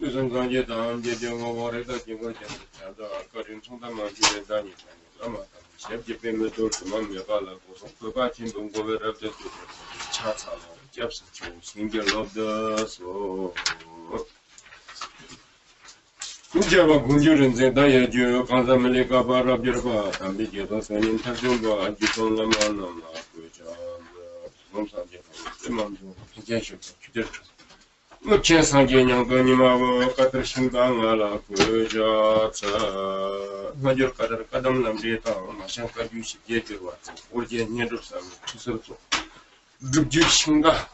무슨 관계 다음 제정어 월에다 지금 자다 거린 총담만 주변다니 아마 셰프 빼면도 그만 몇발라고 그가 진동 고베랍도 차차로 접수 좀 신경럽더서 군자와 군주른제 다여주 강사멜리가 바라비르바 담비게도 선인 탁종과 안지통남만남나 그자 몸상제 때만도 괜찮죠 기대죠 무슨 상계냥도님하고 같은 신강하라 그자자 먼저 가담 남지다 마찬가지 유식에 들어왔어 올게 년도상 추서로 줍주신가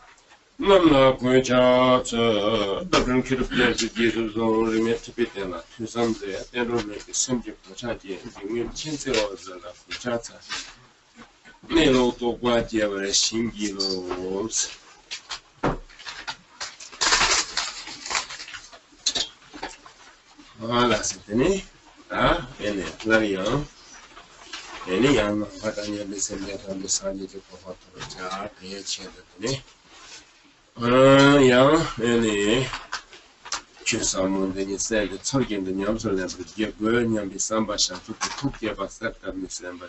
남나 그자자 다른 기록들이 계속 리미트비되나 추선제 때로는 심지 부차지 인류 친세어들라 그자자 내로도 과제를 신기로 Voilà, c'était ah, bene, l'arion. Bene, yanno, guadagna le sembra di saggi che ho fatto già, e eccetera. Bene, ci sono degli sedi, solche di nyamsole, perché guadagna mi sembra tutti a passare, mi sembra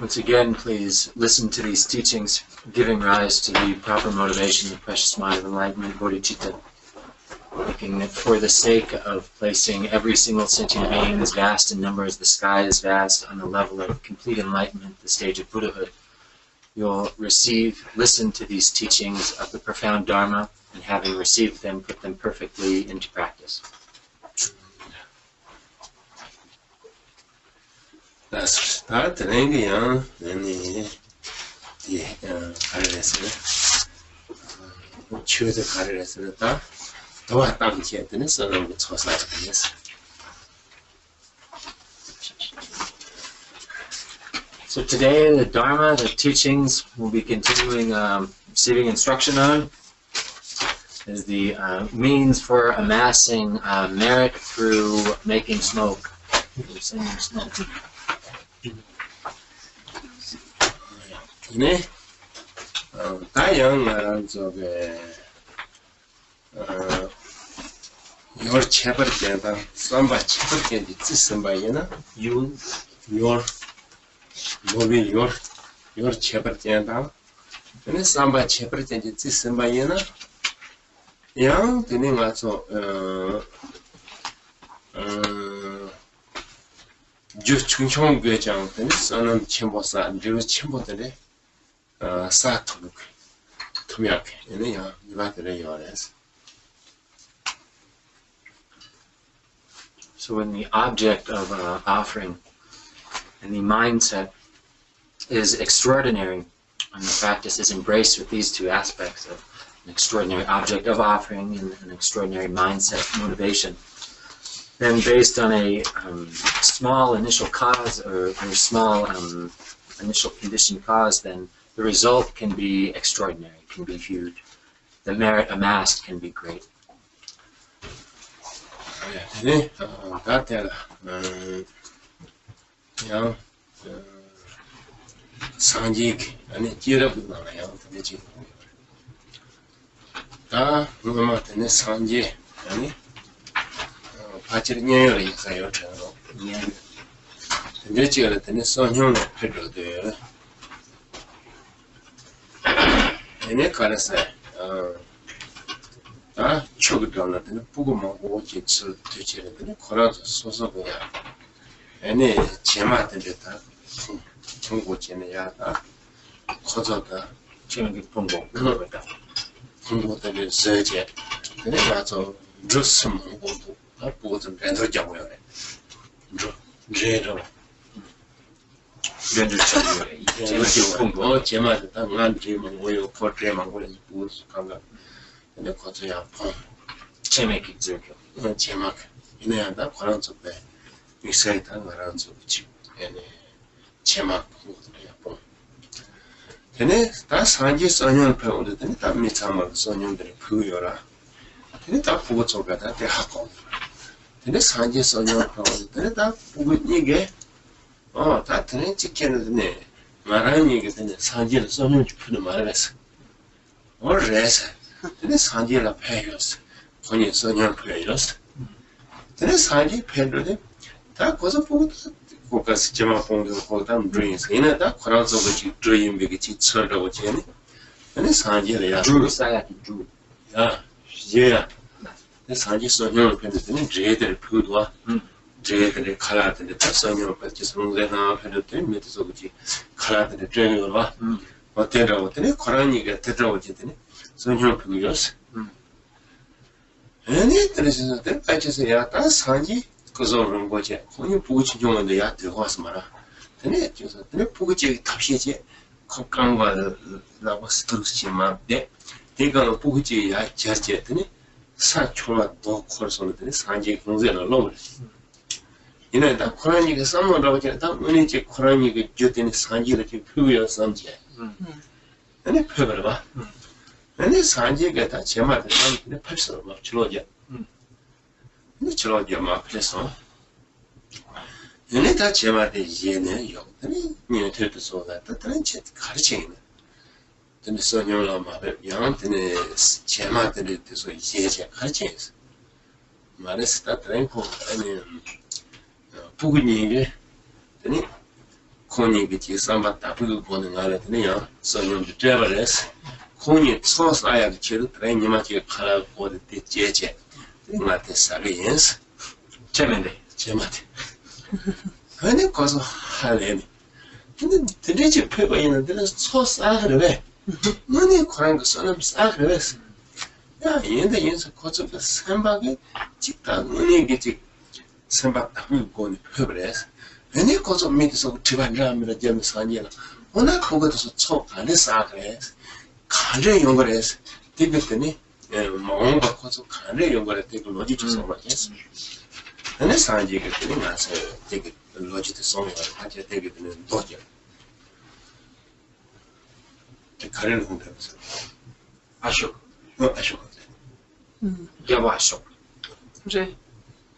Once again, please listen to these teachings, giving rise to the proper motivation, the precious mind of enlightenment, bodhicitta, looking for the sake of placing every single sentient being as vast in number as the sky is vast on the level of complete enlightenment, the stage of Buddhahood. You'll listen to these teachings of the profound Dharma, and having received them, put them perfectly into practice. That's that thing, any careless. Choose the careless. Do I thank you? Then it's a little bit like this. So today, the Dharma, the teachings, we'll be continuing receiving instruction on is the means for amassing merit through making smoke. 네, 다양한 저게 yor cheper kenda, samba cheper kendi, samba yena, yor cheper kenda, ene samba cheper kendi, samba yena, yang tene ngaso 주 충청 괴장 때는 써는 첨보사 주 첨보들이 사토록 투미하게 얘네야 이바들의 요래서. So when the object of offering and the mindset is extraordinary, and the practice is embraced with these two aspects of an extraordinary object of offering and an extraordinary mindset motivation, then based on a small initial cause or small initial conditioned cause, then the result can be extraordinary, can be huge. The merit amassed can be great. 네, 다들 그냥 상직 아니 지럽은 거예요. 되지. 다 뭐만 되는 상직 아니 파치르니에요 있어요, 저로. 근데 지금 되는 선형을 필요돼. 얘네 가르쳐. 초기도는 부고만 오지 되지는 걸어서 소소고야. 얘네 제마들다. 중고제네야다. 커져다. 지금 공부 그거다. 공부들이 세제. 근데 가서 rusum 공부. 보고 좀 렌즈 잡고요. 제로. 렌즈 잡고요. 제가 공부 제마다 난 제만 고요. 포트레만 고요. 보스 강가. 근데 거기야 폰 재밌게 즐겨. 제막 이내한다 관한 쪽에 익사이트 말하는 쪽이지. 얘네 제막 그거야 폰. 얘네 다 산지 선년 배우는데 다 미참을 선년들이 그거라. 얘네 다 보고 쪽에 다 대하고. 근데 산지 선년 배우는데 다 보고 이게 다 드네 찍히는데 말하는 얘기는 산지를 선년 주표는 말했어. or rest. Then Sanji la payos. When you saw your payos. Then Sanji paid that was a book. Focus Jama Pong hold them dreams. In that crowds of which you dream because it's sort of Jenny. And Sanji, Drew, Sayaki drew. Yeah. The Sanji saw your pen, dreaded Pudua. Dreaded color and the person your purchase from the meters of which color the general. But Tetra, Korani get Tetra, so your Puyos. And it is that I just say, Sanji. Because over Boja, when you put you on the yacht to Hosmara, then it was a Puji Tapshe, Kokanga, that was Tushima, they got a Puji, I just yet, such a dog course on the Sanji Kunzel alone. You know, that Korani is someone of that when it's a Korani jet in Sanji that you pure your Sanji. And a purva. And this Sanji get a chema, the person of Chiloja. Natural my place on. You need that Gemma de Yene, you to the soul that the trench catching. Then the son you know, my young, then is Gemma that it is with Yeja catchings. Maris that rainfall and Pugni, then it Coney get you some but Tapu going out at Nia, so you the travelers. Coney sauce I have chilled, train you might get color for the Jeje. Not the Salians, Gemini, Gemini. And it goes Helen. The digit paper in the sauce out of it. Money crying the son of Sagres. Yeah, in the ends of course of the Sambag, Chita, money getting Sambak going purpose. And it goes of meters of Tivagram with the James Angela. When I forgot to talk on the Sagres, Kale Yongres, Tibetan. My because of Kanye, you're going to take a logic to so much. And this time you get take a logic to so much, I just take it in a dodger. The current home episode. Ashok. No, Ashok. Yawashok.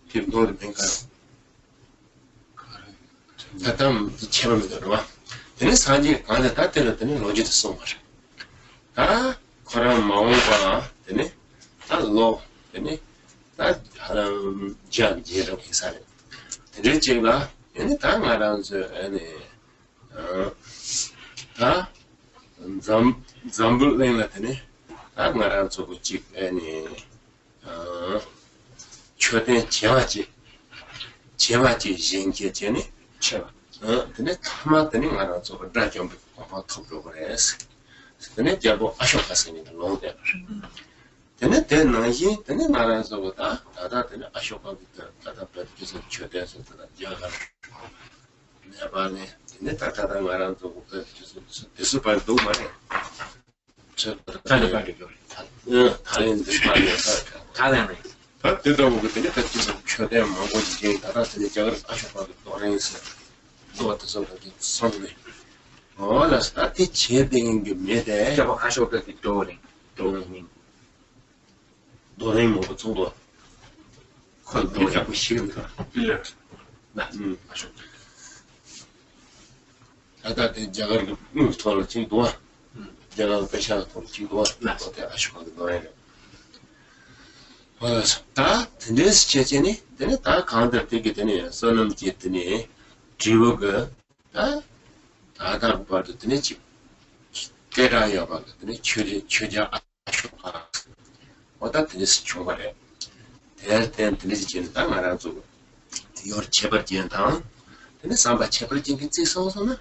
People know the pink car. Tatam, the chairman of the one. Then this time you can't attack the logic to so much. Ah, Koran Maunga. That's low, that Jan Jero is at it. The Richila, any time around any Zambul lane at any, that around so cheap any Chotin Chimachi Jinki Jenny, Cheva. The net Martining around so a dragon about top over S. The net Jabo Ashokas in the long there. Then it then Naji, then it Naras over that, then Ashoka with the Tata practice of Chodas and the Jagan. Never, then it Tata around the super do money. Thailand, the Spanish, Thailand. But the dog with the practice of Chodem, I was getting Tata to the Jagan Ashoka with Lawrence, daughters of the Sunday. Oh, that's not the cheating you made there. Ashoka with Doring. Doring over to called the shield. I thought the Jagan moved to a Chindua. General Pesha for Chindua, not the Ashko the Doring. Was that this Checheni? Then it I can't take it any, Sonam Jetini, Jivoga, I got part of the nature. Get I about the Chuja Ashoka. What that is true. There, then, the Lizian Tang around your Chepertian town. Then some by Chepertian can see something.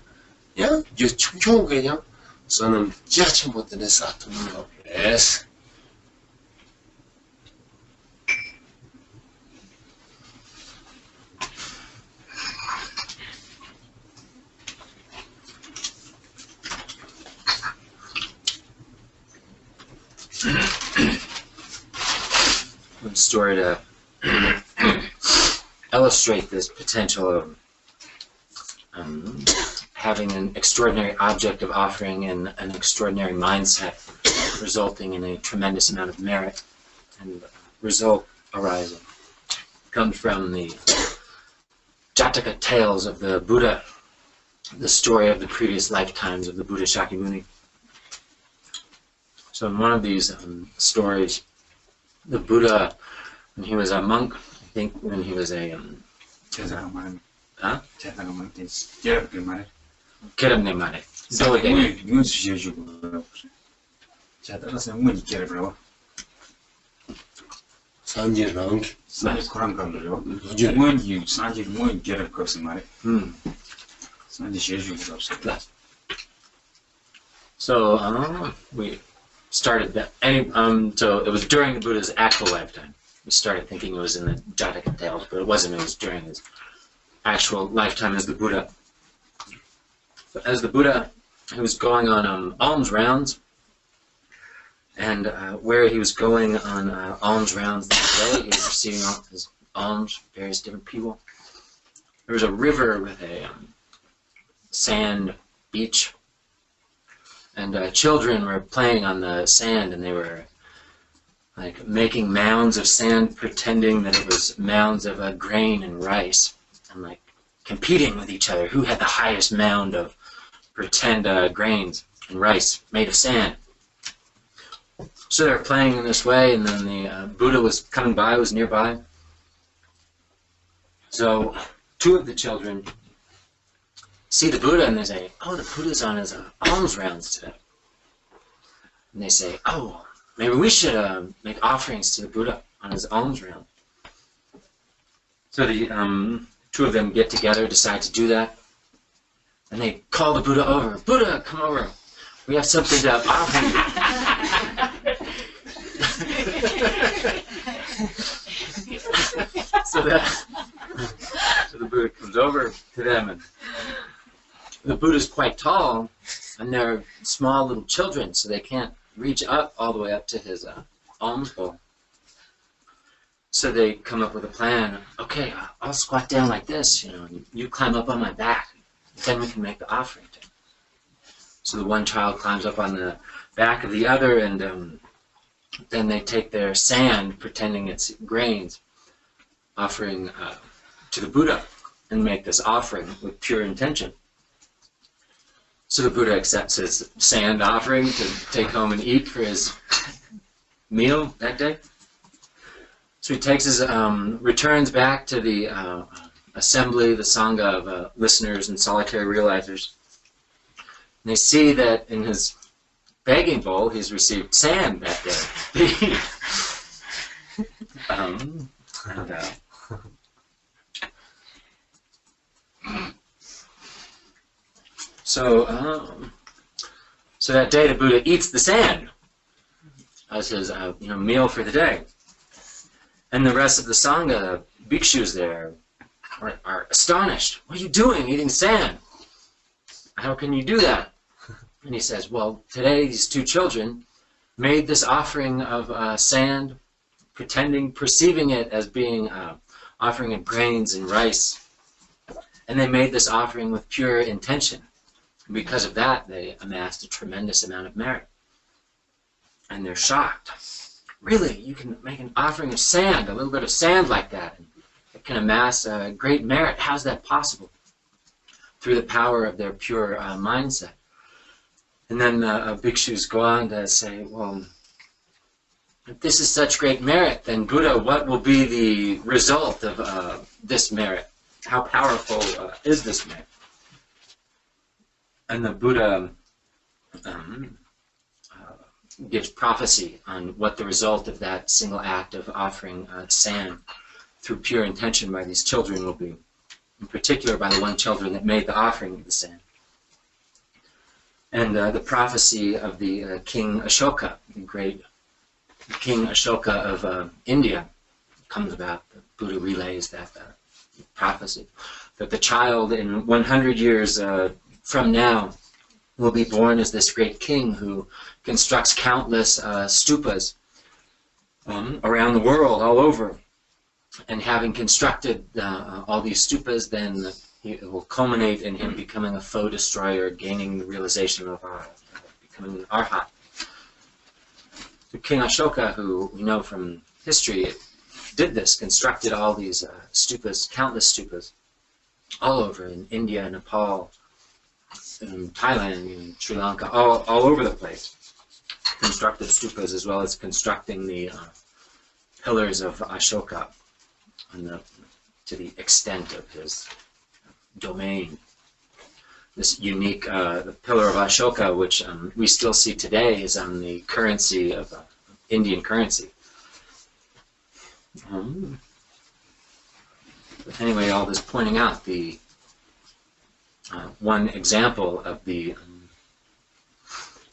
Yeah, just Chunga, son of judgment in the Saturn. Yes. Story to illustrate this potential of having an extraordinary object of offering and an extraordinary mindset resulting in a tremendous amount of merit and result arising comes from the Jataka tales of the Buddha, the story of the previous lifetimes of the Buddha Shakyamuni. So in one of these stories, the Buddha, when he was a monk, I think when he was a 제사가 말하면 huh? 제사가 말할 때 깨닫게 말해. Kiramne mare. Zolege. 이건 수시해주고 자 따라서 뭐니 깨닫으라고. 산지랑 산지 코란 감도요. 어제 뭐니 산지 뭐니 깨닫 것을 말해. Hmm. 산지 시해주고 없어. So we started that. So it was during the Buddha's actual lifetime. We started thinking it was in the Jataka tales, but it wasn't. It was during his actual lifetime as the Buddha. So as the Buddha, he was going on alms rounds, and where he was going on alms rounds that day, he was receiving all his alms from various different people. There was a river with a sand beach. And children were playing on the sand, and they were like making mounds of sand, pretending that it was mounds of grain and rice, and like competing with each other, who had the highest mound of pretend grains and rice made of sand. So they were playing in this way, and then the Buddha was coming by, was nearby. So two of the children see the Buddha and they say, oh, the Buddha's on his alms rounds today. And they say, oh, maybe we should make offerings to the Buddha on his alms round. So the two of them get together, decide to do that. And they call the Buddha over. Buddha, come over. We have something to offer you. So the Buddha comes over to them, and the Buddha's quite tall, and they're small little children, so they can't reach up all the way up to his alms bowl. So they come up with a plan. Okay, I'll squat down like this, and you climb up on my back. Then we can make the offering. So the one child climbs up on the back of the other, and then they take their sand, pretending it's grains, offering to the Buddha, and make this offering with pure intention. So the Buddha accepts his sand offering to take home and eat for his meal that day. So he takes his, returns back to the assembly, the Sangha of listeners and solitary realizers. And they see that in his begging bowl, he's received sand that day. So that day the Buddha eats the sand as his meal for the day. And the rest of the Sangha, bhikshus there, are astonished. What are you doing, eating sand? How can you do that? And he says, well, today these two children made this offering of sand, perceiving it as being offering of grains and rice. And they made this offering with pure intention. And because of that, they amassed a tremendous amount of merit. And they're shocked. Really, you can make an offering of sand, a little bit of sand like that, and it can amass great merit. How's that possible? Through the power of their pure mindset. And then bhikshus go on to say, well, if this is such great merit, then Buddha, what will be the result of this merit? How powerful is this merit? And the Buddha gives prophecy on what the result of that single act of offering sand through pure intention by these children will be, in particular by the one children that made the offering of the sand. And the prophecy of the King Ashoka, the great King Ashoka of India, comes about. The Buddha relays that prophecy, that the child in 100 years from now will be born as this great king who constructs countless stupas around the world, all over. And having constructed all these stupas, then it will culminate in him becoming a foe destroyer, gaining the realization of becoming an arhat. So King Ashoka, who we know from history, did this, constructed all these stupas, countless stupas, all over in India, Nepal, in Thailand, in Sri Lanka, all over the place. constructed stupas as well as constructing the pillars of Ashoka to the extent of his domain. This unique, the pillar of Ashoka, which we still see today, is on the currency of Indian currency. But anyway, all this pointing out the one example of the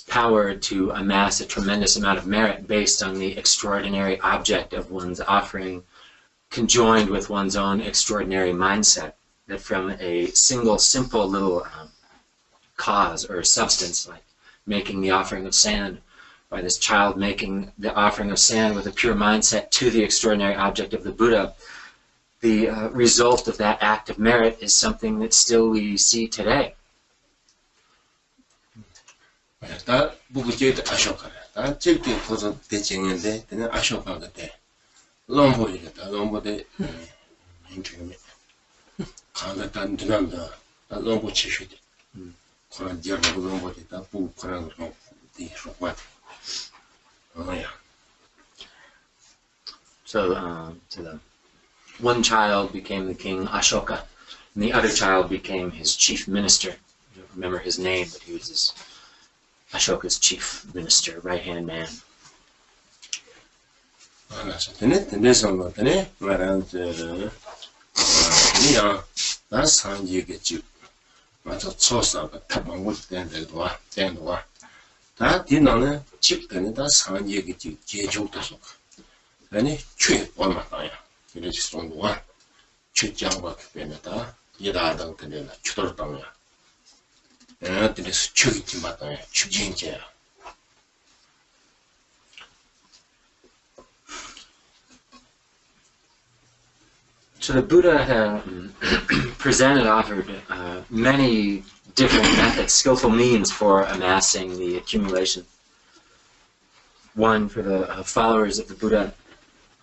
power to amass a tremendous amount of merit based on the extraordinary object of one's offering, conjoined with one's own extraordinary mindset, that from a single simple little cause or substance, like making the offering of sand, by this child making the offering of sand with a pure mindset to the extraordinary object of the Buddha, the result of that act of merit is something that still we see today. 다 부부제도 아쇼카래. 다 제게 거서 대쟁인데 되는 아쇼카가 돼. 롬보리다. 롬보데 인트리메. 강가 단 드난다. 다 롬보 치슈데. 코란 지르고 롬보리다. 부 코란 롬 디쇼과. 어야. So the one child became the king Ashoka, and the other child became his chief minister. I don't remember his name, but he was Ashoka's chief minister, right-hand man. So the Buddha offered many different methods, skillful means for amassing the accumulation. One, for the followers of the Buddha,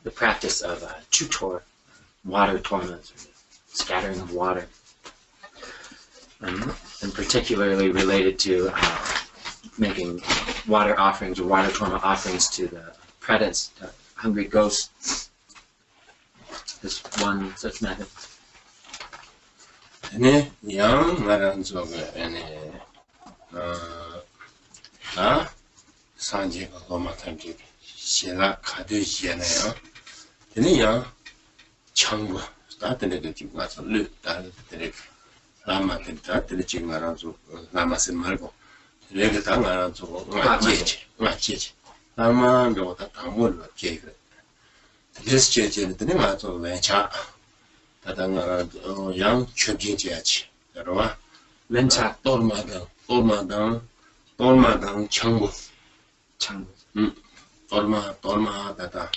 the practice of chutor, water torment, scattering of water, and particularly related to making water offerings or water torment offerings to the pretas, to hungry ghosts. This one such method. 네, 양 말한 저거 산지가 로마 탐지 신라 카드시잖아요. 얘네야 창부 따뜻하게 지금 가서 르 따뜻하게 라마들 따뜻하게 지금 말아서 라마스 말고 레게 다 말아서 맞지 라마도 다 담을 계획. 그래서 제제들이 맞아 왜차 다당아 양 최진지야지 여러분 렌차 돌마당 창부 돌마다다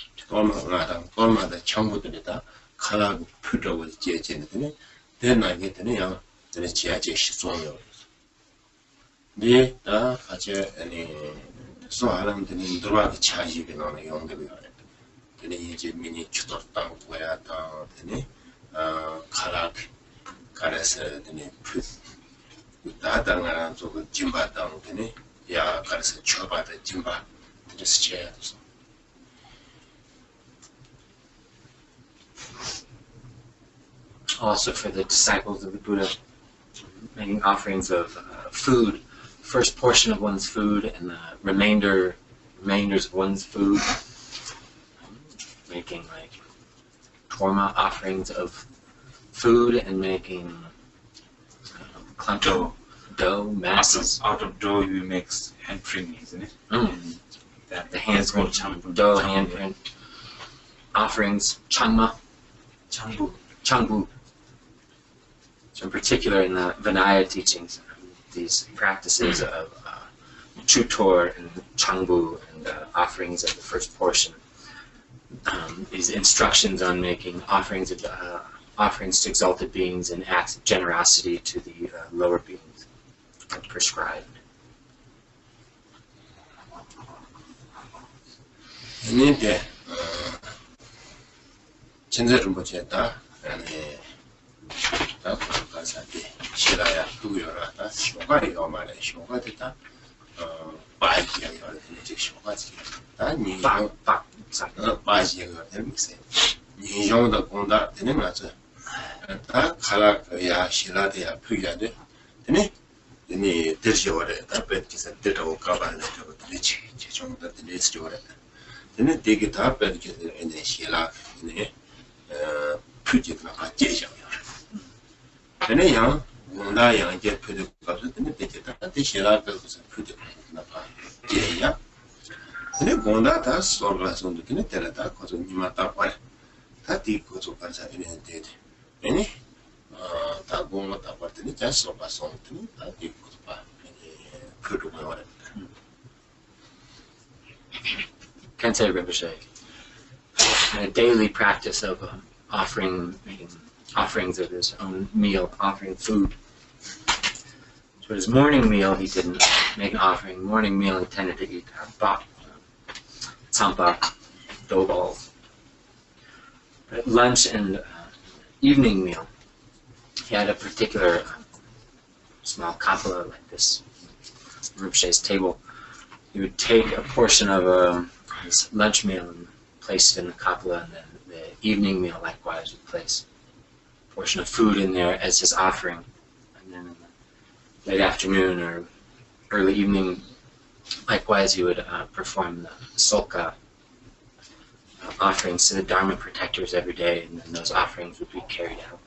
돌마다 창부들이다 칼라고 풀어고 제제들이 대나게 되네요. 그래 지야지 시종요. 네다 같이 아니 소아람들이 들어와서 차지게 나는 용도가 이제 미니 추도땅 고야다 되니 칼락 가래서 되니 다당아라 저거 짐바땅 되니 야 가래서 쳐봐다 짐바 그래서 쳐야 돼. Also for the disciples of the Buddha, making offerings of food, first portion of one's food and the remainders of one's food. Making like torma offerings of food and making dough masses. Out of dough you make handprint, isn't it? And that the handprint, dough handprint offerings, changbu. So in particular in the Vinaya teachings, these practices of chutor and changbu and offerings of the first portion. These instructions on making offerings to exalted beings and acts of generosity to the lower beings are prescribed. 이제 진짜로 보겠다. 아니 다 가사디 싫어야 두요라다. 쇼가리가 말해 쇼가됐다. 빠지야 이제 쇼가지 다 니용 빠지야 되는 게 니용의 공다 되는 거죠 다 칼라야 실라데야 표현돼 되네 니 대시오래 다 뺏기서 되고 가발을 되고 되지 정도 되시오래 되네 되게 다 뺏기서 이제 실라 네 표지가 같이 되네 양 공다 양 이제 표지 가서 되네 되게 다 대시라 그래서 표지 나빠 예야 근데 공다 다 소라서 되네 때라다 거저 니마다 봐 다 뒤고 좀 가서 이랬는데 아니 다 공부 다 봤더니 자서 봐서 다 뒤고 봐 그러고 말해 Kensei Rinpoche, a daily practice of making offerings of his own meal, offering food. So his morning meal, he didn't make an offering. Morning meal, he tended to eat bak, tsampa, dough balls. But at lunch and evening meal, he had a particular small kapala like this, Rinpoche's table. He would take a portion of his lunch meal and place it in the kapala, and then the evening meal likewise would place a portion of food in there as his offering. And then in the late afternoon or early evening, likewise he would perform the solka offerings to the Dharma protectors every day, and then those offerings would be carried out.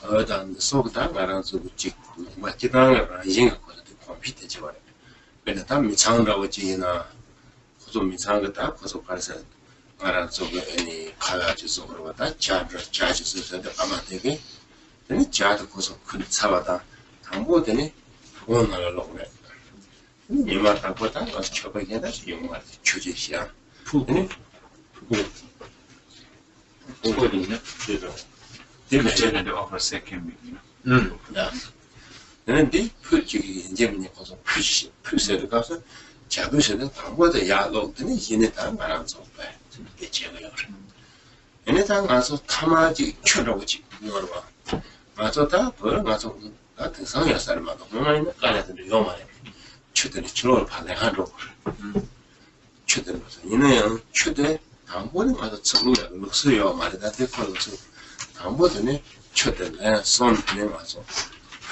어단 속다 말아서 직 맞지다가 이행을 거기도 컴퓨터 지원해. 근데 다 미창다고 지나 고소 미창다 고소 가서 말아서 아니 가가지고 그러다 자주서 아마 되게 근데 자도 고소 큰 사와다 당보더니 그거는 놓으래. 이마 당보다 어떻게 쳐봐야겠다 이용할 주제시야. 푸네. 그거는요. 그래도 Intended to offer second meal. 야. 그런데 표지 이제 뭐냐 가서 표시를 가서 작으셔도 당보다 야로더니 이네 다 말아서 봐. 이게 제가요. 얘네 다 가서 타마지 쳐라고지. 뭐라 봐. 맞았다. 뭐 가서 같은 상여 살마도 뭐만 가야는데 요 말에. 추들이 주로 반응하고. 추들면서 얘네는 추들 당보는 가서 처루야. 럭스요 말이다. 대포로서 당보더니 쳐들래 손에 와서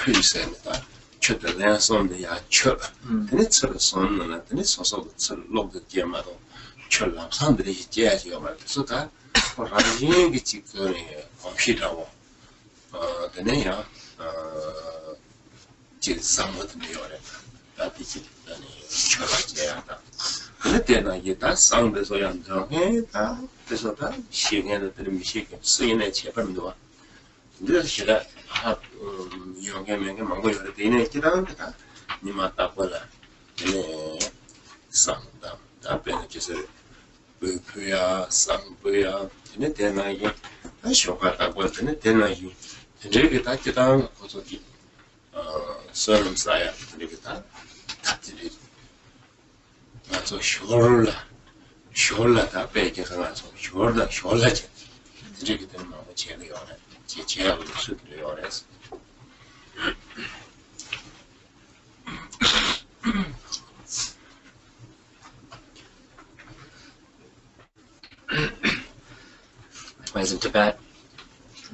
표시합니다. 쳐들래 손에 야 쳐. 근데 쳐 손은 안더니 소소도 쳐 로드 게마도 쳐라 산들이 제야지가 말해서 다 라지기 지금에 컴퓨터하고 되네요. 지 상모도 되어래. 다 비치 아니 쳐라지야다. 그때나 이게 다 상대서 연정해 다 그래서 다 시행해도 되는 미식이 쓰이네 제발도 근데 제가 이용하면 망고 여러 되네 기다는 다 니마다 볼라 네 상담 답변을 주세요 그야 상부야 근데 대나이 쇼가다 볼 때는 대나이 이렇게 다 기다는 고소기 서름 사야 이렇게 다 답들이 맞아 쇼라다 배경에서 맞아 쇼라지 이렇게 되면 뭐 제가 요래 제가 수도 요래서 Likewise in Tibet,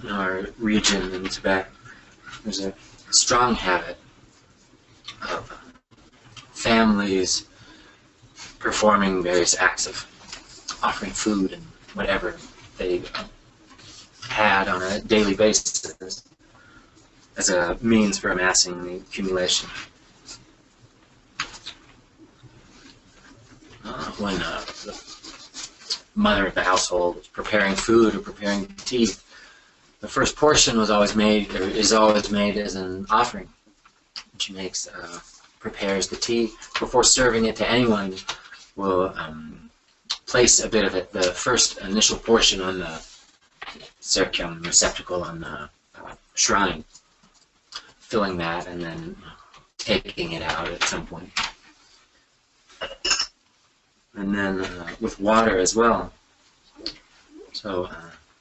in our region in Tibet, there's a strong habit of families performing various acts of offering food and whatever they had on a daily basis as a means for amassing the accumulation. When the mother of the household was preparing food or preparing tea, the first portion was always made, or is always made as an offering. She prepares the tea before serving it to anyone. Will place a bit of it, the first initial portion on the serkyam receptacle on the shrine, filling that and then taking it out at some point. And then with water as well. So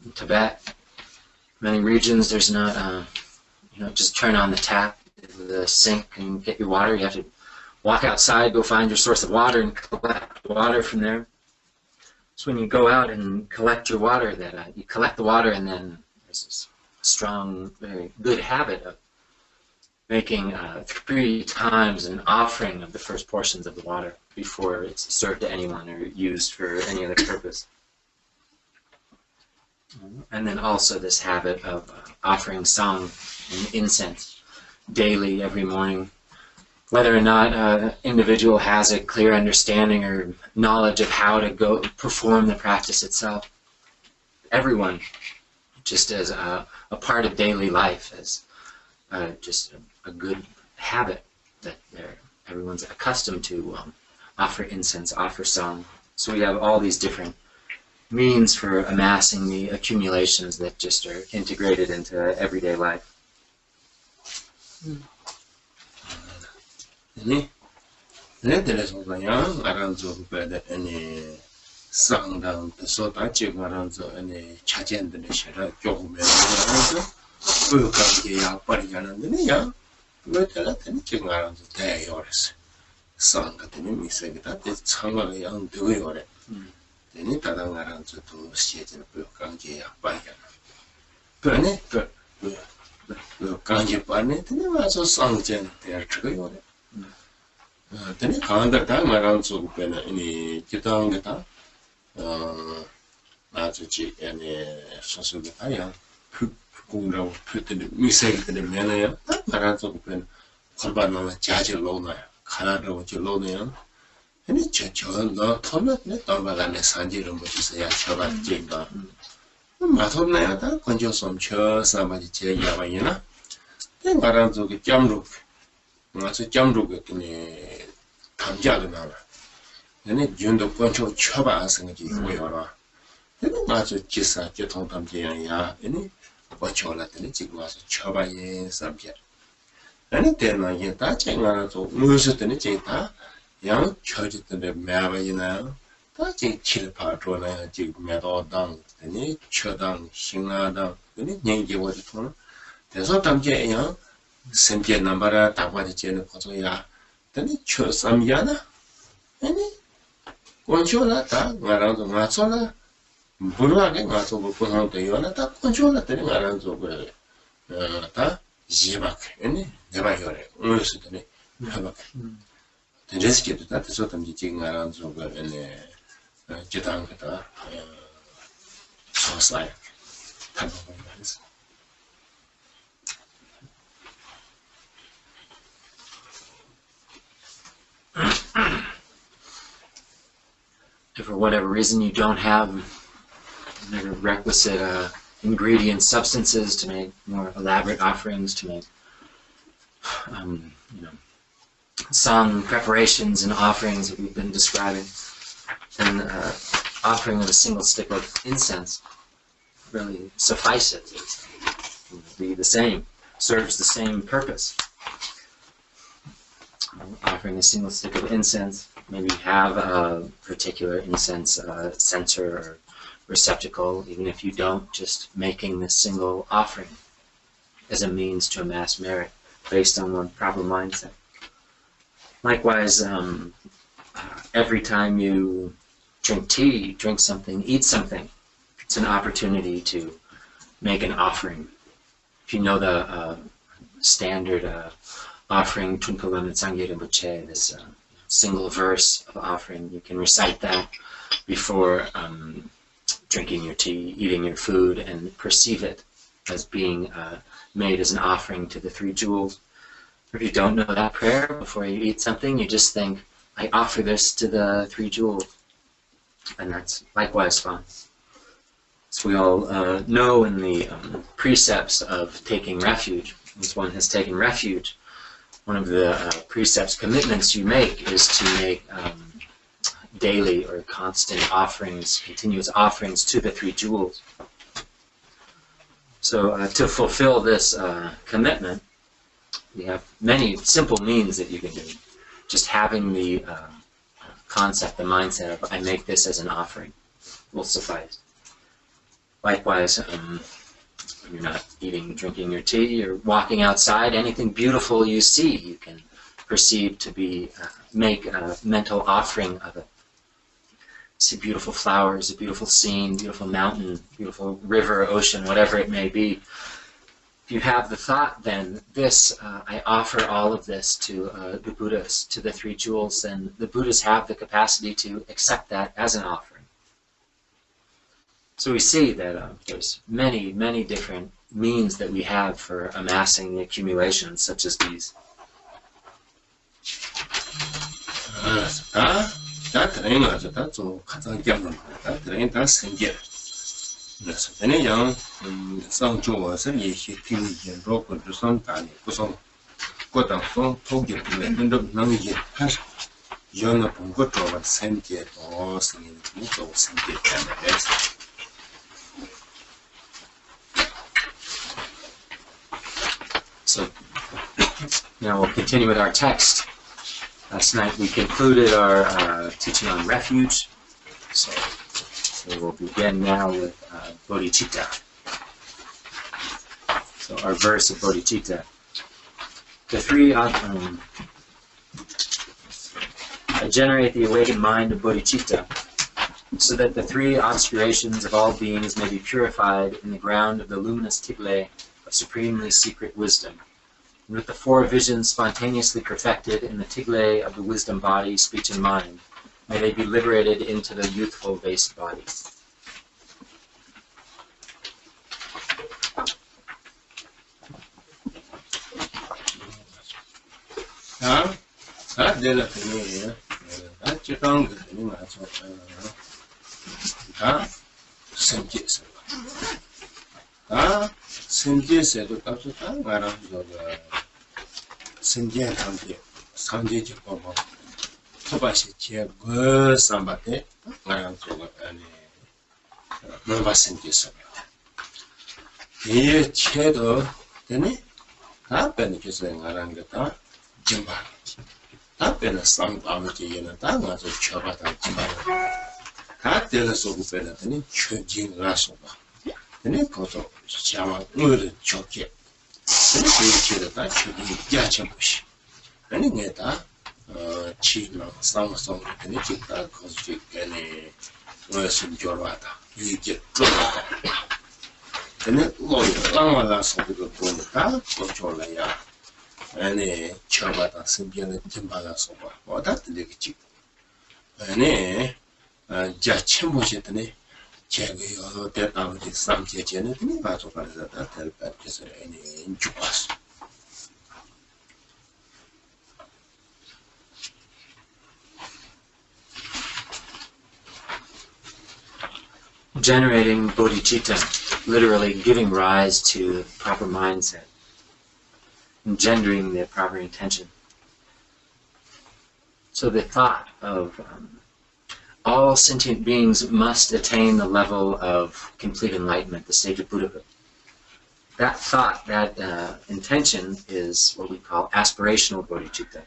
in Tibet, Many regions, there's not, just turn on the tap, the sink, and get your water. You have to walk outside, go find your source of water, and collect water from there. So when you go out and collect your water, you collect the water, and then there's this strong, very good habit of making 3 times an offering of the first portions of the water before it's served to anyone or used for any other purpose. And then also this habit of offering song and incense daily, every morning. Whether or not an individual has a clear understanding or knowledge of how to go perform the practice itself, everyone, just as a part of daily life, as just a good habit that everyone's accustomed to offer incense, offer song. So we have all these different means for amassing the accumulations that just are integrated into everyday life. Ini terus yang aranzo pada ini sangdang tesota cik aranzo ini cajen de shera jogume aranzo bukan ya parijanan ini ya betul ini cik aranzo teh yores sang katanya misal kita teh sangat yang dua yore ini kadang aranzo tu siapa bukan ya parijanan pernah bukan ya parijanan ini masuk sangjen teh terkaya Tene kanda ta ngaran so pena ini kita ngata azuchi ene soso de aya kungra putene misel de mena ya ngaran so pena korban na jaje lona khara ro je lona ya ini checho no thona ne tamba ne sanji ro mo se ya choba jinda ma thona ya ta konjo somcho samaji je ya ba yana ngaran so ke jamru nga서 jamru가 그네 감자도 나와. 얘네 윤도 권초 쳐봐 생각이 뭐여라. 얘네 맞아 기사 교통 담제야. 얘네 권초라더니 지금 와서 쳐봐예 삼게. 얘네 때나 얘다 제가서 무엇이든 제다 양 쳐지던데 매바이나 다지 칠파 줘나 지금 매도당 얘네 쳐당 신나당 얘네 년기워도 통 대서 담제야. Sempie nambara takwa di chene koto ya tani cho samyana ani koncho la ta ngarang zo ngaso la burwa ke ngaso bo kohang to yo la ta koncho la tani ngarang zo go ta jibak ani neba yore unsu tani habak tani reske to ta so tam ji ngarang zo go ani jitang ta so sai ta bo ba If for whatever reason you don't have the requisite ingredients, substances to make more elaborate offerings, to make song preparations and offerings that we've been describing, then offering of a single stick of incense really suffices. It will be the same, serves the same purpose. Offering a single stick of incense, maybe have a particular incense censer or receptacle, even if you don't, just making this single offering as a means to amass merit based on one proper mindset. Likewise, every time you drink tea, drink something, eat something, it's an opportunity to make an offering. If you know the standard offering Tunpalam Sangye Rinpoche, this single verse of offering, you can recite that before drinking your tea, eating your food, and perceive it as being made as an offering to the 3 jewels. If you don't know that prayer before you eat something, you just think, I offer this to the 3 jewels. And that's likewise fine. So we all know in the precepts of taking refuge, once one has taken refuge, one of the precepts, commitments you make is to make daily or constant offerings, continuous offerings to the 3 jewels. So to fulfill this commitment, we have many simple means that you can do. Just having the concept, the mindset of, I make this as an offering, will suffice. Likewise, When you're not eating, drinking your tea, you're walking outside, anything beautiful you see, you can perceive to be, make a mental offering of it. See beautiful flowers, a beautiful scene, beautiful mountain, beautiful river, ocean, whatever it may be. If you have the thought, then I offer all of this to the Buddhas, to the three jewels, and the Buddhas have the capacity to accept that as an offering. So we see that there's many, many different means that we have for amassing the accumulations such as these. So now we'll continue with our text. Last night we concluded our teaching on refuge. So we'll begin now with bodhicitta. So our verse of bodhicitta. The three generate the awakened mind of bodhicitta, so that the three obscurations of all beings may be purified in the ground of the luminous tigle of supremely secret wisdom, and with the four visions spontaneously perfected in the tigle of the wisdom body, speech, and mind, may they be liberated into the youthful base body. Generating bodhicitta, literally giving rise to the proper mindset, engendering the proper intention. So the thought of all sentient beings must attain the level of complete enlightenment, the stage of Buddhahood. That thought, that intention is what we call aspirational bodhicitta.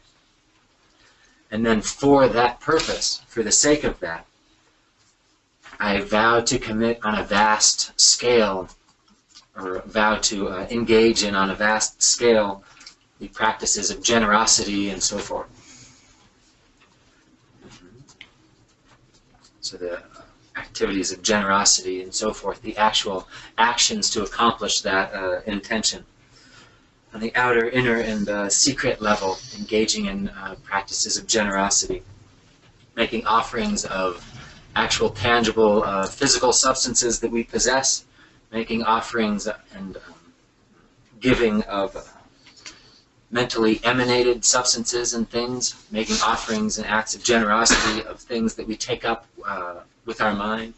And then for that purpose, for the sake of that, I vow to commit on a vast scale, or vow to engage in on a vast scale the practices of generosity and so forth. So the activities of generosity and so forth, the actual actions to accomplish that intention. On the outer, inner, and secret level, engaging in practices of generosity, making offerings of actual tangible physical substances that we possess, making offerings and giving of mentally emanated substances and things, making offerings and acts of generosity of things that we take up with our mind.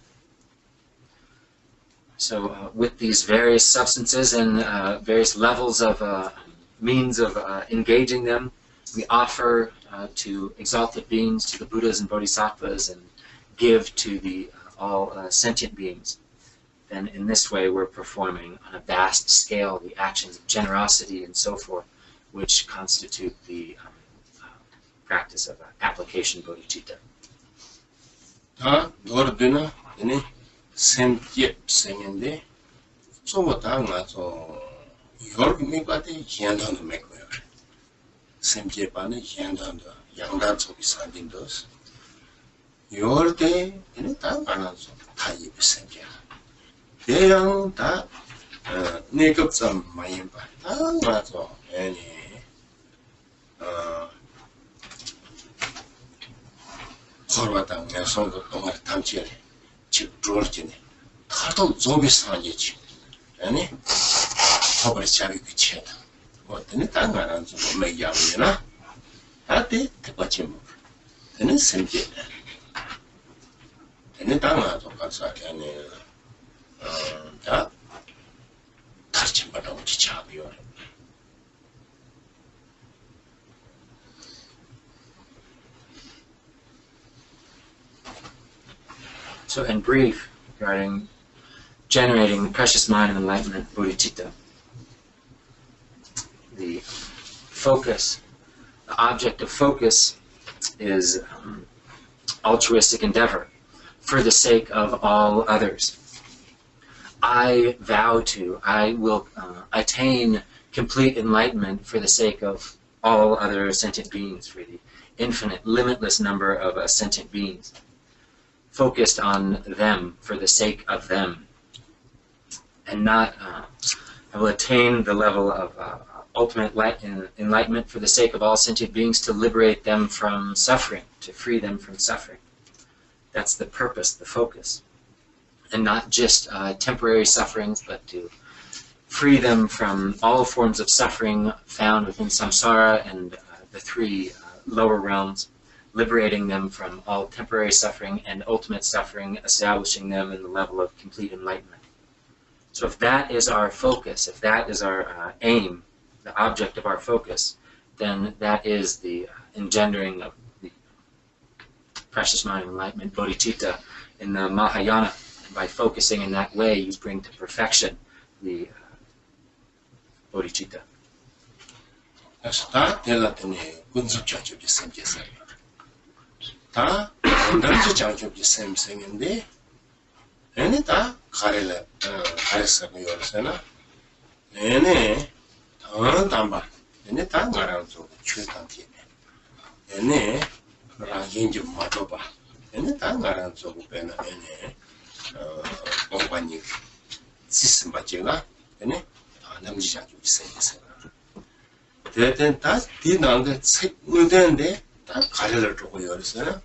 So with these various substances and various levels of means of engaging them, we offer to exalted beings, to the Buddhas and Bodhisattvas, and give to the all sentient beings. Then in this way we're performing on a vast scale the actions of generosity and so forth, which constitute the practice of application bodhicitta. zobo ta nga zo yor mi ba de yan dan me ko ya semje ba ne yan dan da yang dan zo bi san din dos yor de ne ta nga zo ta yi bi semje de yang ta ne cấp zam ma yin ba ta nga zo ani хорватан ясонго томар тамчери чи жорчини тартол зомби санжеч 아니 허벌 차비 그치다 어떤 땅가란 좀 매야우나 아때 대받침 되는 생계 되는 땅아도 가서 아니 다 다른 바다 우리 차비요. So in brief, regarding generating the precious mind of enlightenment, bodhicitta, the focus, the object of focus is altruistic endeavor for the sake of all others. I vow to, I will attain complete enlightenment for the sake of all other sentient beings, for the infinite, limitless number of sentient beings. Focused on them for the sake of them, and not I will attain the level of ultimate enlightenment for the sake of all sentient beings, to liberate them from suffering, to free them from suffering. That's the purpose, the focus, and not just temporary sufferings, but to free them from all forms of suffering found within samsara and the three lower realms, liberating them from all temporary suffering and ultimate suffering, establishing them in the level of complete enlightenment. So if that is our focus, if that is our aim, the object of our focus, then that is the engendering of the precious mind of enlightenment, bodhicitta, in the Mahayana. And by focusing in that way, you bring to perfection the bodhicitta. 다 남자 장족이 샘생인데 얘네 다 가래서 요새나 얘네 더 담바 얘네 다 말하면서 최단티네 얘네 라긴 좀 맞아봐 얘네 다 말하면서 배나 얘네 공관이 시스템 맞지가 얘네 남자 장족이 샘생이세요 대된 다 뒤나게 책 문제인데 다 가려를 두고 열었어요.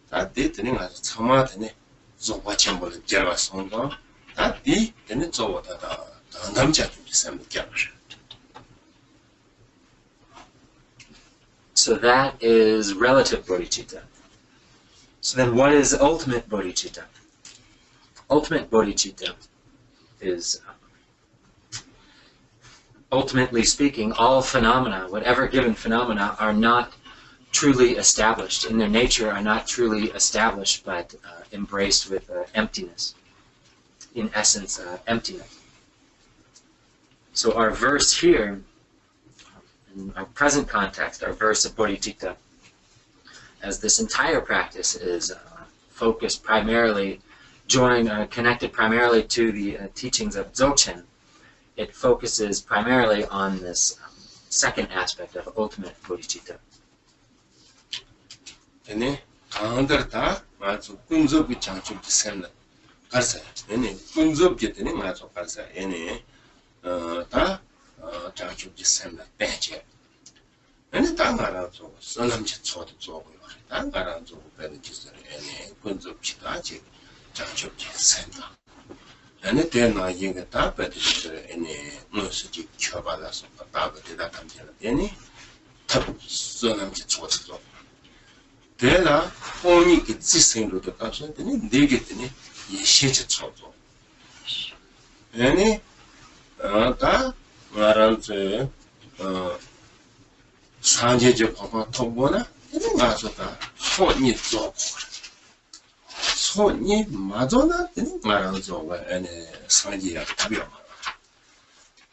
다 뒤들이 가서 참아더니 조과 전부를 잡았습니다. 다 뒤들이 조보다다 남자 좀 있으면 잡으셔. So that is relative bodhicitta. So then what is ultimate bodhicitta? Ultimate bodhicitta is, ultimately speaking, all phenomena, whatever given phenomena, are not truly established. In their nature are not truly established, but embraced with emptiness. In essence, emptiness. So our verse here, in our present context, our verse of bodhicitta, as this entire practice is focused primarily, connected primarily to the teachings of Dzogchen, it focuses primarily on this second aspect of ultimate bodhicitta. 얘네 강들다 맞아 꿈접이 장축이 샘나 가서 얘네 꿈접기더니 맞아 가서 얘네 다 장축이 샘나 배제 얘네 다 말아서 선남지 초도 조고요 다 말아서 배는 기술 얘네 꿈접기도 아직 장축이 샘나 얘네 대나 이게 다 배들 얘네 무엇이 쳐받아서 다버리다 담지는 얘네 탑 선남지 초도 대나 혼이 그 지생로도 가서더니 내게더니 예시지 쳐줘. 아니 다 말한테 산제제 봐봐 통보나 이런 가서다 손이 줘. 손이 맞아나 되는 말하는 저거 아니 산지야 답이야.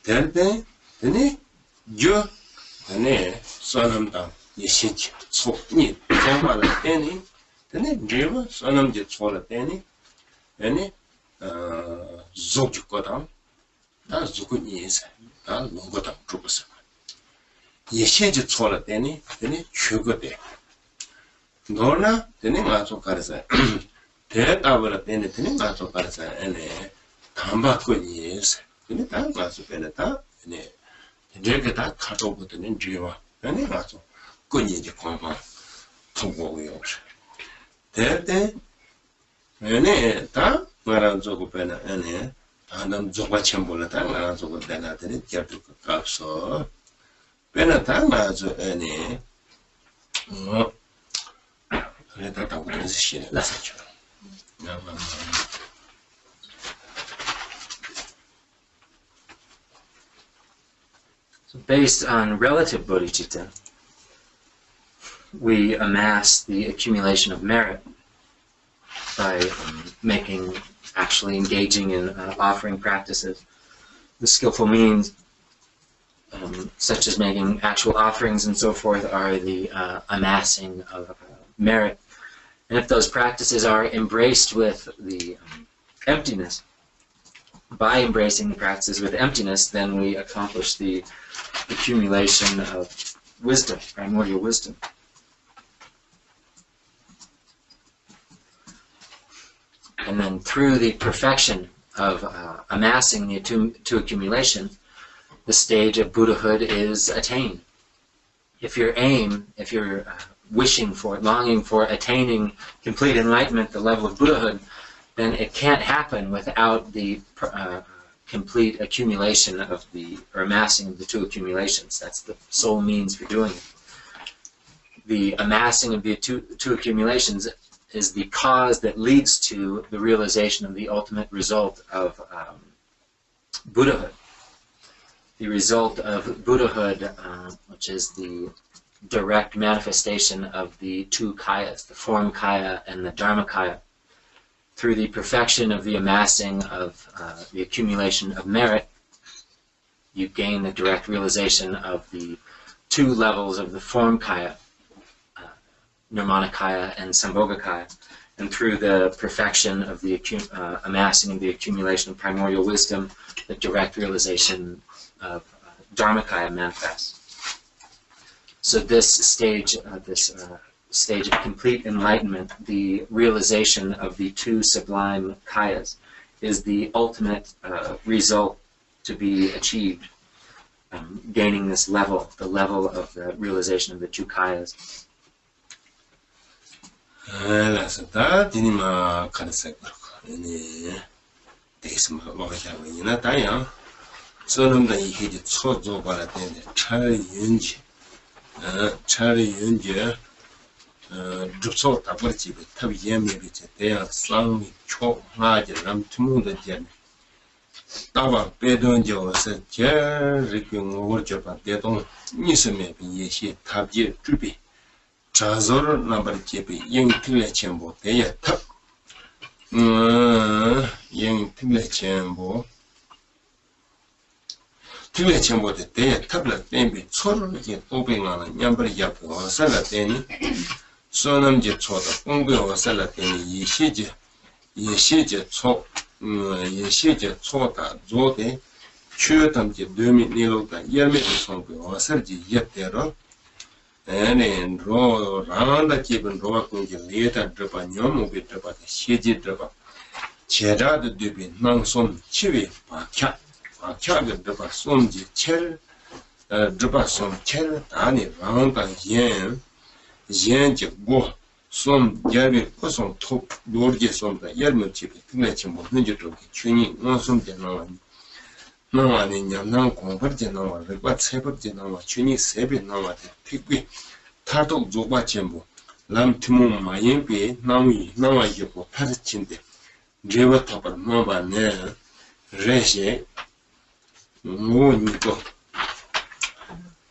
대대 되니 저 되니 사람다 예시지 손이 정말 때니 되니 리워 사람지 초라 때니 아니 조직거든 다 죽은이 있어. 다 누구도 죽었어. 예시지错了 되니 죽어대. 너나 되니 가서 가르사. 대답을 되니 가서 가르사. 에네. 담바고 있어. 되니 다 가서 되다. 네. 이렇게 다 가져보더니 지와. 되니 가서 끈이지 공방 통고요. 대대 에네 다 말한 저거 배나 에네. 다음 저거 첨부를 다 말한 저거 되나더니 결국 값어. 배나 다 맞아 에네. 그래 다 우리는 시에 나서죠. So based on relative bodhicitta, we amass the accumulation of merit by actually engaging in offering practices. The skillful means, such as making actual offerings and so forth, are the amassing of merit. And if those practices are embraced with the emptiness, by embracing the practices with emptiness, then we accomplish the accumulation of wisdom, primordial wisdom. And then through the perfection of amassing the two accumulations, the stage of Buddhahood is attained. If you're wishing for, longing for attaining complete enlightenment, the level of Buddhahood, then it can't happen without the complete accumulation of or amassing of the two accumulations. That's the sole means for doing it. The amassing of the two accumulations is the cause that leads to the realization of the ultimate result of Buddhahood. The result of Buddhahood, which is the direct manifestation of the two kayas, the form kaya and the dharma kaya. Through the perfection of the amassing of the accumulation of merit, you gain the direct realization of the two levels of the form kaya, Nirmanakaya and Sambhogakaya. And through the perfection of the amassing of the accumulation of primordial wisdom, the direct realization of Dharmakaya manifests. So this stage of complete enlightenment, the realization of the two sublime kayas, is the ultimate result to be achieved, gaining this level, the level of the realization of the two kayas. 줍소 다버지 탑이 예매비체 대야 쌍미 초 하지 람투무의 제 따바 배던져서 제르경 오르저바 대동 니스메 비예시 탑지 주비 자저르 남버 제비 영틀레 첨보 대야 탑 영틀레 첨보 틀레 첨보데 대야 탑라 땜비 초르게 오뱅하는 냠버리 yap고 살라테니 소남제 초다 공부와 살라테니 예시제 초 예시제 초다 조데 추담제 드미 니로다 예메도 송고 살지 예대로 에네 로 라란다 기분 로바군지 리에다 드바 녀모비 드바 시지 드바 제라드 드비 낭솜 치위 바캬 바캬게 드바 솜지 첼 드바 솜 첼 아니 라란다 옌지 고 솜 야비 코솜 톱 노르게 솜다 열문집이 끝내지 못는 저쪽 춘이 원솜제 나와니 냠난 공버제 나와 그과 세버제 나와 춘이 세배 나와데 피귀 타도 조바 전부 람티모 마옌비 나와 이고 파르친데 제와 타버 마바네 레셰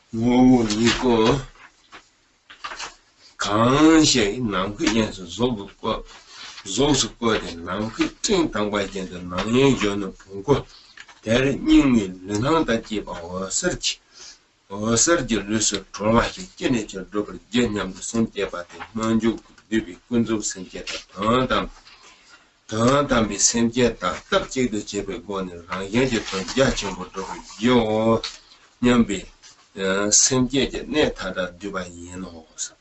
모니고 강시 남그엔서 조부과 된 남그正当外间的 남연연의 분과 대를 님이 르나다지 바와 서치 서치르스 조마시 제네저 로버 제냠도 손제바데 만주 비비 군주 선제다 다담 더 담비 샘제다 딱지도 제베 고는 항예지 또 야침부터 요 냠비 샘제제 내타다 두바이 예노서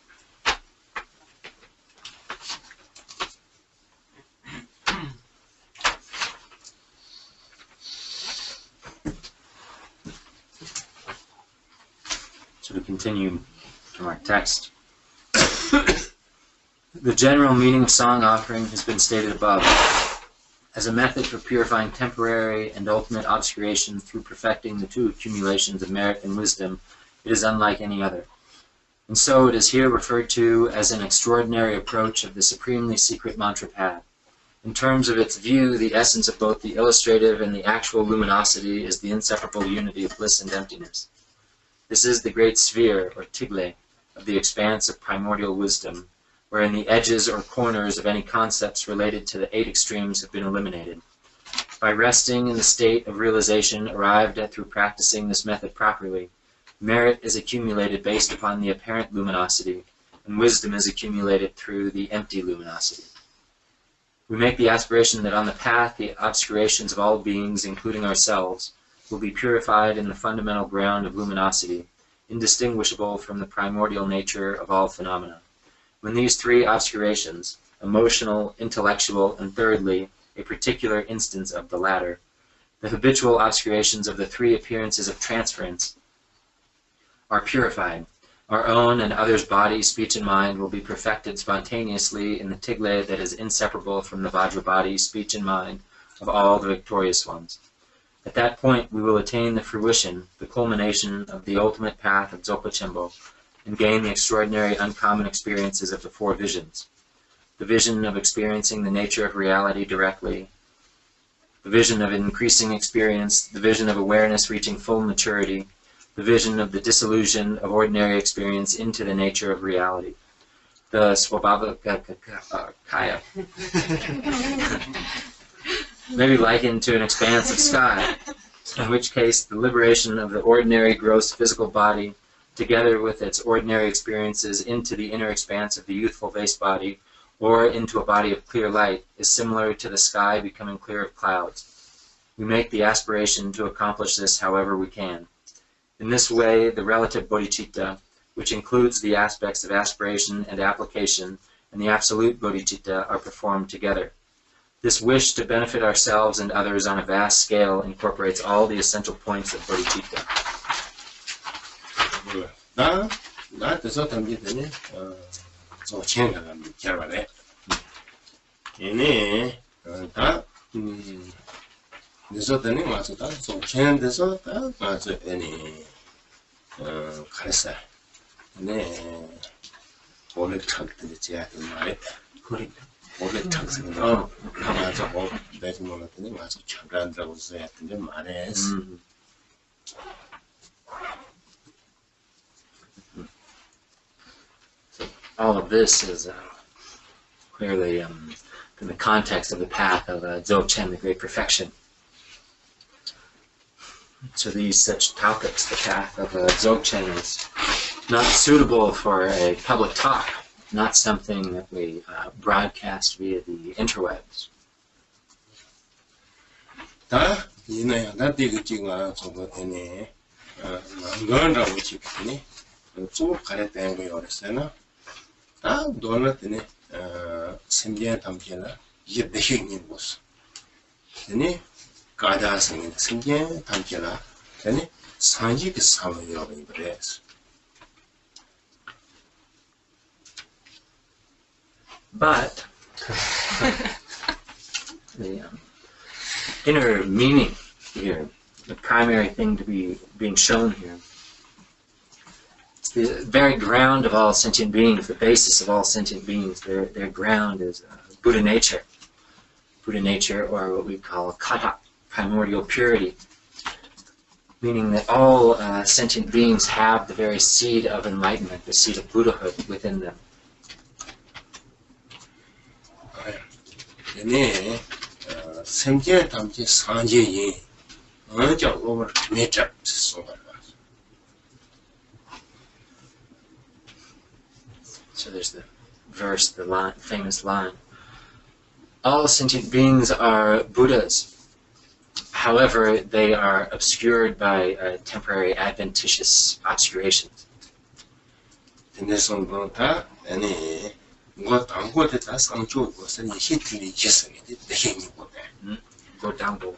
So we continue from our text. The general meaning of song offering has been stated above. As a method for purifying temporary and ultimate obscuration through perfecting the two accumulations of merit and wisdom, it is unlike any other. And so it is here referred to as an extraordinary approach of the supremely secret mantra path. In terms of its view, the essence of both the illustrative and the actual luminosity is the inseparable unity of bliss and emptiness. This is the great sphere, or tigle, of the expanse of primordial wisdom, wherein the edges or corners of any concepts related to the 8 extremes have been eliminated. By resting in the state of realization arrived at through practicing this method properly, merit is accumulated based upon the apparent luminosity, and wisdom is accumulated through the empty luminosity. We make the aspiration that on the path the obscurations of all beings, including ourselves, will be purified in the fundamental ground of luminosity, indistinguishable from the primordial nature of all phenomena. When these 3 obscurations, emotional, intellectual, and thirdly, a particular instance of the latter, the habitual obscurations of the 3 appearances of transference, are purified, our own and others' body, speech, and mind will be perfected spontaneously in the tigle that is inseparable from the Vajra body, speech, and mind of all the victorious ones. At that point, we will attain the fruition, the culmination of the ultimate path of Dzogpa Chenpo, and gain the extraordinary uncommon experiences of the 4 visions. The vision of experiencing the nature of reality directly, the vision of increasing experience, the vision of awareness reaching full maturity, the vision of the dissolution of ordinary experience into the nature of reality. The Swabhava Kaya. May be likened to an expanse of sky, in which case the liberation of the ordinary gross physical body, together with its ordinary experiences into the inner expanse of the youthful vase body, or into a body of clear light, is similar to the sky becoming clear of clouds. We make the aspiration to accomplish this however we can. In this way, the relative bodhicitta, which includes the aspects of aspiration and application, and the absolute bodhicitta are performed together. This wish to benefit ourselves and others on a vast scale incorporates all the essential points of bodhicitta. 나 그래서 담기더니 조천가 잘하네. 얘네 다 그래서 더니 와서 다 조천에서 다 와서 애니 가르쳐. 네. 원래 착들이 제가 말에 그래. 원래 착생은 가만서 내지 몰랐더니 와서 착한다고 했더니 말했어. All of this is clearly in the context of the path of Dzogchen, the Great Perfection. So these such topics, the path of Dzogchen, is not suitable for a public talk, not something that we broadcast via the interwebs. 다 이나야 나 되게 지금 저거 되네. 남건라고 지금 쭉 가랬다는 거예요. 그랬어요. 다 놀랐더니 생계에 담겨라 이게 내형인 모습. 되니 가다성인 생계에 담겨라. 되니 상식이 사회가 그래서. But the inner meaning here, the primary thing to be being shown here, it's the very ground of all sentient beings, the basis of all sentient beings. Their ground is Buddha nature. Buddha nature, or what we call kata, primordial purity, meaning that all sentient beings have the very seed of enlightenment, the seed of Buddhahood within them. 얘네 생계에 담긴 상제에 어느 정도를 매잡 쏘아라. So there's the verse, the line, famous line. all sentient beings are Buddhas. However, they are obscured by temporary adventitious obscurations. Go down go.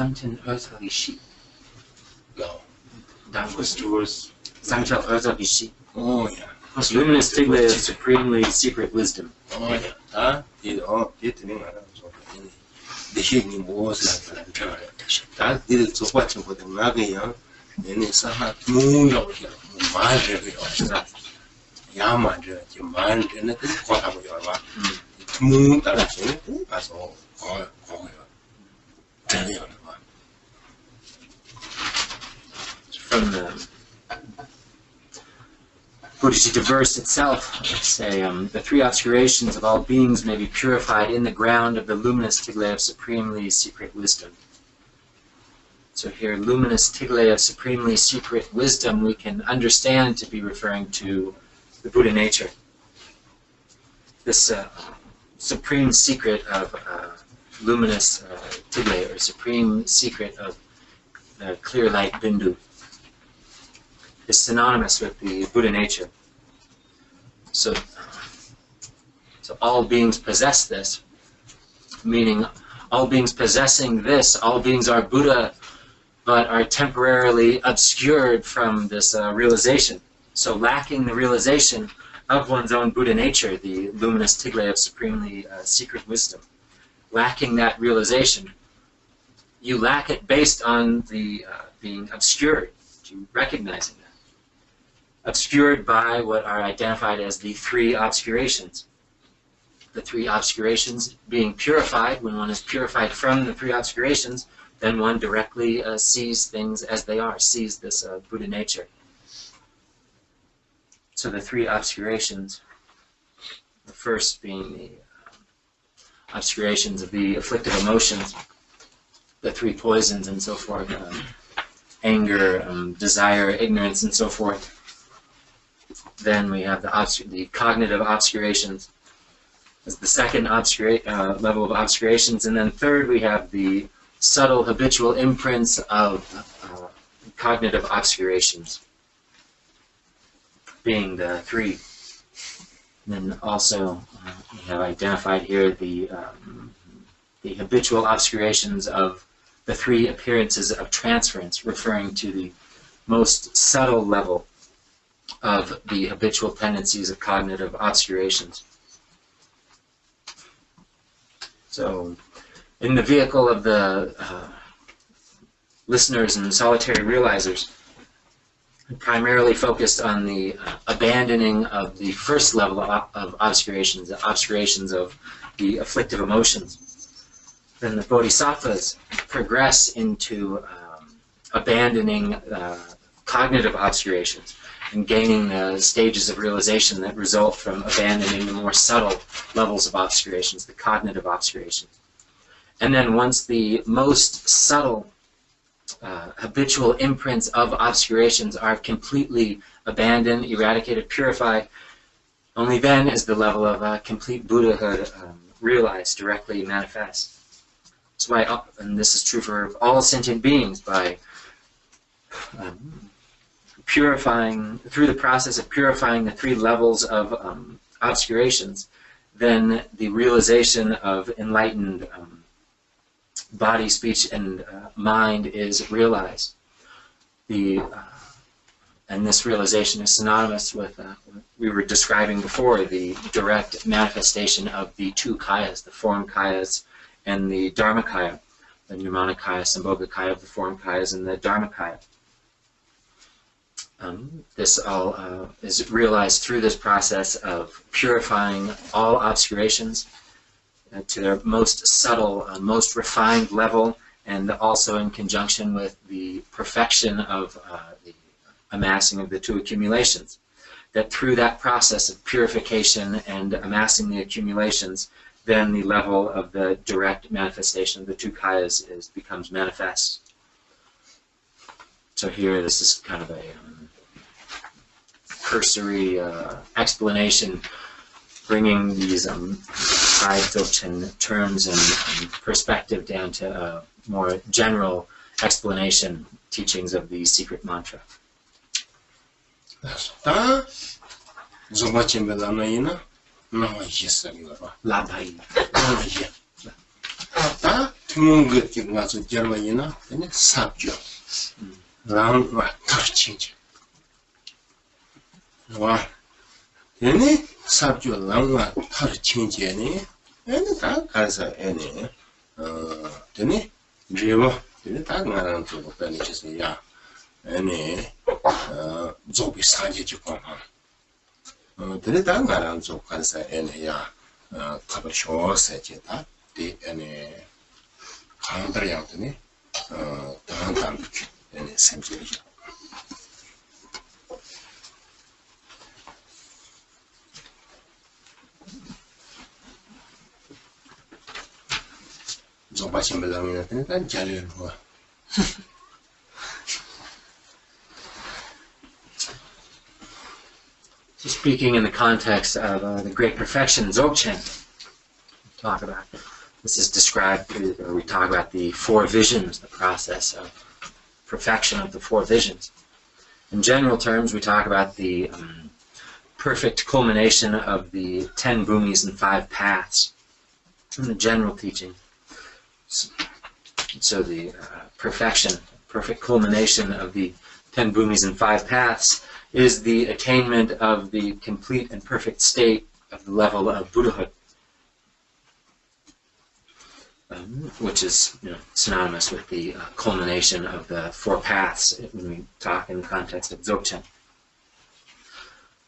Sangchen Shi. No. Down First was Sangchen Shi. Oh yeah. Luminous Tigre of supremely secret wisdom. Oh yeah. 다 이때는 알아서 대신이 무엇을 하는지 다 이들 조바친 거든 나게요. 얘네 사하 무용이야. 말이야. 야만저 지금 말에는 과하고 열와. 무 따라서 가서 거요. 되네요. From the Buddhist Diverse itself, say the three obscurations of all beings may be purified in the ground of the luminous Tigre of supremely secret wisdom. So here, luminous Tigre of supremely secret wisdom we can understand to be referring to the Buddha nature. This supreme secret of luminous Tigre, or supreme secret of the clear light Bindu, is synonymous with the Buddha nature. So all beings possess this, meaning all beings possessing this, all beings are Buddha, but are temporarily obscured from this realization. So lacking the realization of one's own Buddha nature, the luminous Tigre of supremely secret wisdom, lacking that realization. You lack it based on the being obscured, to recognizing that. Obscured by what are identified as the three obscurations. The three obscurations being purified. When one is purified from the three obscurations, then one directly sees things as they are, sees this Buddha nature. So the three obscurations, the first being the obscurations of the afflictive emotions, the three poisons and so forth, anger, desire, ignorance, and so forth. Then we have the cognitive obscurations as the second level of obscurations, and then third we have the subtle habitual imprints of cognitive obscurations, being the three. And then also we have identified here the habitual obscurations of the three appearances of transference, referring to the most subtle level of the habitual tendencies of cognitive obscurations. So, in the vehicle of the listeners and solitary realizers, primarily focused on the abandoning of the first level of obscurations, the obscurations of the afflictive emotions. Then the bodhisattvas progress into abandoning cognitive obscurations and gaining the stages of realization that result from abandoning the more subtle levels of obscurations, the cognitive obscurations. And then once the most subtle habitual imprints of obscurations are completely abandoned, eradicated, purified, only then is the level of complete Buddhahood realized, directly manifest. That's why, and this is true for all sentient beings, by purifying, through the process of purifying the three levels of obscurations, then the realization of enlightened body, speech, and mind is realized. And this realization is synonymous with what we were describing before, the direct manifestation of the two kayas, the form kayas and the dharmakaya, the nirmanakaya, sambhogakaya of the form kayas, and the dharmakaya. This all is realized through this process of purifying all obscurations to their most subtle, most refined level, and also in conjunction with the perfection of the amassing of the two accumulations. That through that process of purification and amassing the accumulations, then the level of the direct manifestation of the two kayas becomes manifest. So here, this is kind of a cursory explanation, bringing these high Dzogchen terms and perspective down to a more general explanation, teachings of the secret mantra. 다 좀마 쳔벨라나이나 나와 있어요. 라바이. 다 투문그 기가서 저마이나 근데 삽죠. 라운와 터치지. 와. 얘네 삽죠 라운와 터치지니. 얘네 다 가서 얘네 되네. 리워. 얘네 다 나랑 좀 빼내주세요. 얘네 조비 상지 주고 드레다 나랑 조 간사 에네야 카버쇼 세제다 디 에네 강들양드니 다한단 에네 샘지리 조 바심벨랑이나 단 자리를 뭐 So speaking in the context of the Great Perfection, Dzogchen, talk about this is described, or we talk about the four visions, the process of perfection of the four visions. In general terms, we talk about the perfect culmination of the 10 bhumis and 5 paths in the general teaching. So the perfect culmination of the 10 bhumis and 5 paths is the attainment of the complete and perfect state of the level of Buddhahood. which is synonymous with the culmination of the four paths when we talk in the context of Dzogchen.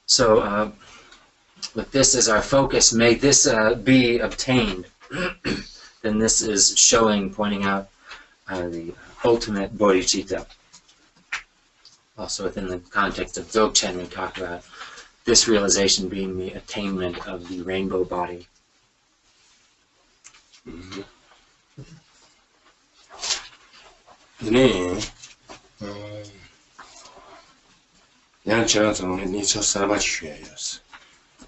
So, with this as our focus, may this be obtained. Then this is pointing out the ultimate bodhicitta. Also within the context of Dzogchen, we talk about this realization being the attainment of the rainbow body. 네, 양처럼 니초 사바 쉬어였어.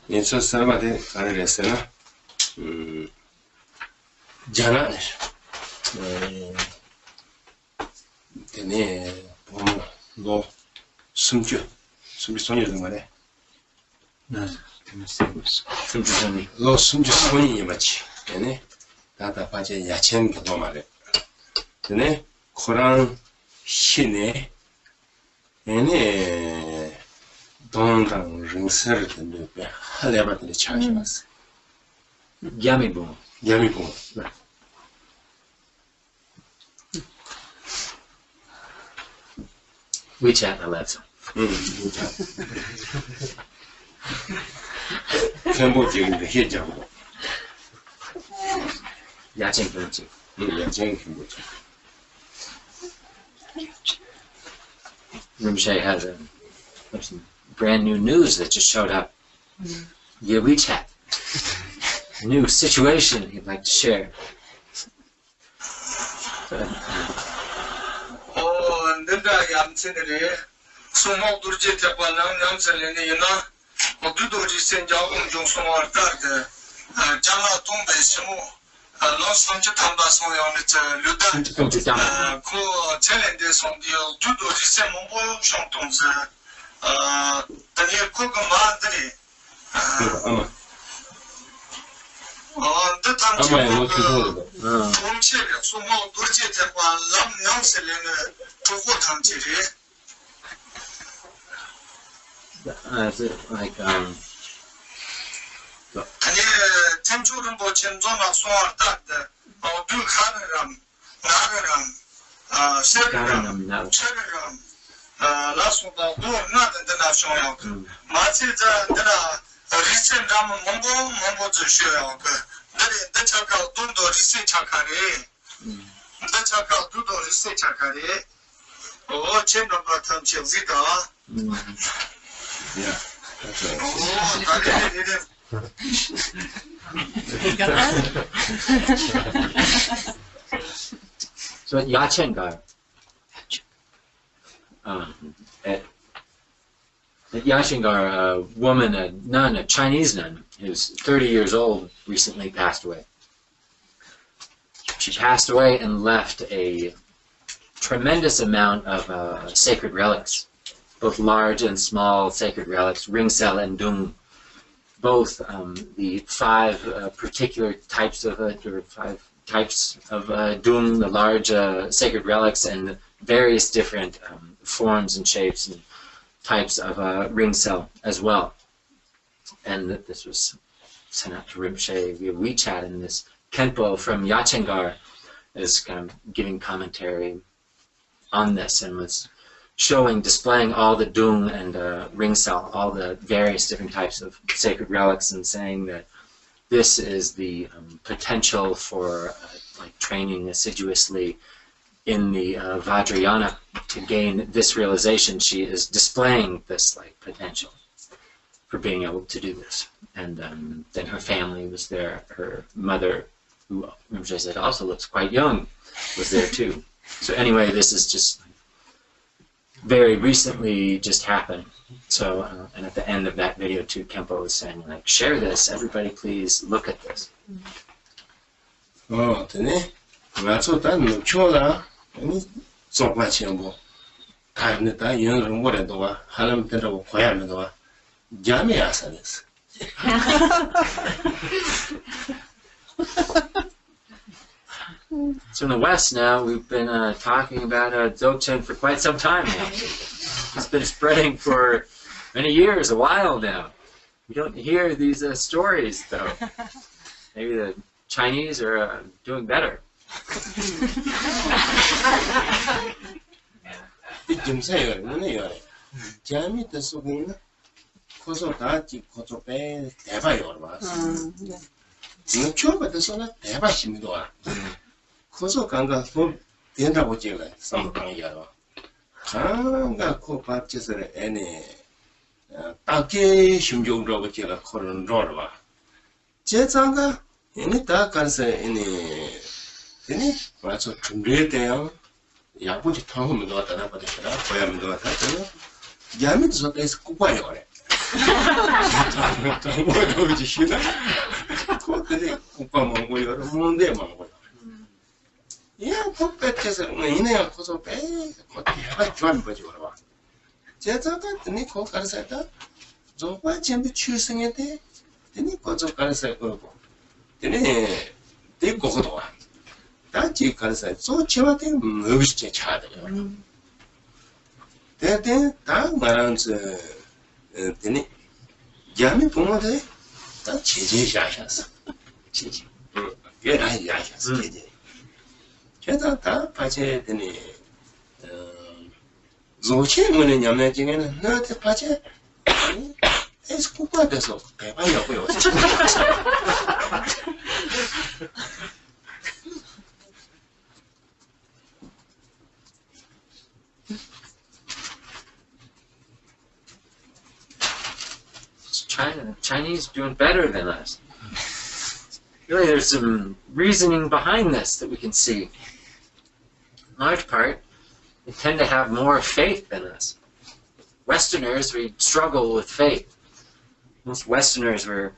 니초 사바데 가르레스나, 자나네. 네, 너 숨겨, 숨기손이라는 거네. 네, 재밌어요. 숨주선이. 너 숨기손이 맞지? 네, 다다 바제 야채는 거 말해. 네, 코랑 신에, 얘네 동당 링스를 듣는 게 할래바들이 찾아왔어. 야미봉. 야미봉. WeChat 11. 편보적인데 해자고. 야chen 편집. 야채는 편보적. Rinpoche has some brand new news that just showed up via WeChat. A new situation he'd like to share. Nda yamtsenere somo durje tapalang yamselene yana odudoji senjagum jong somar tarde jama tumbe simu lo somche tamba soyonit luda ko chalende somdio dudoji semombo shongtongse tani ko gamadri ama. ama 뭐 그거. tumche somo durje tapalang yamselene togo tamjiri. Is it like, 아니 temchurum bo chemzona soartat dulkhaneram nageram sereram sereram lasuba do nadan dana shoyok machiza dana risen ram mombo zushoyok dare dachaka dundo risen chakare dachaka dundo risen chakare o chenro batam chevzita Yeah. so at Yachengar, at Yachengar, a woman, a nun, a Chinese nun, who's 30 years old, recently passed away. She passed away and left a tremendous amount of sacred relics, both large and small sacred relics, ringsel and dung, both the five particular types of dung, the large sacred relics, and various different forms and shapes and types of ringsel as well. And that this was sent out to Rinpoche via WeChat, and this Khenpo from Yachengar is kind of giving commentary on this and was displaying all the dung and ringsel, all the various different types of sacred relics, and saying that this is the potential for like training assiduously in the Vajrayana to gain this realization. She is displaying this like potential for being able to do this. And then her family was there. Her mother, who Rinpoche said also looks quite young, was there too. So anyway, this is just very recently just happened. So, and at the end of that video too, Khenpo was saying, like, share this, everybody please look at this. 되네. 맞죠? 난 놓쳐라. 아니, 속마치 뭐. 다른데다 이런 뭐래도 와. 하나님 때라고 고야면도 와. 잠이 아사됐어. So in the West now, we've been talking about Dzogchen for quite some time now. It's been spreading for many years, a while now. We don't hear these stories, though. Maybe the Chinese are doing better. 좀 사이가 뭐네요. 재미도 속에는 고소 다지 고소 배 대바요 봐. 지금 처음부터 소나 대바심도 와. 고소 간가 좀 된다고 제가 상관이야. 강가 코 밥집에서 애네 딱게 심정으로 제가 코는 넣어 봐. 제장가 얘네 다 간서 얘네 얘네 맞아 준비돼요. 야부지 타면 넣었다 받으시라 고야면 넣었다 저는 야미도 저에서 꾸봐요 그래. 뭐지 싫어? 그것들이 국가 먹고 여러 문제 먹고. 야, 국배에서 이내가 고소 배 그때가 좋아한 거지 그러봐. 제자가 드니 고 가르사다. 저과 전부 출생했대. 드니 고소 가르사 그러고. 드니 되고 그도 와. 다지 가르사 저 제한테 무엇이 차대요. 대대 다 말한 저 드니 야미 봉어대 다 제제샤샤스. 제제. 얘라 야샤스 제제. 제가 다 파제 되니 조치문에 냐면 중에는 너한테 파제 에스쿠파 돼서 대박이고요. Chinese doing better than us. Really, there's some reasoning behind this that we can see. In large part, they tend to have more faith than us. Westerners, we struggle with faith. Most Westerners were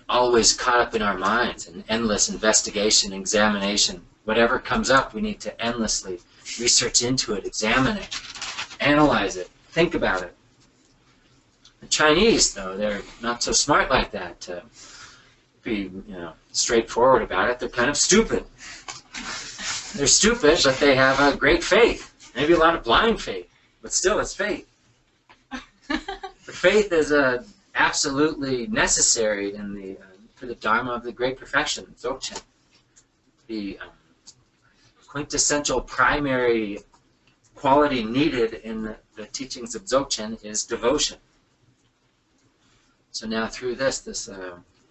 always caught up in our minds in endless investigation, examination. Whatever comes up, we need to endlessly research into it, examine it, analyze it, think about it. The Chinese, though, they're not so smart like that to be, straightforward about it. They're kind of stupid. They're stupid, but they have a great faith. Maybe a lot of blind faith, but still, it's faith. But faith is absolutely necessary for the Dharma of the Great Perfection, Dzogchen. The quintessential primary quality needed in the teachings of Dzogchen is devotion. So now through this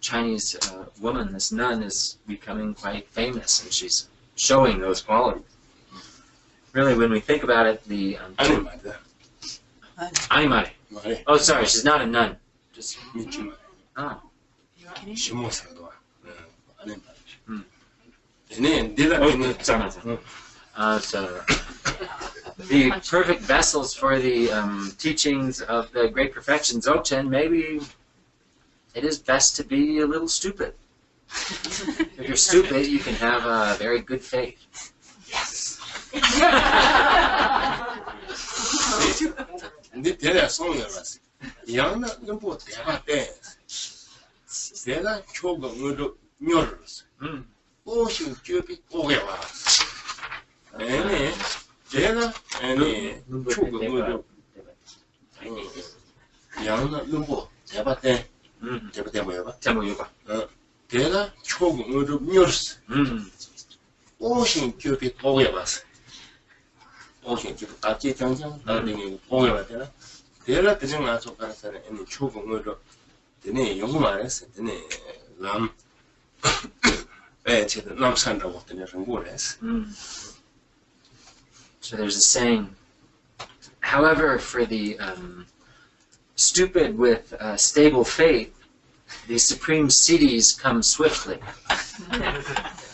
Chinese woman, this nun, is becoming quite famous, and she's showing those qualities. Really, when we think about it, the Animare. Oh, sorry, she's not a nun. Just oh. So the perfect vessels for the teachings of the Great Perfection Dzogchen, maybe it is best to be a little stupid. If you're stupid, you can have a very good faith. Yes. 내가 초공으로 묘스. 오신 교비 보여봤어. 오신 교비 같이 장장 나중에 보여봤잖아. 내가 그중 나서 가서는 이 초공으로 되네 영어 말했어. 되네 남 배치도 남산다고 되네 정보랬어. So there's a saying, however, for the stupid with stable faith, the supreme siddhis come swiftly.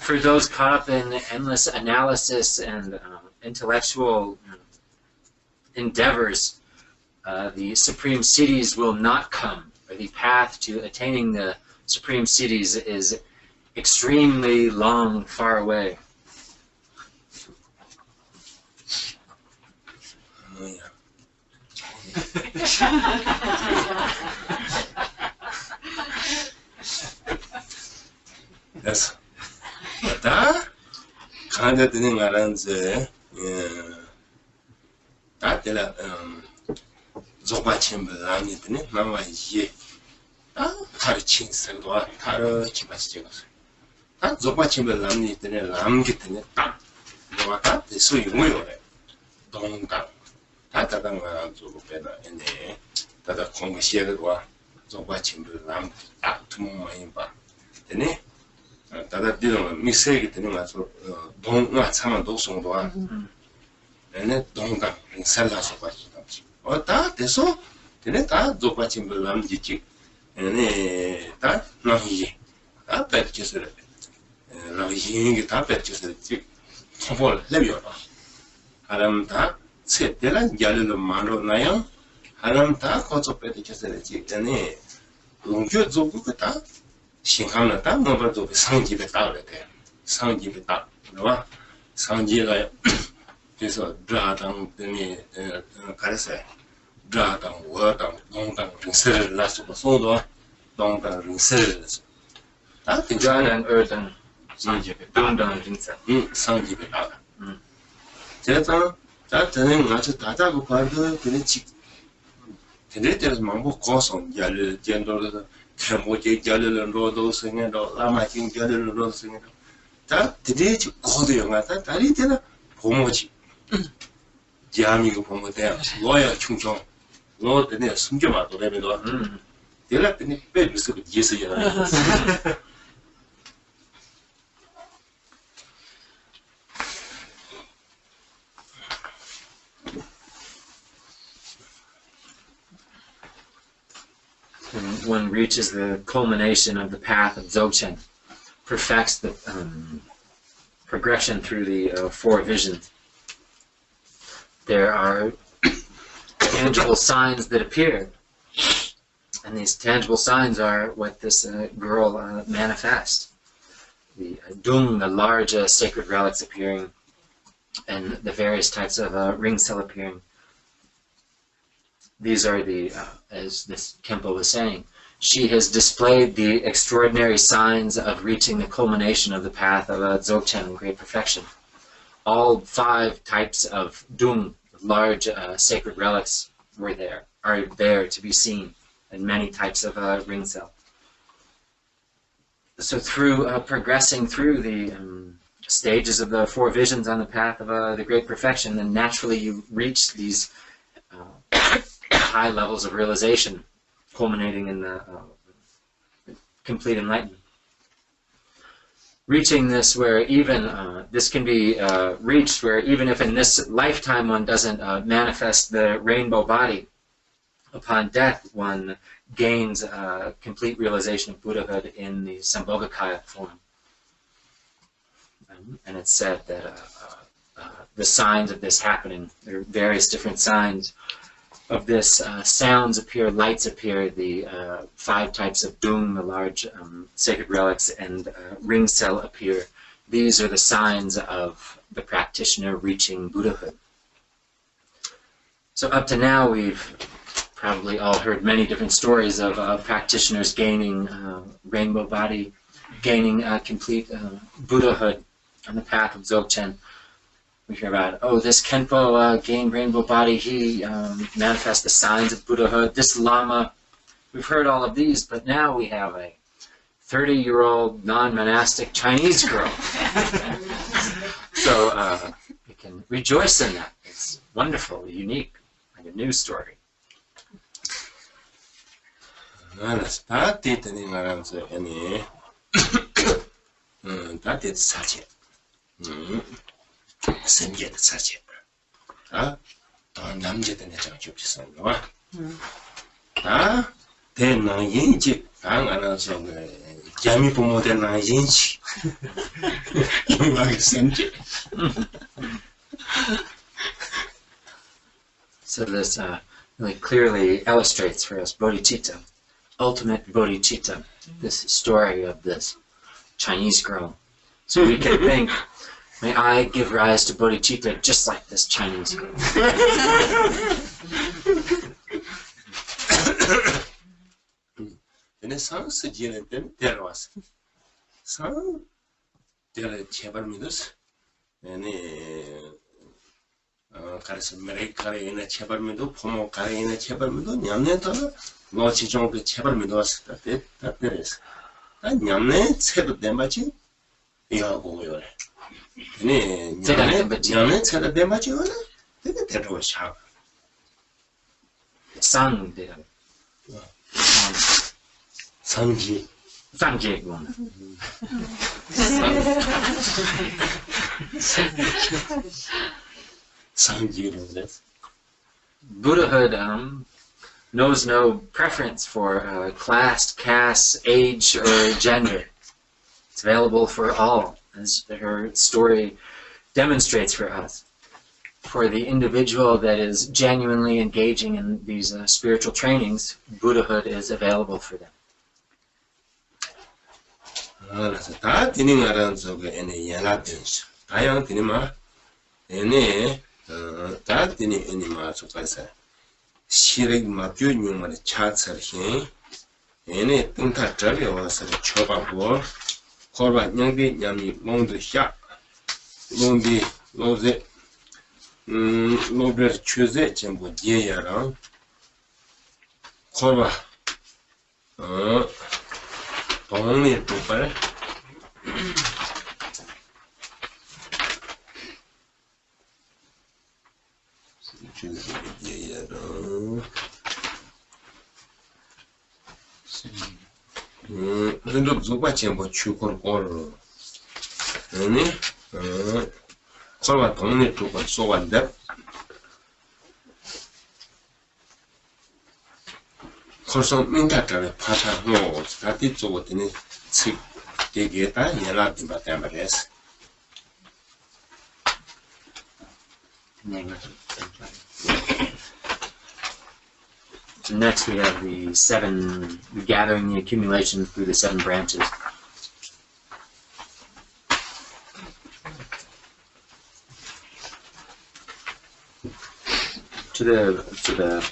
For those caught up in endless analysis and intellectual endeavors, the supreme siddhis will not come. Or the path to attaining the supreme siddhis is extremely long, far away. 됐어. 다 강자들이 말한 제 다들 조바침을 아니더니 마마 이게 다 가르친 생도와 다르지 마시죠. 다 조바침을 남니 때문에 남기 때문에 딱 뭐가 소위 뭐요래 동당 다 다당만 좀 빼다 이제 다다 공부 시작을 조바침을 남딱 두모만 봐 되네 다다 되는 미세기 되는 가서 동아 참아 독송도와 얘네 동당 살라서 봐지 다 돼서 되네 다 조바침을 남기지 얘네 다 나히지 다 뺏겨서 나히기 다 뺏겨서 지 뭘 레비오라 하람 다 세때란 야르는 말로 나요 하람 다 거쳐 뺏겨서 지 전에 응교 조국가 다 신강을 다 뭐도 상집에 따르게 돼 상집에 따 그러나 상지가 그래서 드라당 등이 가르쳐 드라당 워당 동당 링스를 나서고 소도 동당 링스를 다 Janan Erdan Zinjib, Dundang Jinsa. 상집에 따라 제가 자 저는 아주 다자고 봐도 그냥 직 근데 때는 망고 고선 야를 젠도를 개모제 야를 로도 생에도 라마진 야를 로도 생에도 다 드디어 고도 영화다 다리 때는 보모지 대한민국 보모대 로야 충청 로 때문에 숨겨봐도 레벨도 내가 때문에 빼면서 예서야 When one reaches the culmination of the path of Dzogchen, perfects the progression through the four visions, there are tangible signs that appear. And these tangible signs are what this girl manifests. The dung, the large sacred relics appearing, and the various types of ring cell appearing. These are the, as this Kempo was saying, she has displayed the extraordinary signs of reaching the culmination of the path of Dzogchen and great perfection. All 5 types of dung, large sacred relics, are there to be seen, and many types of ring cell. So through progressing through the stages of the 4 visions on the path of the great perfection, then naturally you reach these high levels of realization, culminating in the complete enlightenment. Reaching this where even, this can be reached where even if in this lifetime one doesn't manifest the rainbow body, upon death one gains complete realization of Buddhahood in the Sambhogakaya form. And it's said that the signs of this happening, there are various different signs of this. Sounds appear, lights appear, the 5 types of dung, the large sacred relics, and ring cell appear. These are the signs of the practitioner reaching Buddhahood. So up to now we've probably all heard many different stories of practitioners gaining rainbow body, gaining complete Buddhahood on the path of Dzogchen. We hear about, oh, this Khenpo gained rainbow body, he manifests the signs of Buddhahood. This Lama, we've heard all of these, but now we have a 30-year-old non-monastic Chinese girl. So we can rejoice in that. It's wonderful, unique, like a news story. 다 됐더니 말하면서 아니 다 됐 사실 생계의 사실 아 남자들의 장치없어 와 대나 인지 당 알아서 jam이 부모된 나 인지 영광의 생계. So this really clearly illustrates for us bodhicitta, ultimate bodhicitta, this story of this Chinese girl. So we can think, may I give rise to bodhicitta just like this Chinese girl. 근데 상스 지낼 때는 데려왔어. 상 데려 제발 믿었어. 가르쳐 메리카에 있는 제발 믿어, 포모카에 있는 제발 믿어, 냠내다가 노치종 그 제발 믿어왔을 때, 다 때렸어. 나 냠내 새도 내 맞지? 이거 보고요. 네, 냐는 차가 대마지요나. 되게 대로 샤. 쌍대가. 상지. 쌍제군. 상지는 Buddhahood knows no preference for class, caste, age, or gender. It's available for all, as her story demonstrates for us. For the individual that is genuinely engaging in these spiritual trainings, Buddhahood is available for them. 그래서 다 디닝하라는 속에 애네 연락된시. 다양 디닝마 애네 다 디닝 애니마 속에서 시력 맞교육만의 차처히 애네 등타 접에 와서 쳐가고 korba nyangbi nyami mongdo sha mongbi loze lobre chuze chenbo je yarang korba tongni tupar chuze je yarang 근데 누가 전부 추고를 걸어. 아니, 설마 동네 쪽을 쏘간데. 벌써 민가들의 파타고 같이 쪽으로는 즉 얘기했다 연락이 받아 말했어. So next we have gathering the accumulation through the 7 branches. To the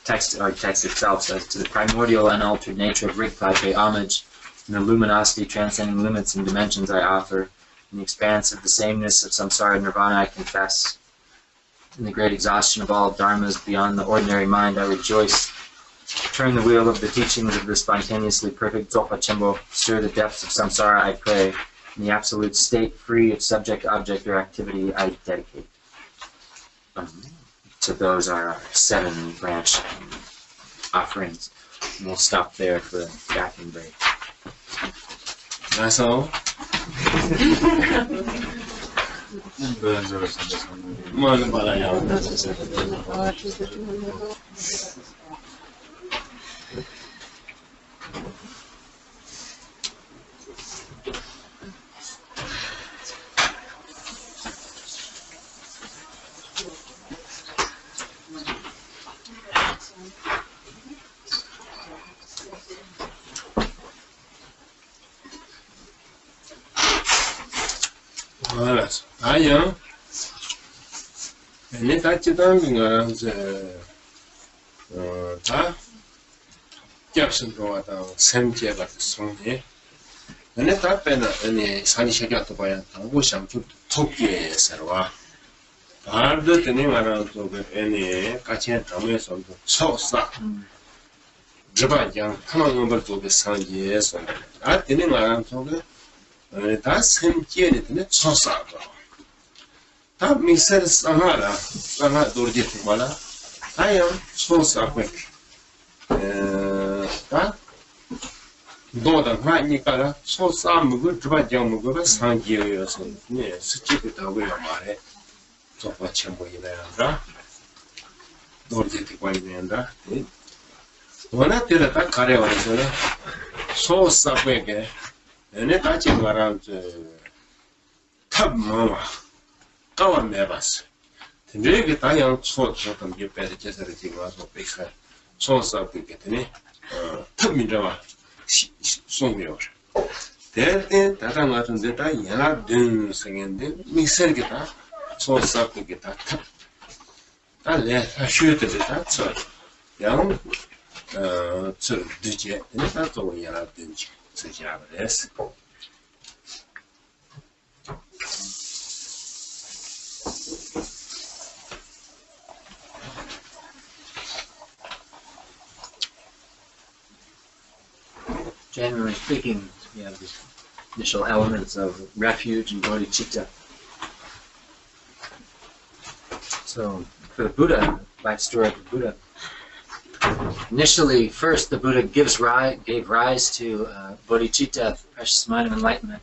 text, our text itself says, to the primordial unaltered nature of Rigpa I pay homage, and the luminosity transcending limits and dimensions I offer, in the expanse of the sameness of samsara nirvana I confess. In the great exhaustion of all dharmas beyond the ordinary mind, I rejoice. Turn the wheel of the teachings of the spontaneously perfect Dzogpa Chenpo, stir the depths of samsara, I pray. In the absolute state, free of subject, object, or activity, I dedicate. So those are our 7 branch offerings. And we'll stop there for a bathroom break. That's all. Можно балая. 알았어. 아니요. 내 같이던 거는 다 겹친 거다. 샘제 같은 송이. 내 답변은 아니 산이 시작도 봐야 당고 샴푸 토끼에서 와. 바르도 되는 말은 또 아니 같이 담에서 소사. 저바장 하나만 벌도 그 산지에서 아 되는 말은 또 다 샘제에 되는 소사고. 다 미세스 상하라 도르지 말아 아야 소사고 다 도다 하니까 소사 먹을 주바장 먹을 상지여서 네 스치고 다고요 말해 저거 첨부 이래야 도르지 되고이는다 원래 때다 가려워서 소사고에게 내 같이 말한 탑 마마 까만 매봤어. 근데 이게 다양 소소던 게 배를 제대로 지금 와서 백사 소소하고 있겠더니 탑민자와 송묘. 대대 다당 같은 데다 연합된 생인데 미설게다 소소하고 있겠다 탑. 달래 쉬어들다 저. 양 저 뒤에 내가 또 연합된지 쓰지라버렸어. Generally speaking, we have this initial elements of refuge and bodhicitta. So for the Buddha, life story of the Buddha, initially, first the Buddha gave rise to bodhicitta, precious mind of enlightenment.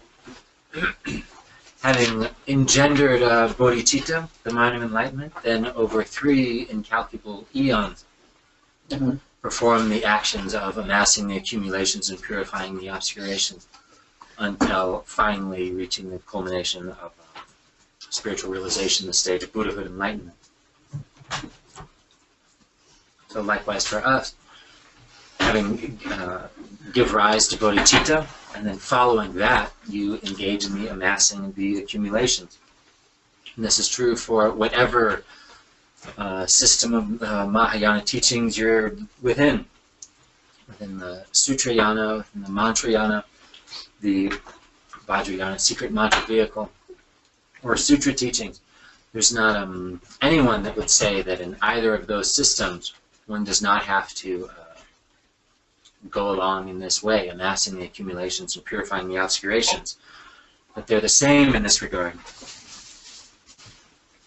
Having engendered bodhicitta, the mind of enlightenment, then over 3 incalculable eons, perform the actions of amassing the accumulations and purifying the obscurations, until finally reaching the culmination of spiritual realization, the state of Buddhahood enlightenment. So likewise for us, having give rise to bodhicitta, and then following that, you engage in the amassing of the accumulations. And this is true for whatever system of Mahayana teachings you're within the Sutrayana, within the Mantrayana, the Vajrayana, secret mantra vehicle, or sutra teachings. There's not anyone that would say that in either of those systems one does not have to go along in this way, amassing the accumulations and purifying the obscurations. But they're the same in this regard.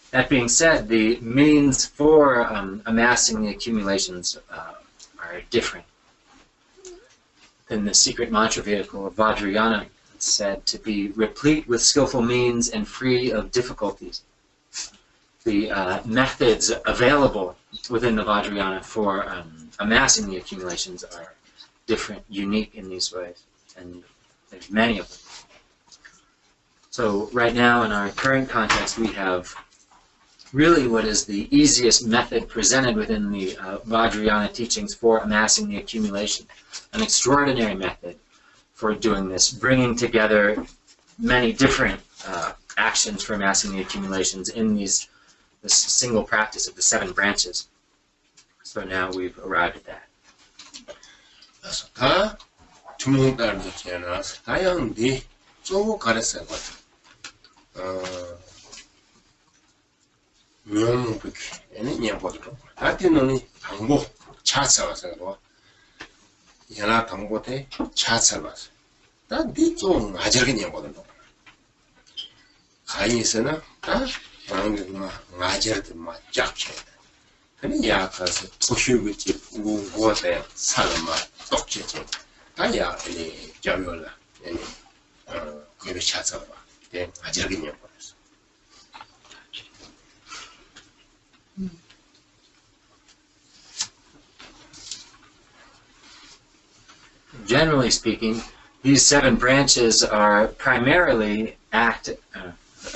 That being said, the means for amassing the accumulations are different. In the secret mantra vehicle of Vajrayana, it's said to be replete with skillful means and free of difficulties. The methods available within the Vajrayana for amassing the accumulations are different, unique in these ways, and there's many of them. So right now in our current context we have really what is the easiest method presented within the Vajrayana teachings for amassing the accumulation. An extraordinary method for doing this, bringing together many different actions for amassing the accumulations in this single practice of the 7 branches. So now we've arrived at that. 다 주문달도 지나서 다양히 쭉 가르쳐요. 명백히 얘는 예보도 다티노니 당보 차차와서 얘나 당보대 차차와서 다 뒤쪽 아저긴 예보도 가이스나 다 방금 아저들 맞짝해. 근데 약가서 도시국지 우고대 사람마 똑지지 다야 이 저열라 이 그게 차차와 대 아저긴 예보도 Generally speaking, these 7 branches are primarily a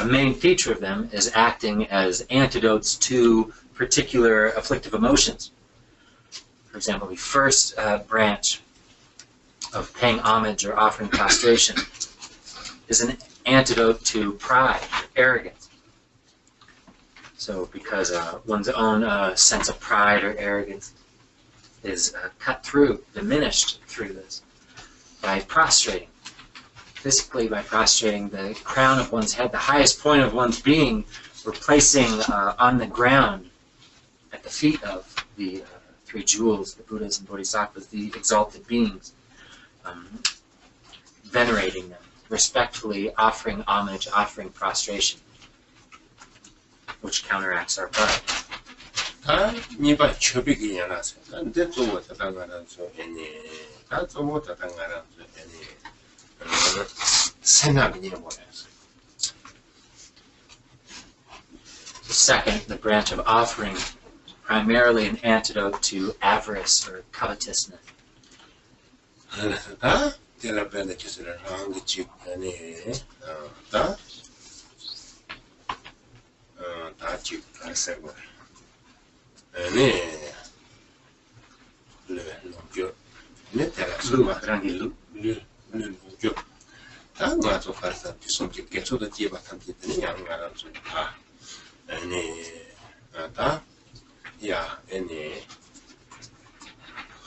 main feature of them is acting as antidotes to particular afflictive emotions. For example, the first branch of paying homage or offering prostration is an antidote to pride, arrogance. So because one's own sense of pride or arrogance is cut through, diminished through this, by prostrating. Physically, by prostrating the crown of one's head, the highest point of one's being, we're placing on the ground at the feet of the 3 jewels, the Buddhas and Bodhisattvas, the exalted beings, venerating them, respectfully offering homage, offering prostration, which counteracts our pride. 다 니바 협의기 연하서 근데 또 다당하는서 애니 다 또 다당하는서 애니 생각이 뭐래서. The second, the branch of offering, primarily an antidote to avarice or covetousness. 다 대라변의 기술을 하는 게 지금이 다 지금 가르쳐고. 네, le 다 맞아 가르쳐 손짓 개초도 뒤에 바탕기더니 양가랑 좀다 네, 다 야, 네,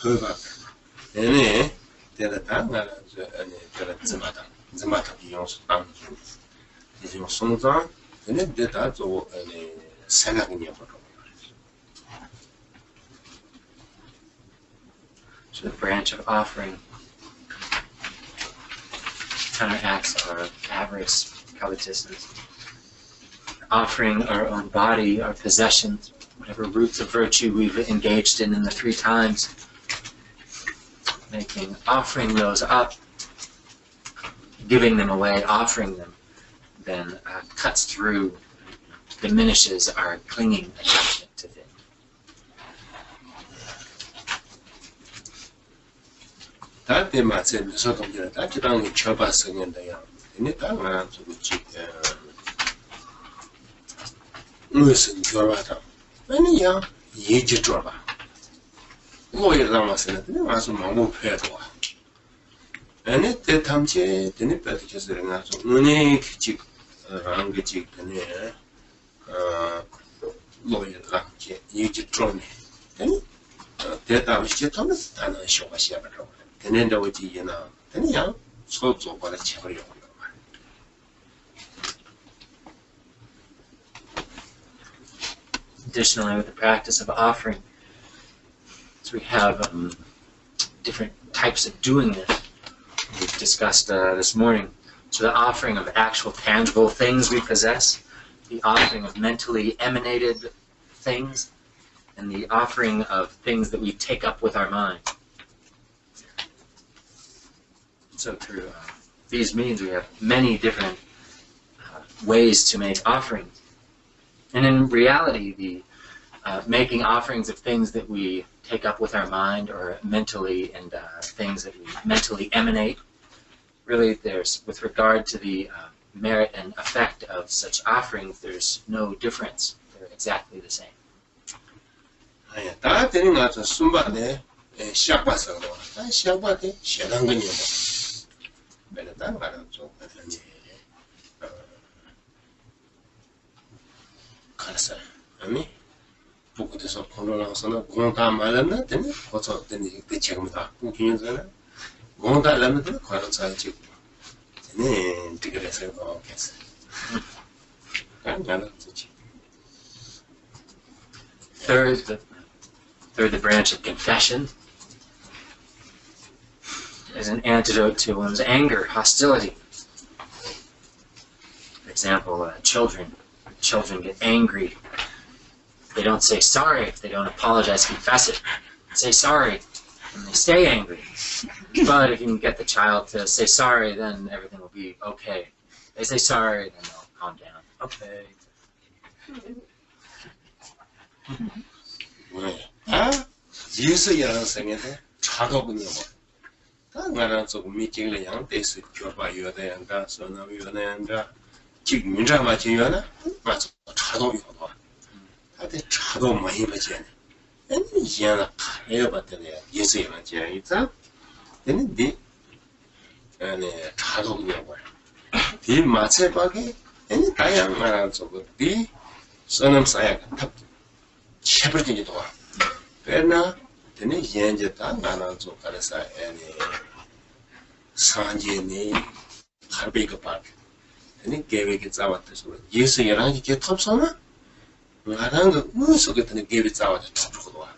허가 네, 대다 나랑 네, 대다 zimata 비용수 땅 이제 송자 근데 대다 저 네, 생각이 없어. So the branch of offering counteracts our avarice, covetousness. Offering our own body, our possessions, whatever roots of virtue we've engaged in the 3 times, offering those up, giving them away, offering them, then cuts through, diminishes our clinging attachment to things. 다때 맞에 미소동들 다지랑이 쳐봤었는데요. 근데 당연한 소리지. 무슨 결과다. 아니야. 예지 줘봐. 뭐에 남았으면 근데 와서 너무 패도. 아니 때 탐지 되는 때도 계속 나서 눈이 기직 라는 게 지금에 뭐에 남게 예지 줘네. 아니 대답 시켰다면 나는 쇼가 시작하라고. 되는데 어디 이나 그냥 소소바를 쳐버려요. Additionally, with the practice of offering, so we have different types of doing this. We've discussed this morning. So the offering of actual tangible things we possess, the offering of mentally emanated things, and the offering of things that we take up with our mind. So through these means, we have many different ways to make offerings. And in reality, the making offerings of things that we take up with our mind or mentally and things that we mentally emanate, really there's, with regard to the merit and effect of such offerings, there's no difference. They're exactly the same. 다 되는 것 같아. 순반에 시작봐서 시작봐대 시작한 거냐 매일다 말은 좀 그런지 가서 아니 북에서 코로나서는 공다 말았나 되네 거서 되네 그 지금다 공기는서는 공다 라면들 거는 사지 되네 되게서 그렇겠어 나는 좋지. Third, the branch of confession is an antidote to one's anger, hostility. For example, children get angry. They don't say sorry. If they don't apologize, confess it. Say sorry, and they stay angry. But if you can get the child to say sorry, then everything will be okay. They say sorry, then they'll calm down. Okay. 왜? 아? 예수이라는 생인데 차가군요. 다 나랑 조금 미팅을 양 때스 교바 요대한가 선남 요대한가 지금 민자 맞지요나 맞아 차도 요도. 다들 차도 많이 맞지네. 아니 이제는 해야 봤더니 예수이만 지야이자. 근데 아니 차도군요. 이 마체박이 아니 다양한 조금 이 선남 사야 탑 셰버진이 도와. 그러나 되네 현재다 나는 좀 가르사 아니 산지니 할베가 봐. 되네 계획이 잡았듯이 예수야랑 이게 톱서나 나랑 그 무슨 같은 계획이 잡아서 톱고 와.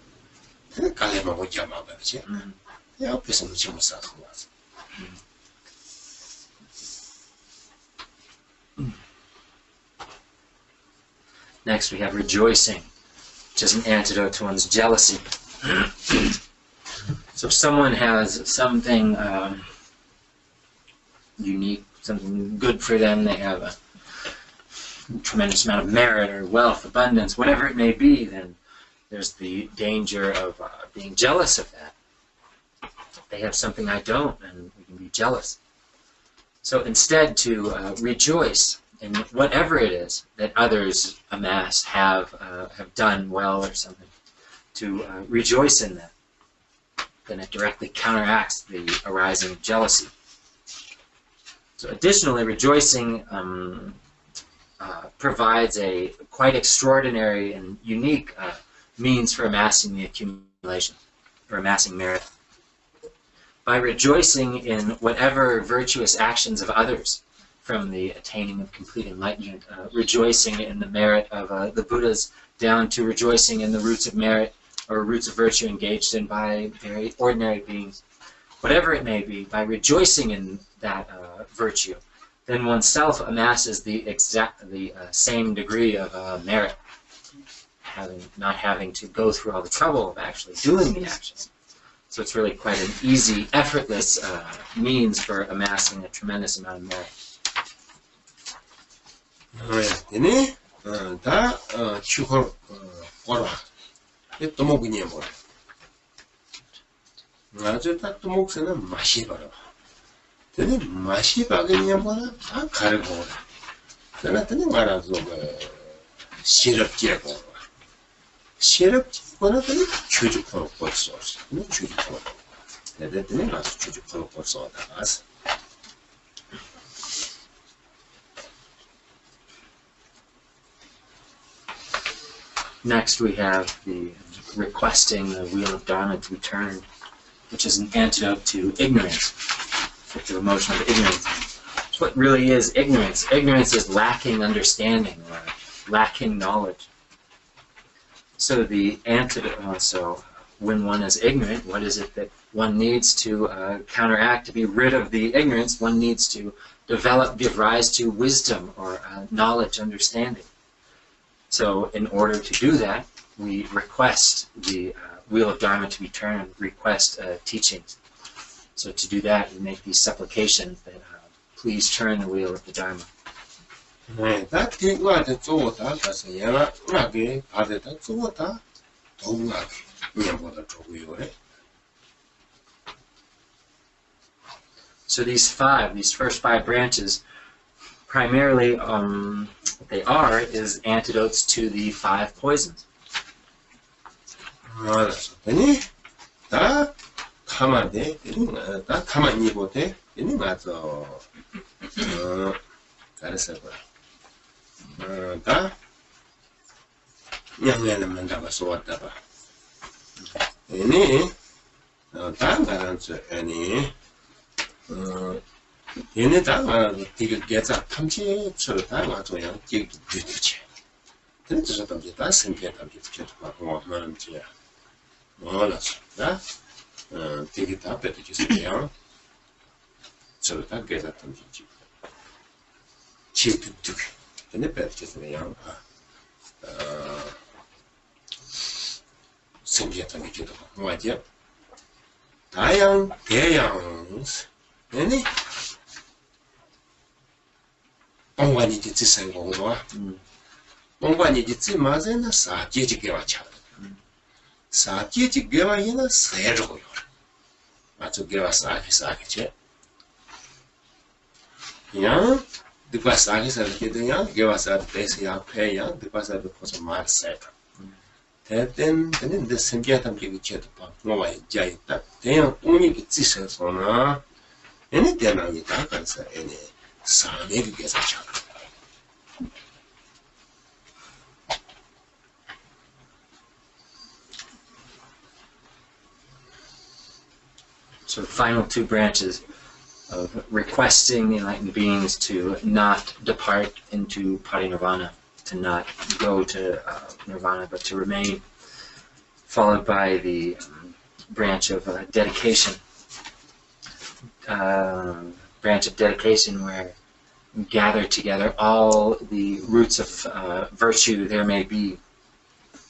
되네 갈래만 오지 마 그렇지. 옆에서 놓지 못 살고 와서. Next, we have rejoicing, which is an antidote to one's jealousy. So if someone has something unique, something good for them, they have a tremendous amount of merit or wealth, abundance, whatever it may be, then there's the danger of being jealous of that. They have something I don't, and we can be jealous. So instead, to rejoice in whatever it is that others amass, have done well or something, to rejoice in that, then it directly counteracts the arising of jealousy. So additionally, rejoicing provides a quite extraordinary and unique means for amassing the accumulation, for amassing merit. By rejoicing in whatever virtuous actions of others, from the attaining of complete enlightenment, rejoicing in the merit of the Buddhas, down to rejoicing in the roots of merit or roots of virtue engaged in by very ordinary beings. whatever it may be, by rejoicing in that virtue, then oneself amasses the same degree of merit, not having to go through all the trouble of actually doing the action. So it's really quite an easy, effortless means for amassing a tremendous amount of merit. 얘네 다 추월 거라. 또 먹이냐 뭐. 아주 딱 또 먹서는 맛이 바로. 근데 맛이 바겠냐 뭐라 다 가르고. 그러더니 말아서 시럽지고. 시럽지고는 그 주죽으로 벌써 없어. 그 주죽으로. 내더니 가서 주죽으로 벌써 나가서. Next, we have the requesting the wheel of Dharma to be turned, which is an antidote to ignorance, the emotion of ignorance. What really is ignorance? Ignorance is lacking understanding or lacking knowledge. So the antidote, so when one is ignorant, what is it that one needs to counteract? To be rid of the ignorance, one needs to give rise to wisdom or knowledge, understanding. So in order to do that, we request the wheel of Dharma to be turned, request teachings. So to do that, we make these supplications that please turn the wheel of the Dharma. 다 대구한테 쪼다 가서 얘가 나게 받았다 쪼다 동나게 얘보다 좋고요. So these first five branches, primarily what they are is antidotes to the five poisons. 알았더니 다 가만데 다 가만히 보대 얘는 맞어 알았어 다 양면은 만다가 쏘았다 봐 얘네 다 가란서 얘네 얘네 다 되게 개자 탐지처럼 다 맞아요 되게 늦지 근데 저 담지 다 생겨 담지 붙여도 뭐 말은지 몰랐어 나 되게 다 뺏어주세요 저 다 개자 탐지지 지득득 근데 뺏어주세요 생겨 담지도 뭐지 다양 대양 얘네 공관이 지지 생각으로 공관이 지지 맞으나 사계지 개와차 사계지 개와이나 세르고요 아주 개와 사계지 그냥 누가 사계서 되냐 개와 사계야 패야 누가 사도 벌써 말세 대땐 근데 생겨 담기 지도 봐 뭐가 있다 대양 공이 지서서나 얘네 대나이 다 간서 얘네 사내를 계속 쳐. So the final two branches of requesting the enlightened beings to not depart into parinirvana, to not go to nirvana, but to remain, followed by the branch of dedication. Branch of dedication where we gather together all the roots of virtue there may be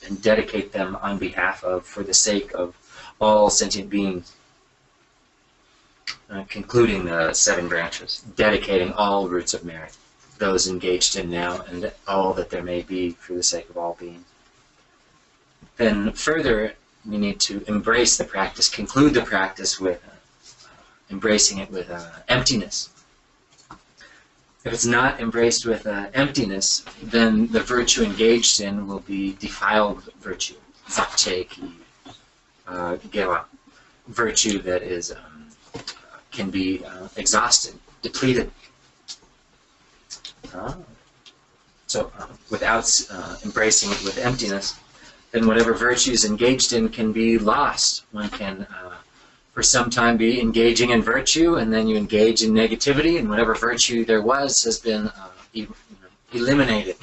and dedicate them on behalf of, for the sake of all sentient beings. Concluding the seven branches, dedicating all roots of merit, those engaged in now and all that there may be for the sake of all beings. Then further, we need to embrace the practice, conclude the practice with embracing it with emptiness. If it's not embraced with emptiness, then the virtue engaged in will be defiled virtue, zakche ki gewa, virtue that is can be exhausted, depleted. So without embracing it with emptiness, then whatever virtue is engaged in can be lost. One can for some time be engaging in virtue, and then you engage in negativity, and whatever virtue there was has been eliminated,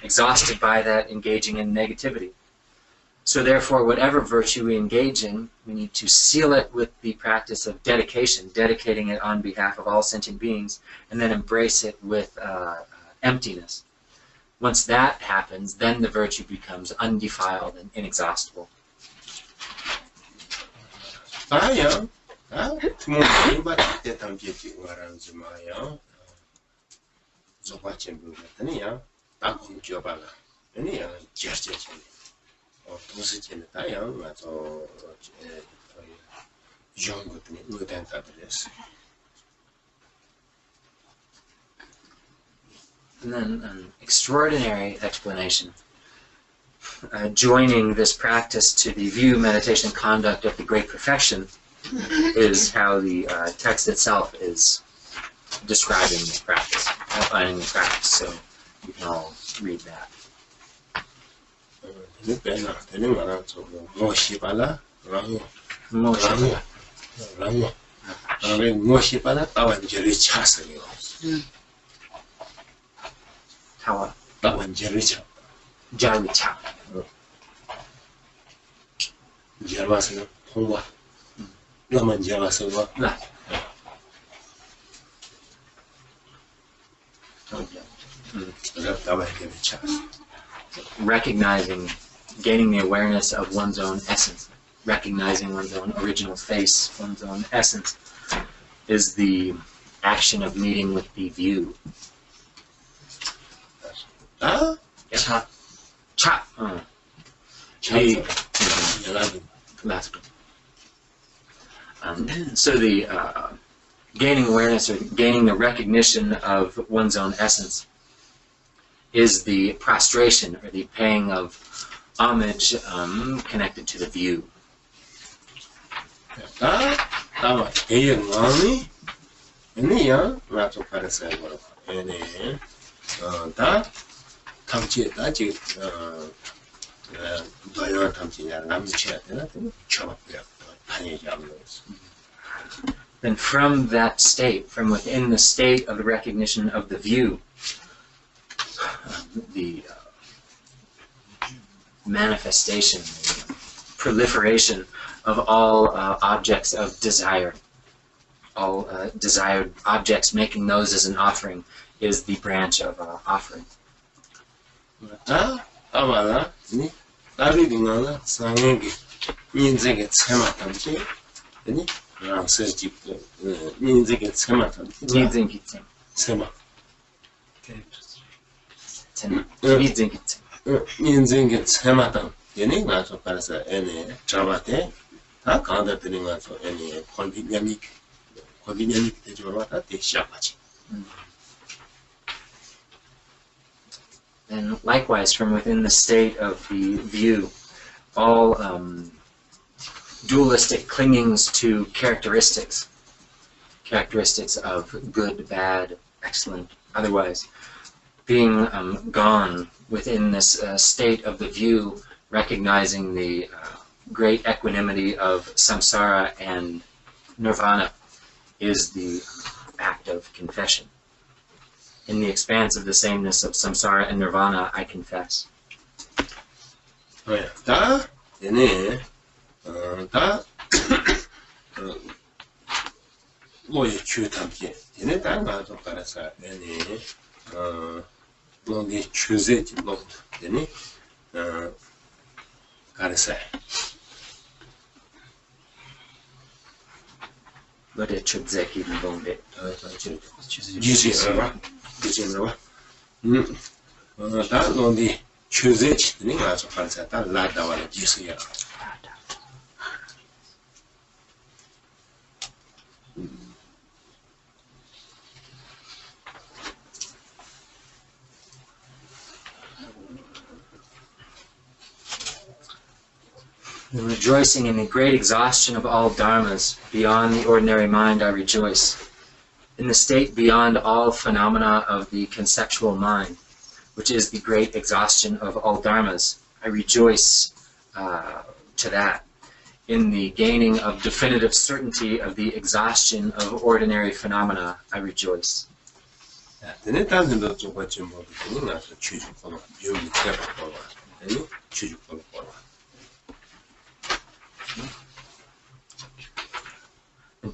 exhausted by that engaging in negativity. So therefore, whatever virtue we engage in, we need to seal it with the practice of dedication, dedicating it on behalf of all sentient beings, and then embrace it with emptiness. Once that happens, then the virtue becomes undefiled and inexhaustible. 다야, 투모이 바때 담지지 와란지 마야. 조바체 부르더니야. 딱 공겨봐라. 아니야, 지하철. 도시체는 다야, 맞아. 이런 것들이 의된다들었어. And then an extraordinary explanation, joining this practice to the view, meditation, and conduct of the great perfection, is how the text itself is describing this practice, outlining the practice. So you can all read that. Tawa. Jaricha. Jarwasana, Hongwa. Laman Jarwasana. Recognizing, gaining the awareness of one's own essence, recognizing one's own original face, one's own essence, is the action of meeting with the view. Cha. Last one. So the gaining awareness or gaining the recognition of one's own essence is the prostration or the paying of homage connected to the view. Then from that state, from within the state of the recognition of the view, the manifestation, proliferation of all objects of desire, all desired objects, making those as an offering, is the branch of offering. And likewise, from within the state of the view, all dualistic clingings to characteristics of good, bad, excellent, otherwise, being gone within this state of the view, recognizing the great equanimity of samsara and nirvana, is the act of confession. In the expanse of the sameness of samsara and nirvana, I confess. And rejoicing in the great exhaustion of all dharmas, beyond the ordinary mind I rejoice. In the state beyond all phenomena of the conceptual mind, which is the great exhaustion of all dharmas, I rejoice to that. In the gaining of definitive certainty of the exhaustion of ordinary phenomena, I rejoice.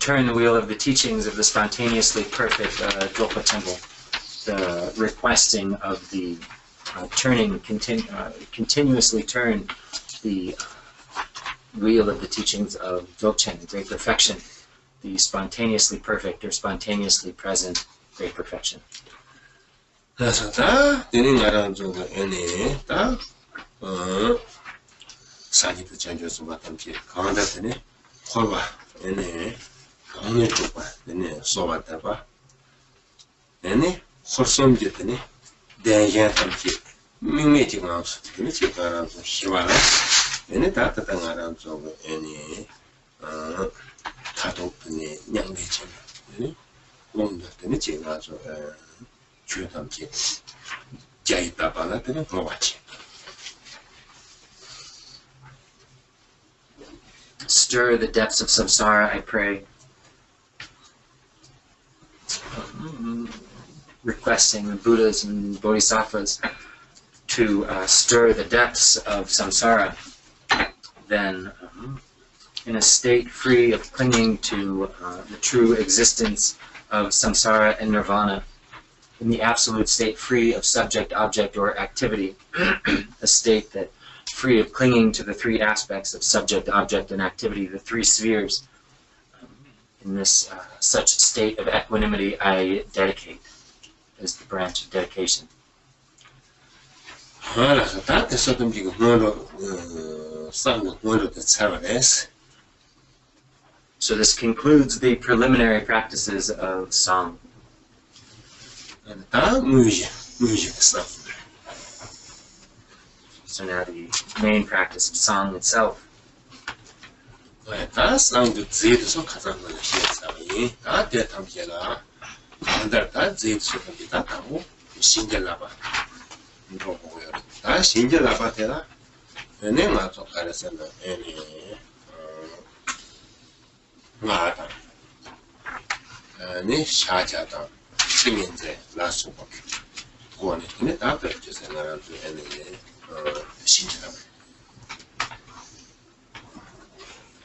turn the wheel of the teachings of the spontaneously perfect Drokpa temple, the requesting of the continuously turn the wheel of the teachings of Dzogchen, great perfection, the spontaneously perfect or spontaneously present great perfection. 그래서 다 되는 나라는 정도 애니 다 사기도 전주에서 맡았지 강한다더니 콜바 애니 강력 쪽바 애니 쏘봤다봐 애니 홀솜지더니 대야 담지 민매지가 없었더니 제가 희와라 애니 다따당하라는 정도 애니 타도더니 양대지 애니 롱다더니 제가 주담지 자이다 바나더니 뭐같이 Stir the depths of samsara, I pray. Requesting the Buddhas and Bodhisattvas to stir the depths of samsara, then in a state free of clinging to the true existence of samsara and nirvana, in the absolute state free of subject, object, or activity, a state that free of clinging to the three aspects of subject, object, and activity, the three spheres. In this such state of equanimity, I dedicate as the branch of dedication. So this concludes the preliminary practices of song. So now the main practice of song itself.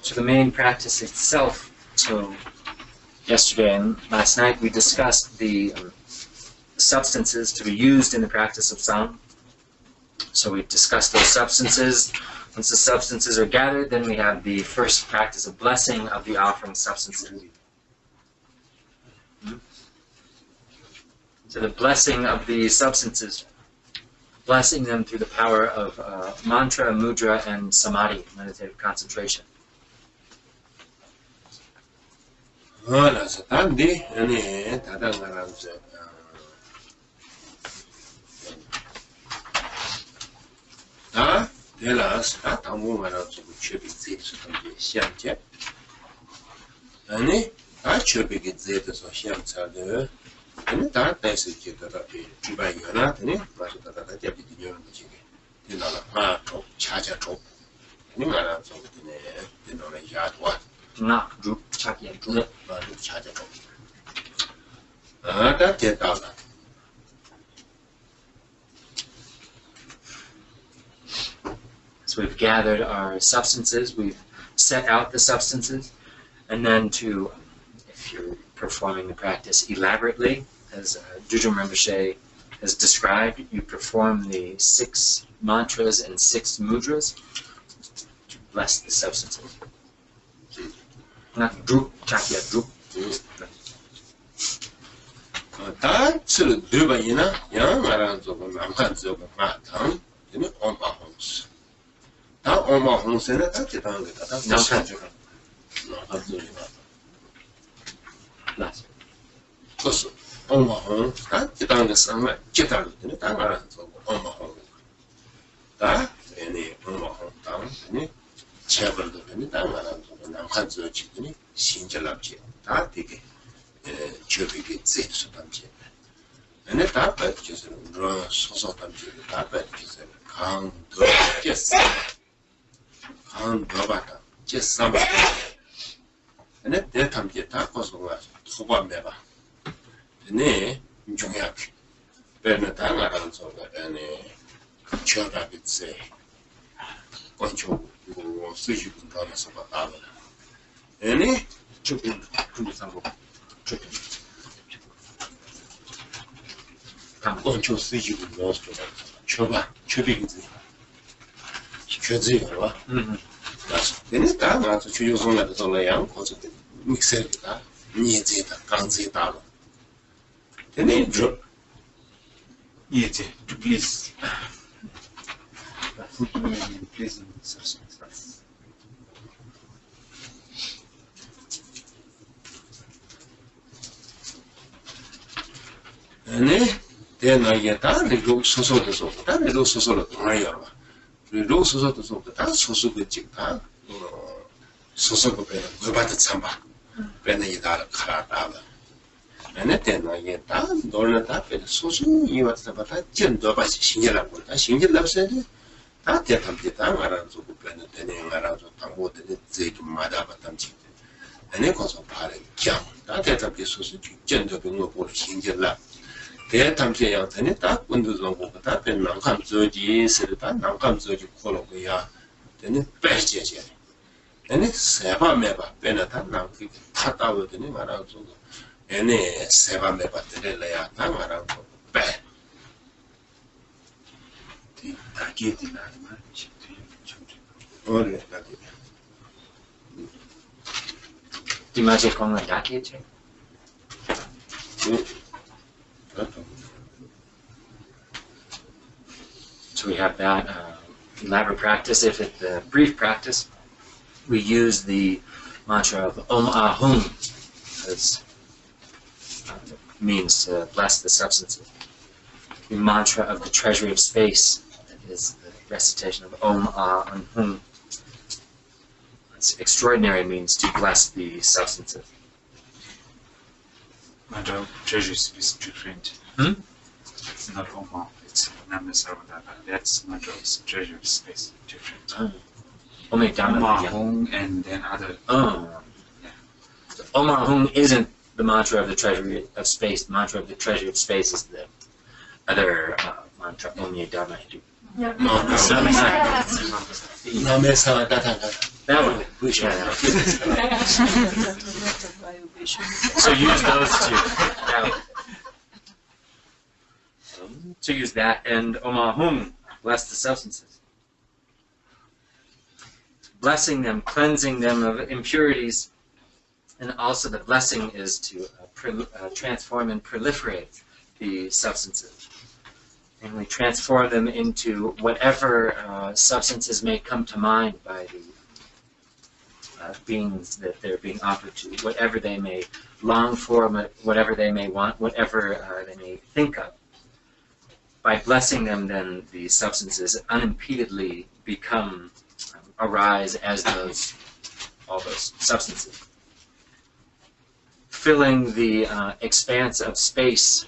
So the main practice itself, so yesterday and last night we discussed the substances to be used in the practice of song. So we discussed those substances. Once the substances are gathered, then we have the first practice of blessing of the offering substances. So the blessing of the substances, blessing them through the power of mantra, mudra, and samadhi, meditative concentration. So we've gathered our substances, we've set out the substances, and then to, if you're performing the practice elaborately, as Jujum Rinpoche has described, you perform the 6 mantras and 6 mudras to bless the substances. Not drup, chakya, drup. 조금 군부상고 조금 원초 쓰기고 넣어서 줘봐 줘비기지 줘지가 근데 다 나서 주요성을 돌아야 거기서 믹서가 니제다 강제다로 근데 저 이제 please please substance 네 대나게 다 리로 소소도서 다 리로 소소로 동아요 리로 소소도서 다 소소도 찍다 소소도 배는 그바트 참바 배는 이다를 가라다다 네 대나게 다 놀라다 배 소소 이와서 바다 전도 바시 신경하고 다 신경납세네 다 대탐지다 알아서 배는 되는 알아서 당고들이 제좀 마다 바탐지 네 거기서 바로 다 대탐지 소소 전도 병거 볼 신경납 대탐지 양태는 딱 분두정보 다 변난 감소지 쓰다 난 감소지 콜로고야 되는 빼지지 얘네 세바 매바 빼나다 나기 타다거든요 말아서 얘네 세바 매바 들려야 다 말하고 빼 다게 되나만 원래 나기 디마제 공은 약이지. So we have that elaborate practice. If it's the brief practice, we use the mantra of Om Ahum, as means to bless the substances. The mantra of the treasury of space, that is the recitation of Om Ahum. It's extraordinary means to bless the substances. Mantra treasure is different. It's not Oma, it's Namasarvadana. That's mantra is treasure space different. Oma Hung and then other. So Om Ahum isn't the mantra of the treasury of space. The mantra of the treasury of space is the other mantra, Om Ye Dharma Hindu. That one. So use those two. Now, to use that and Om Ahum, bless the substances. Blessing them, cleansing them of impurities, and also the blessing is to transform and proliferate the substances. And we transform them into whatever substances may come to mind by the beings that they're being offered to, whatever they may long for, whatever they may want, whatever they may think of. By blessing them, then the substances unimpededly arise as all those substances, filling the expanse of space.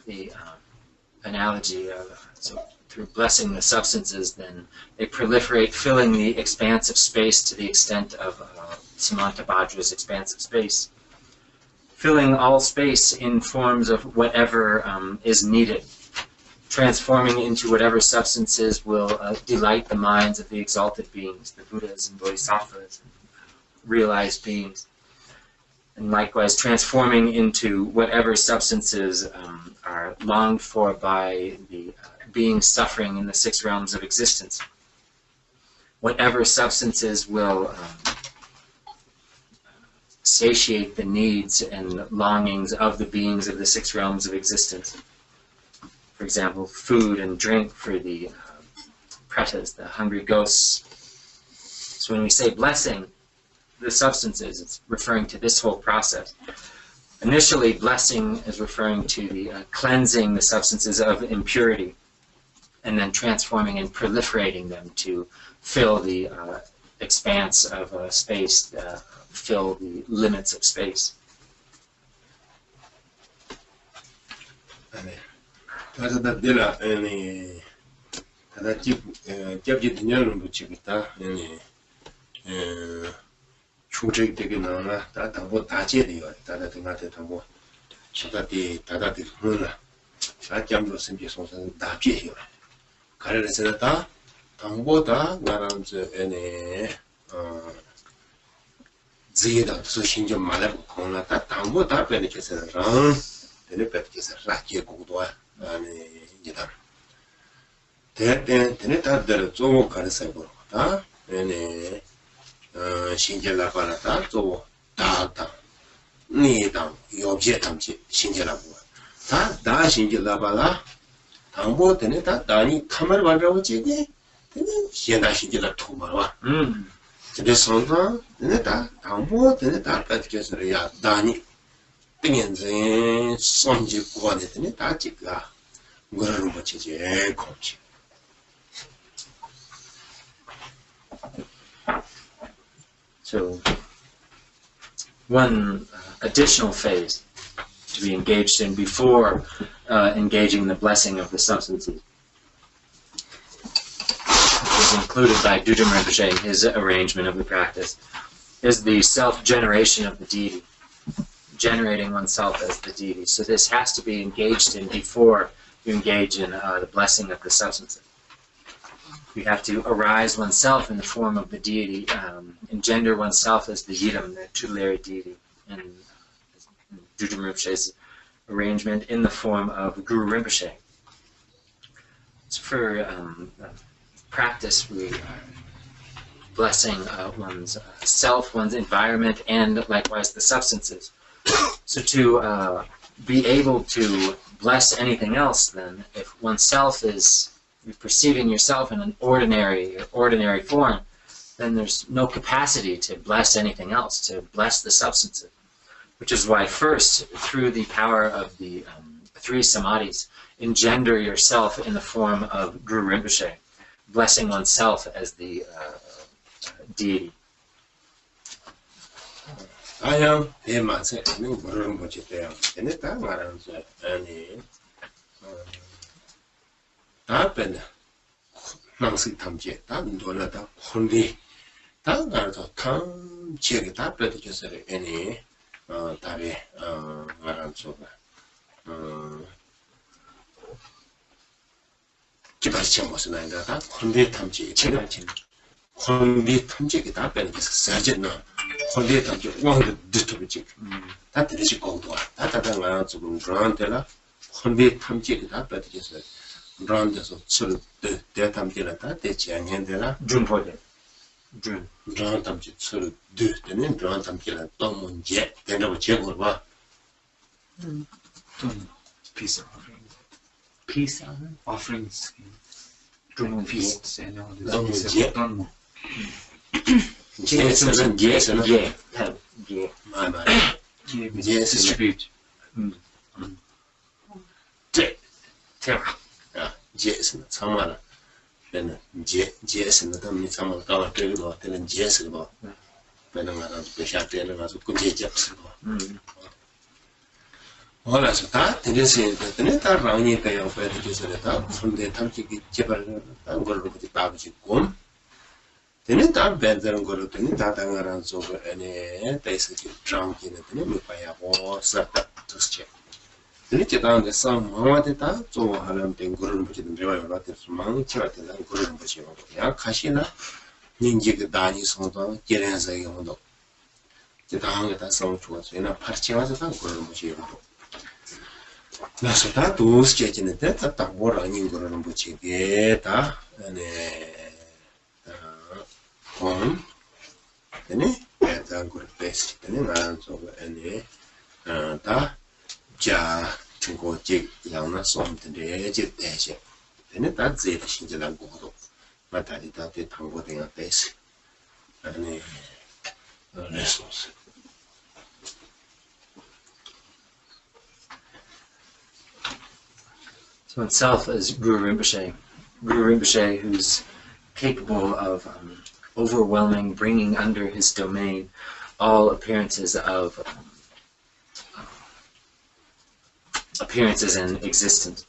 The analogy of so through blessing the substances, then they proliferate, filling the expanse of space to the extent of Samantabhadra's expanse of space, filling all space in forms of whatever is needed, transforming into whatever substances will delight the minds of the exalted beings, the Buddhas and Bodhisattvas, and realized beings, and likewise transforming into whatever substances are longed for by the beings suffering in the 6 realms of existence. Whatever substances will satiate the needs and longings of the beings of the 6 realms of existence. For example, food and drink for the pretas, the hungry ghosts. So when we say blessing the substances, it's referring to this whole process. Initially, blessing is referring to the cleansing the substances of impurity, and then transforming and proliferating them to fill the expanse of space, fill the limits of space. zida so shinjo malar kongla ta tambo ta pene kese rang tene pet kese rakie kukdwa ane jidam tene ta dara zogo kare saiboro ta ene shinje la pala ta zogo ta ta ni dam yobje tamche shinje la buwa ta da shinje la pala tambo tene ta dani kamar bandrawo chege tene shenda shinje la tumarwa 근데 선사 내가 당보 내가 따뜻해서 야 다니 땡연제 손지 구하는데 다 찍가 뭐라는 거지 공지 So one additional phase to be engaged in before engaging the blessing of the substances is included by Dudum Rinpoche in his arrangement of the practice, is the self-generation of the deity, generating oneself as the deity. So this has to be engaged in before you engage in the blessing of the substances. You have to arise oneself in the form of the deity, engender oneself as the Yidam, the tutelary deity, in Dudum Rinpoche's arrangement in the form of Guru Rinpoche. So for practice, we are blessing one's self, one's environment, and likewise the substances. So to be able to bless anything else, then, if oneself is perceiving yourself in an ordinary form, then there's no capacity to bless anything else, to bless the substances. Which is why first, through the power of the three samadhis, engender yourself in the form of Guru Rinpoche, blessing oneself as the deity. I am a man saying, no, what you tell, and it happened. Nancy Tamje, that Donata, Hundi, that are the Tam Check it up, but you said any Tabi Maransoba. 기발치 무슨 아니다. 혼대 탐지 체력진. 혼대 탐지기 답변이 사진나. 혼대 탐지 왕도 듣도록 다 들으실 거고. 다다다 말한 조금 그런데라. 혼대 탐지기 답변이 있어요. 그런데서 술 대탐지라 다 대치 않는데라. 준포대. 그런 탐지 술 되는 그런 탐지라 또 문제 되는 제거를 봐. Peace offering. Peace Offerings. Peace. And all this. Don't distribute. Jason, someone. Then Jason, the dummy, someone got a little telling Jason about. When I'm not to shut in and as a good Japs. All as that, it is that the net around you pay off where it is at up from the Tamki Chipper and go with the Babaji Gum. The net are better and go to the Tatangarans over any basically drunk in the name by a war set up to check. The little down the sun, Mamadita, so Halam and Gurun, which is the river relatives among Church and Gurun, which you want. Kashina, Ninjik Dani Soto, Jerenza Yondo. The town that song was in a parchia as a Gurun, which you want. 나서다 도스 제진데 다 뭐라 아닌 거라는 거지 게다 네 본 네 대단 걸 베스트 네 나는 저거 네 다자 중고직 양나 솜들에 제대제 네 다제의 신제란 거도 마다리다 대 당고대가 베스 네 레소스 So itself is Guru Rinpoche who's capable of overwhelming, bringing under his domain all appearances in existence.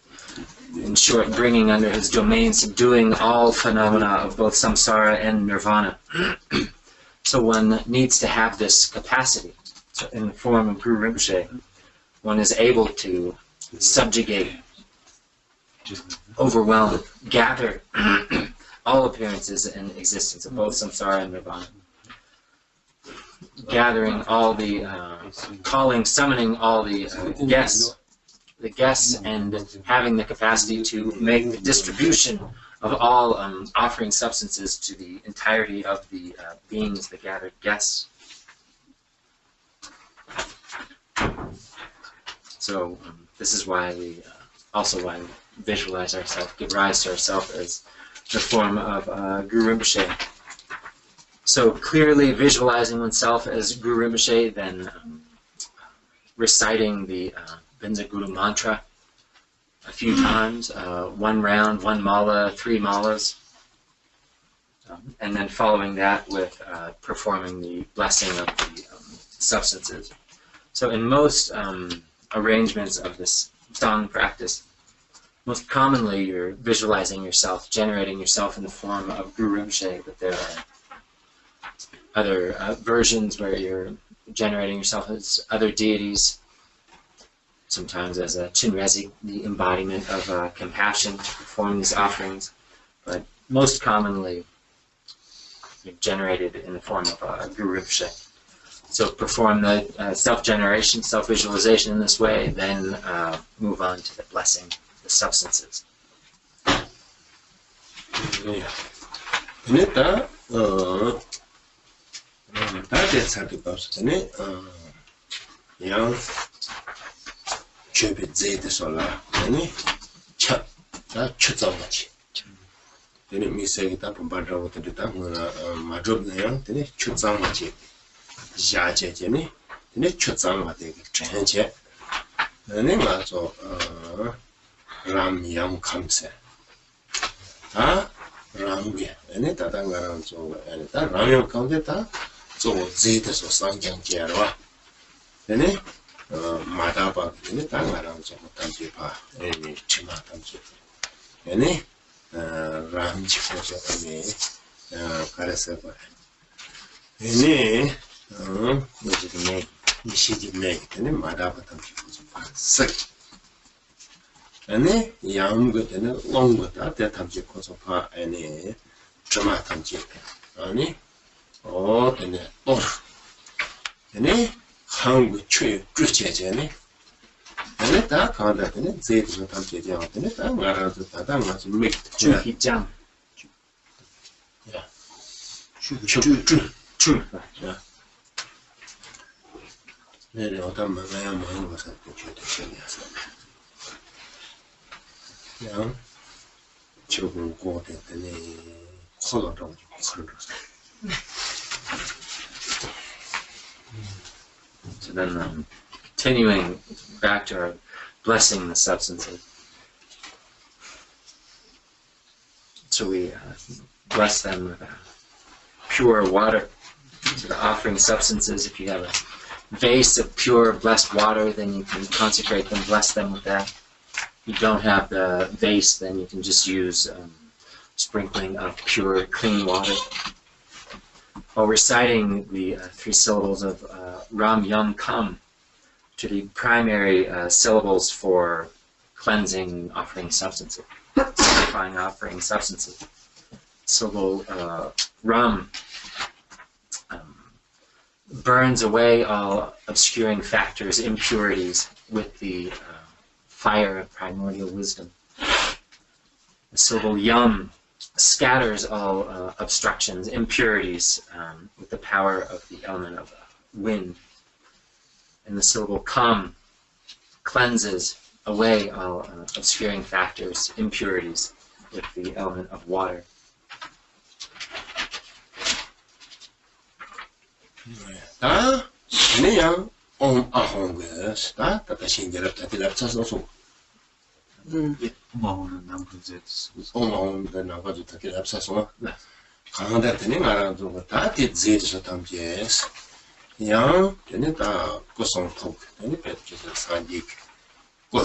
In short, bringing under his domain, subduing all phenomena of both samsara and nirvana. So one needs to have this capacity. So in the form of Guru Rinpoche, one is able to subjugate, overwhelm, gather all appearances in existence of both samsara and nirvana. gathering all the, summoning all the guests, and having the capacity to make the distribution of all offering substances to the entirety of the beings, the gathered guests. So this is why we why we visualize ourselves, give rise to ourselves as the form of Guru Rinpoche. So clearly visualizing oneself as Guru Rinpoche, then reciting the Benza Guru mantra a few times, 1 round, 1 mala, 3 malas, and then following that with performing the blessing of the substances. So in most arrangements of this Dong practice, most commonly you're visualizing yourself, generating yourself in the form of Guru Rinpoche, but there are other versions where you're generating yourself as other deities, sometimes as a Chinrezi, the embodiment of compassion to perform these offerings, but most commonly you're generated in the form of Guru Rinpoche. So perform the self-generation, self-visualization in this way, then move on to the blessing, the substances. 자제제네 근데 초장마 되게 전체 내가 저 람양 감세 아 람게 아니 다당가랑 저 아니 다 람양 감세다 저 제대로 상경제로 근데 마다바 근데 당가랑 저 담지 봐 아니 치마 담지 아니 람지포서 아니 가르쳐 봐 아니 미시디네 근데 마다바탕 기분좀 봤어 아니 양거는 롱거다 대탐지 코소파 아니 저마탐지 아니 근데 아니 한국 최 주제제네 아니 다 가다더니 제대로 탐지지 않았더니 다 말아서 다다 맞지 주기장 야 주 내려 어떤 만나야 많은 것을 주되시면서 그냥 지금 고됐더니 콜라로 콜러서 So then continuing back to our blessing the substances. So we bless them with pure water. So the offering substances, if you have a vase of pure blessed water, then you can consecrate them, bless them with that. If you don't have the vase, then you can just use sprinkling of pure, clean water. While reciting the 3 syllables of Ram Yum Kam, which are the primary syllables for cleansing offering substances, sanctifying offering substances. Syllable Ram burns away all obscuring factors, impurities, with the fire of primordial wisdom. The syllable Yum scatters all obstructions, impurities, with the power of the element of wind. And the syllable Kam cleanses away all obscuring factors, impurities, with the element of water. 다 그냥 ahongas 다 신기럽 다들 찾아서 고마워는 남부제 오마온데 나가도 다들 합사서 강한데더니 말아도 다 뒤지서 담제스 양 되네 다 고송톡 되네 배치서 산직 고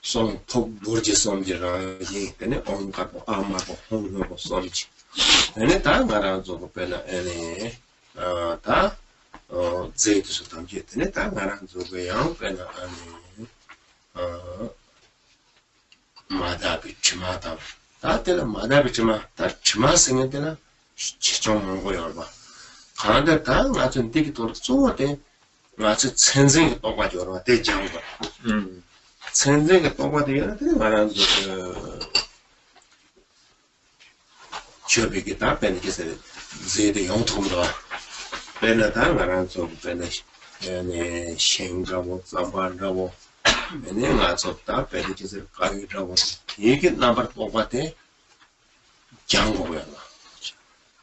송톡 부르지 som지라지 되네 온가고 아마고 홍노고 som지 되네 다 말아도 배나 에네 다 제이트서 담제더니 다 말아도 그냥 배나 아니 마다비 치마다 다들 마다비 치마 다 치마 생겼잖아. 지정 먹어요 봐. 가는데 다 맞은 되게 또 좋아대 맞은 천생이 똑같죠. 대장 거. 천생이 똑같아요. 말하는 그 저비기 다 benefits 제대 용통도 benefit 말하는 좀 benefit 네 생각하고 상관하고 내가 줬다 benefits 가지고 이게 넘버 똑같아 장고야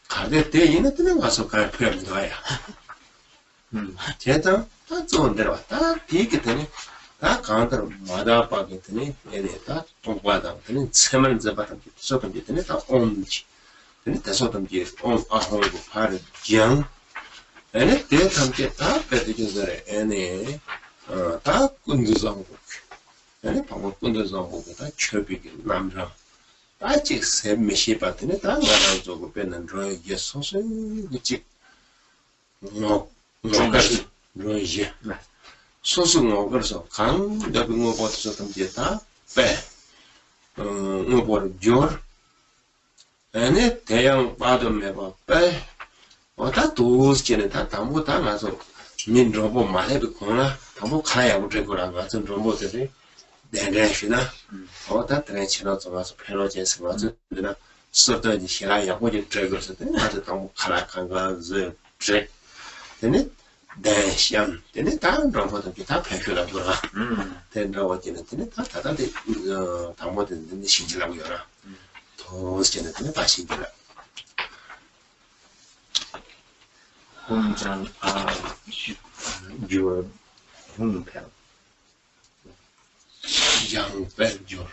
가대 때 얘네들은 가서 갈 필요는 거야 제가 다 좋은 데로 왔다 비게 되니 다 가운데로 마다 빠겠더니 얘네 다 동과다 되니 세면 잡아다 쏟은 게 되니 다 온지 되니 대소던 게 아호고 파를 장 얘네 때 함께 다 배드기들에 얘네 다 군주상고 얘네 방법 군주상고 다 처비기 남자 아직 세 메시 받더니 다 나랑 저거 빼는 로이게 소소 그치 뭐까지 로이게 소소 뭐 그래서 강 여기 뭐 버텨서 좀 뒤에다 빼뭐 버려 줘 아니 대양 받으면 빼 어다 도스지는 다 담보 다 가서 민 로봇 말해도 거나 담보 가야 못 되고라 같은 로봇들이 내내시나 어다 트렌치로 들어가서 페로제스 맞으나 서더니 시라야 고지 드래그스 때 아주 너무 카라칸 가즈 제 되네 대시am 되네 다른 로봇들 다 패셔라 돌아 된 로봇들은 되네 다 다들 담보되는 신기라고 열어 도스지는 되네 다 신기라 공장 your 홍pel young Belgium.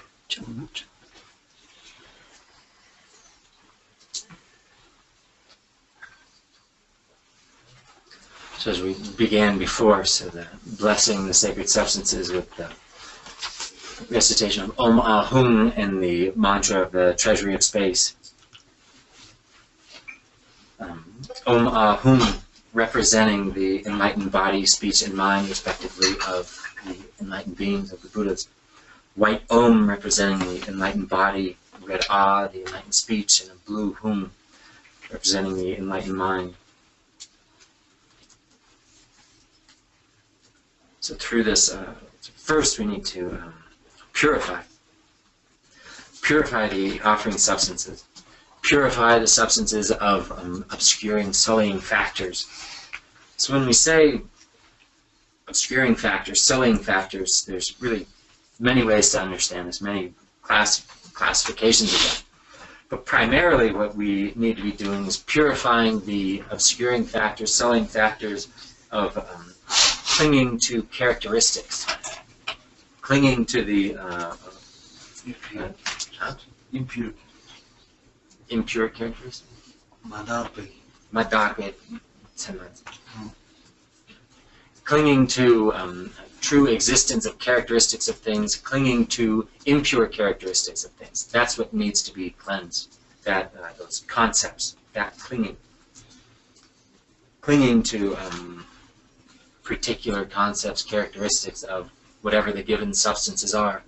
So as we began before, so the blessing the sacred substances with the recitation of Om Ahung and the mantra of the treasury of space. Om Ahung representing the enlightened body, speech, and mind, respectively, of the enlightened beings of the Buddhas. White Om representing the enlightened body, red Ah, the enlightened speech, and a blue Hum representing the enlightened mind. So through this, first we need to purify the offering substances. Purify the substances of obscuring, sullying factors. So when we say obscuring factors, sullying factors, there's really many ways to understand this, many classifications of that. But primarily what we need to be doing is purifying the obscuring factors, sullying factors of clinging to characteristics, clinging to the impure characteristics. Madagwe. Clinging to true existence of characteristics of things, clinging to impure characteristics of things. That's what needs to be cleansed. That those concepts, that clinging to particular concepts, characteristics of whatever the given substances are,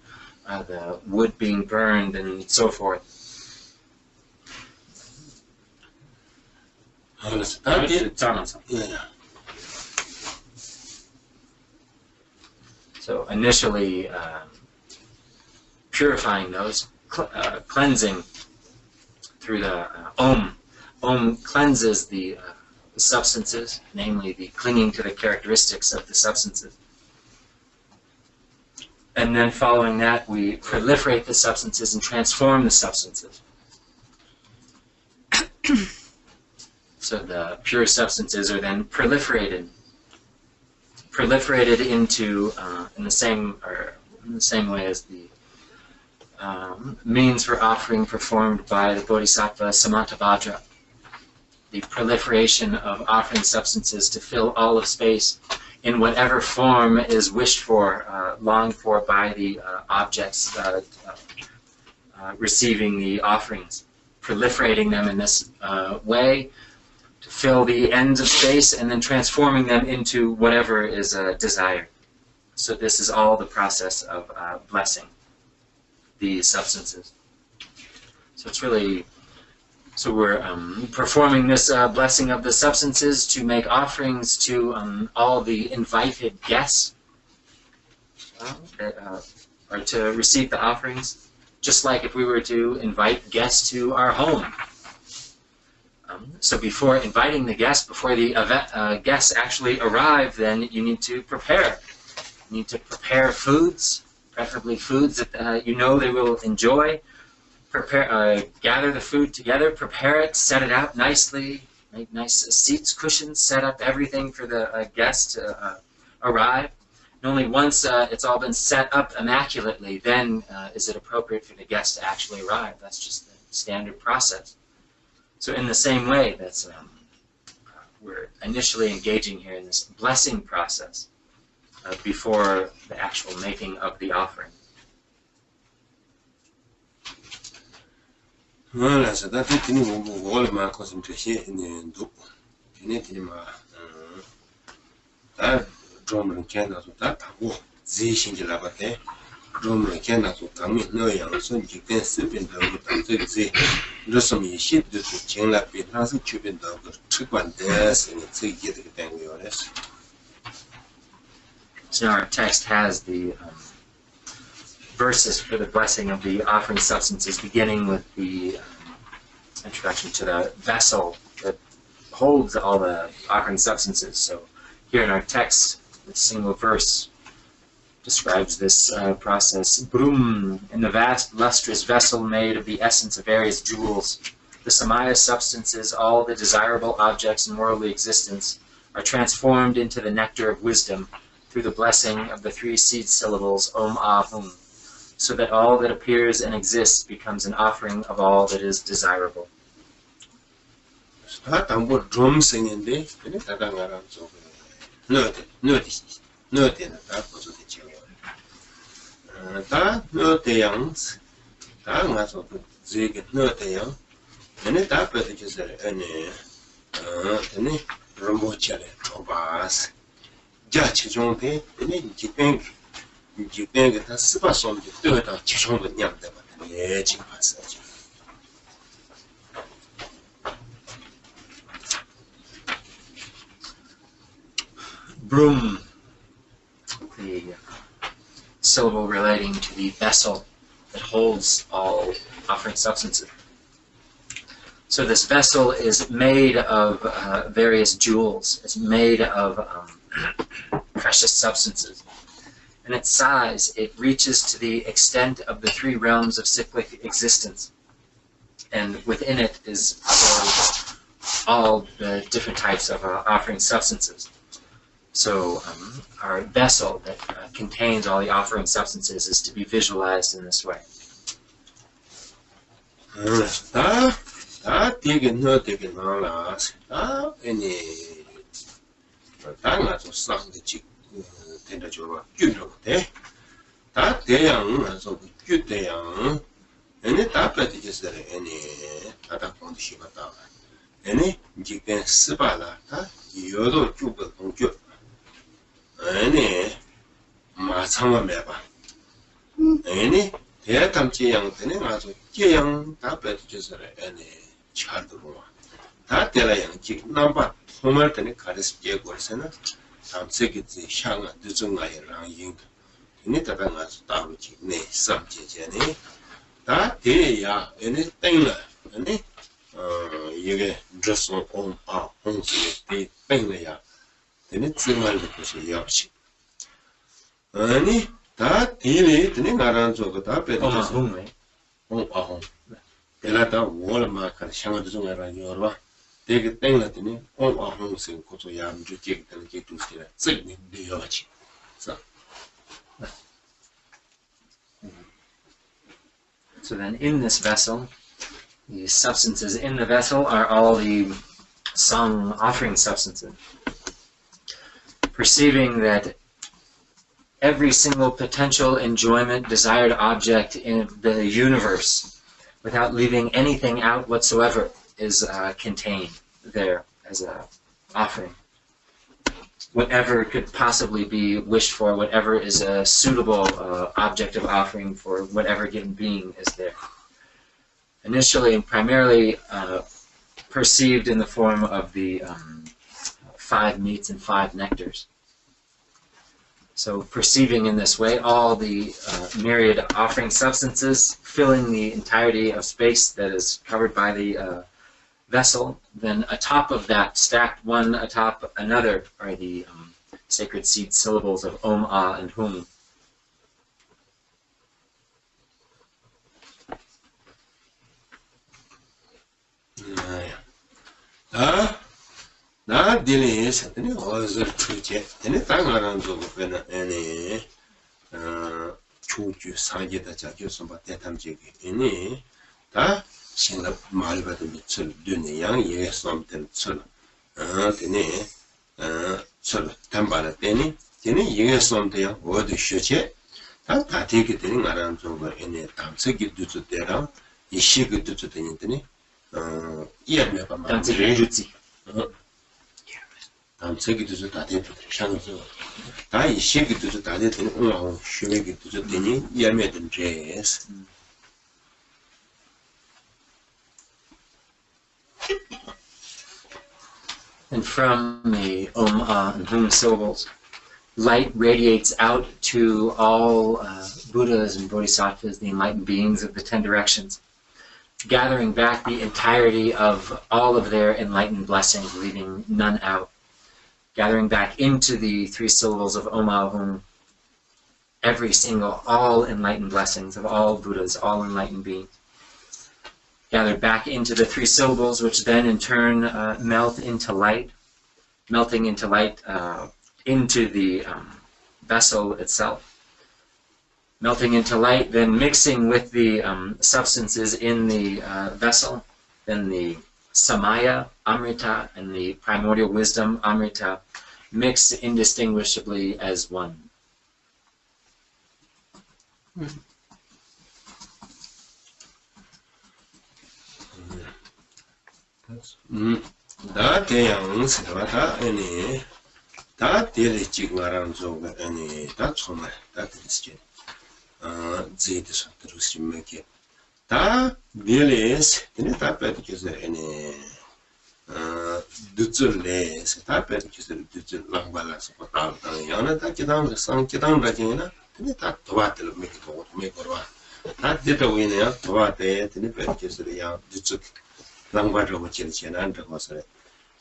the wood being burned and so forth. So initially purifying those, cleansing through the Om. Om cleanses the substances, namely the clinging to the characteristics of the substances. And then following that, we proliferate the substances and transform the substances. So the pure substances are then proliferated into in the same way as the means for offering performed by the Bodhisattva Samantabhadra. The proliferation of offering substances to fill all of space in whatever form is wished for, longed for by the objects receiving the offerings. Proliferating them in this way to fill the ends of space and then transforming them into whatever is desired. So this is all the process of blessing the substances. So it's really So we're performing this blessing of the substances to make offerings to all the invited guests, or to receive the offerings, just like if we were to invite guests to our home. So before inviting the guests, before the guests actually arrive, then you need to prepare. You need to prepare foods, preferably foods that you know they will enjoy. Prepare, gather the food together, prepare it, set it out nicely, make nice seats, cushions, set up everything for the guests to arrive. And only once it's all been set up immaculately, then is it appropriate for the guests to actually arrive. That's just the standard process. So in the same way, that's we're initially engaging here in this blessing process before the actual making of the offering. Voilà, ça date de nous, on va le concentrer in do. Genetima, drum can as that, zishin de la bate, drum can as coming, no young son, you can sip in the say, do some shit to chain up in has a tube in the trick one desk and it's a get the thing we are. So our text has the verses for the blessing of the offering substances, beginning with the introduction to the vessel that holds all the offering substances. So here in our text, the single verse describes this process. Brum, in the vast lustrous vessel made of the essence of various jewels, the samaya substances, all the desirable objects in worldly existence, are transformed into the nectar of wisdom through the blessing of the 3 seed syllables Om Ahum, so that all that appears and exists becomes an offering of all that is desirable. Drum singing day, and it's a around so. Notice, that was the children. Not the youngs, that was of Zig, not the young, and it happened to just any remote challenge of us. Judge John Pay, and then you think that's super some to do it out Chishon with Yam, the edging passage. Brum, the syllable relating to the vessel that holds all offering substances. So this vessel is made of various jewels. It's made of precious substances. In its size, it reaches to the extent of the 3 realms of cyclic existence. And within it is all the different types of offering substances. So our vessel that contains all the offering substances is to be visualized in this way. 아니 마상만 매봐 아니 대담지 양들은 아주 깨양 답에 주셔서 아니 잘 들어와 다 때라 양지 남바 정말 때는 가르스 깨고서는 삼세기지 향아 늦은가이랑 인 이네 다가 가서 따로지 네 삼제제네 다 대야 아니 땡라 아니 이게 드레스 온 홍지 땡라야 되는 증말을 것이 역시 아니 다 뒤에 드는 가라는 저거다 빼서 내가 월마카 샹아도 좀 알아 여러분 되게 땡라더니 홍생 고조 야무지 찍는 게 두시라 쓰는 데여지 So then in this vessel, the substances in the vessel are all the sung offering substances. Perceiving that every single potential enjoyment, desired object in the universe, without leaving anything out whatsoever, is contained there as an offering. Whatever could possibly be wished for, whatever is a suitable object of offering for whatever given being is there. initially and primarily perceived in the form of the 5 meats and 5 nectars. So perceiving in this way all the myriad offering substances filling the entirety of space that is covered by the vessel, then atop of that, stacked one atop another, are the sacred seed syllables of Om, Ah, and Hum. 나 딜리스 되네 어서 추제 되네 당가랑 좀 그나 아니 초주 상계다 자교선 바대 탐지기 아니 다 신라 말 받은 미철 되네 양 예선 될철 되네 철 담바라 되네 되네 예선 돼야 어디 쉬체 다 되게 되는 거랑 좀 아니 담석이 두주 때랑 이 시기 두주 되는데 이해를 봐 담석이 두지 담석이도 다 되고 상서 다 이시기도 다 되는 쉬기도 되니 예매든 제스 And from the Om, Ah, and Hum syllables, light radiates out to all Buddhas and Bodhisattvas, the enlightened beings of the 10 directions, gathering back the entirety of all of their enlightened blessings, leaving none out. Gathering back into the 3 syllables of Om, Ah, Hum, all enlightened blessings of all Buddhas, all enlightened beings. Gathered back into the 3 syllables, which then in turn melt into light, melting into light into the vessel itself. Melting into light, then mixing with the substances in the vessel, then the Samaya, Amrita, and the primordial wisdom, Amrita, mix indistinguishably as one. 다 대양 세바다 아니 다 딜리직 말한 쪽 아니 다 정말 다 들으시죠 제이드서 들으시면 다 밀레스 근데 다 빼기서 아니 늦줄레스 다 빼기서 늦줄 랑발라서 다 양은 다 기다는 상기다는 라지나 근데 다 도와들 메고와 다 되다 위에야 도와대 근데 빼기서 야 늦줄 랑발로 지르지는 않는 것을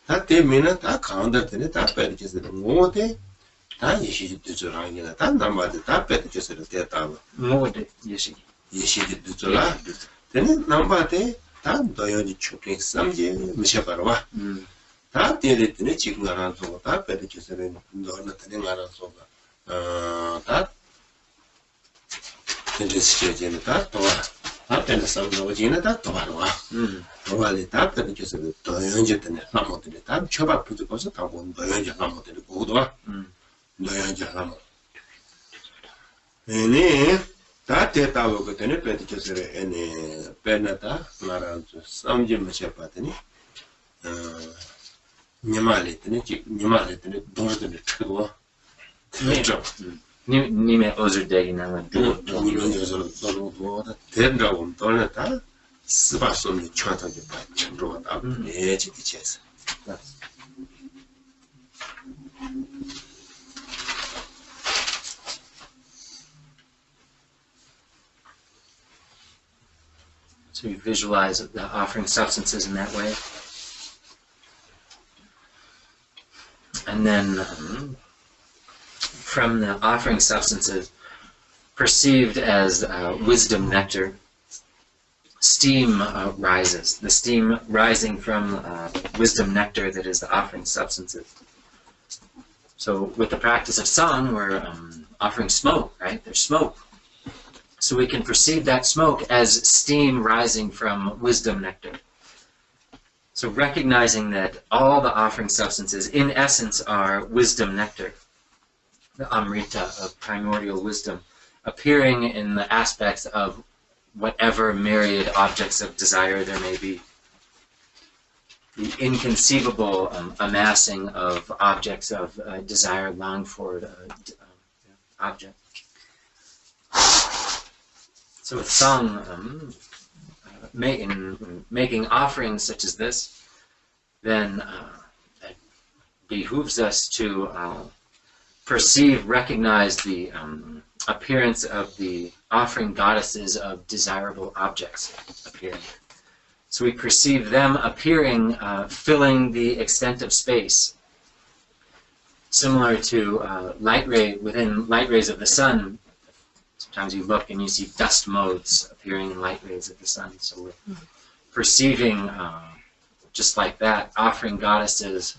다 때문에 다 가운데 다 빼기서 뭐데 다 예시 늦줄랑이나 다 남바데 다 빼기서 됐다 뭐데 예시 늦줄라 되는 남바데 다 너연이 추게 삼제 미셔봐라 다 때렸더니 지금 알아서 다 빼기서 너는 되는 알아서 다 근데 시제는 다 도와 앞에는 상도지는 다 도와와 도와리 다 빼기서 더 연제되네 나무들이 다 쳐봐 부족해서 다 본다 연제 나무들이 고도와 너 연제 나무 네 다 됐다고 그때는 빼기서 애네 빼나다 말한 삼제 미셔봤더니 니말했더니 도르더니 트고 그렇죠 님의 어즈대기 나면 이런 저서로 도와다 된다고 떠났다 스바솜이 쳐다게 받침으로 다 예지기체서 So you visualize the offering substances in that way. And then from the offering substances perceived as wisdom nectar, steam rises. The steam rising from wisdom nectar that is the offering substances. So with the practice of song, we're offering smoke, right? There's smoke. So we can perceive that smoke as steam rising from wisdom nectar. So recognizing that all the offering substances in essence are wisdom nectar, the Amrita of primordial wisdom, appearing in the aspects of whatever myriad objects of desire there may be. The inconceivable amassing of objects of desire, longed for object. So with song, making offerings such as this, then it behooves us to recognize the appearance of the offering goddesses of desirable objects appearing. So we perceive them appearing, filling the extent of space, similar to within light rays of the sun. Sometimes you look and you see dust motes appearing in light rays of the sun. So we're perceiving, just like that, offering goddesses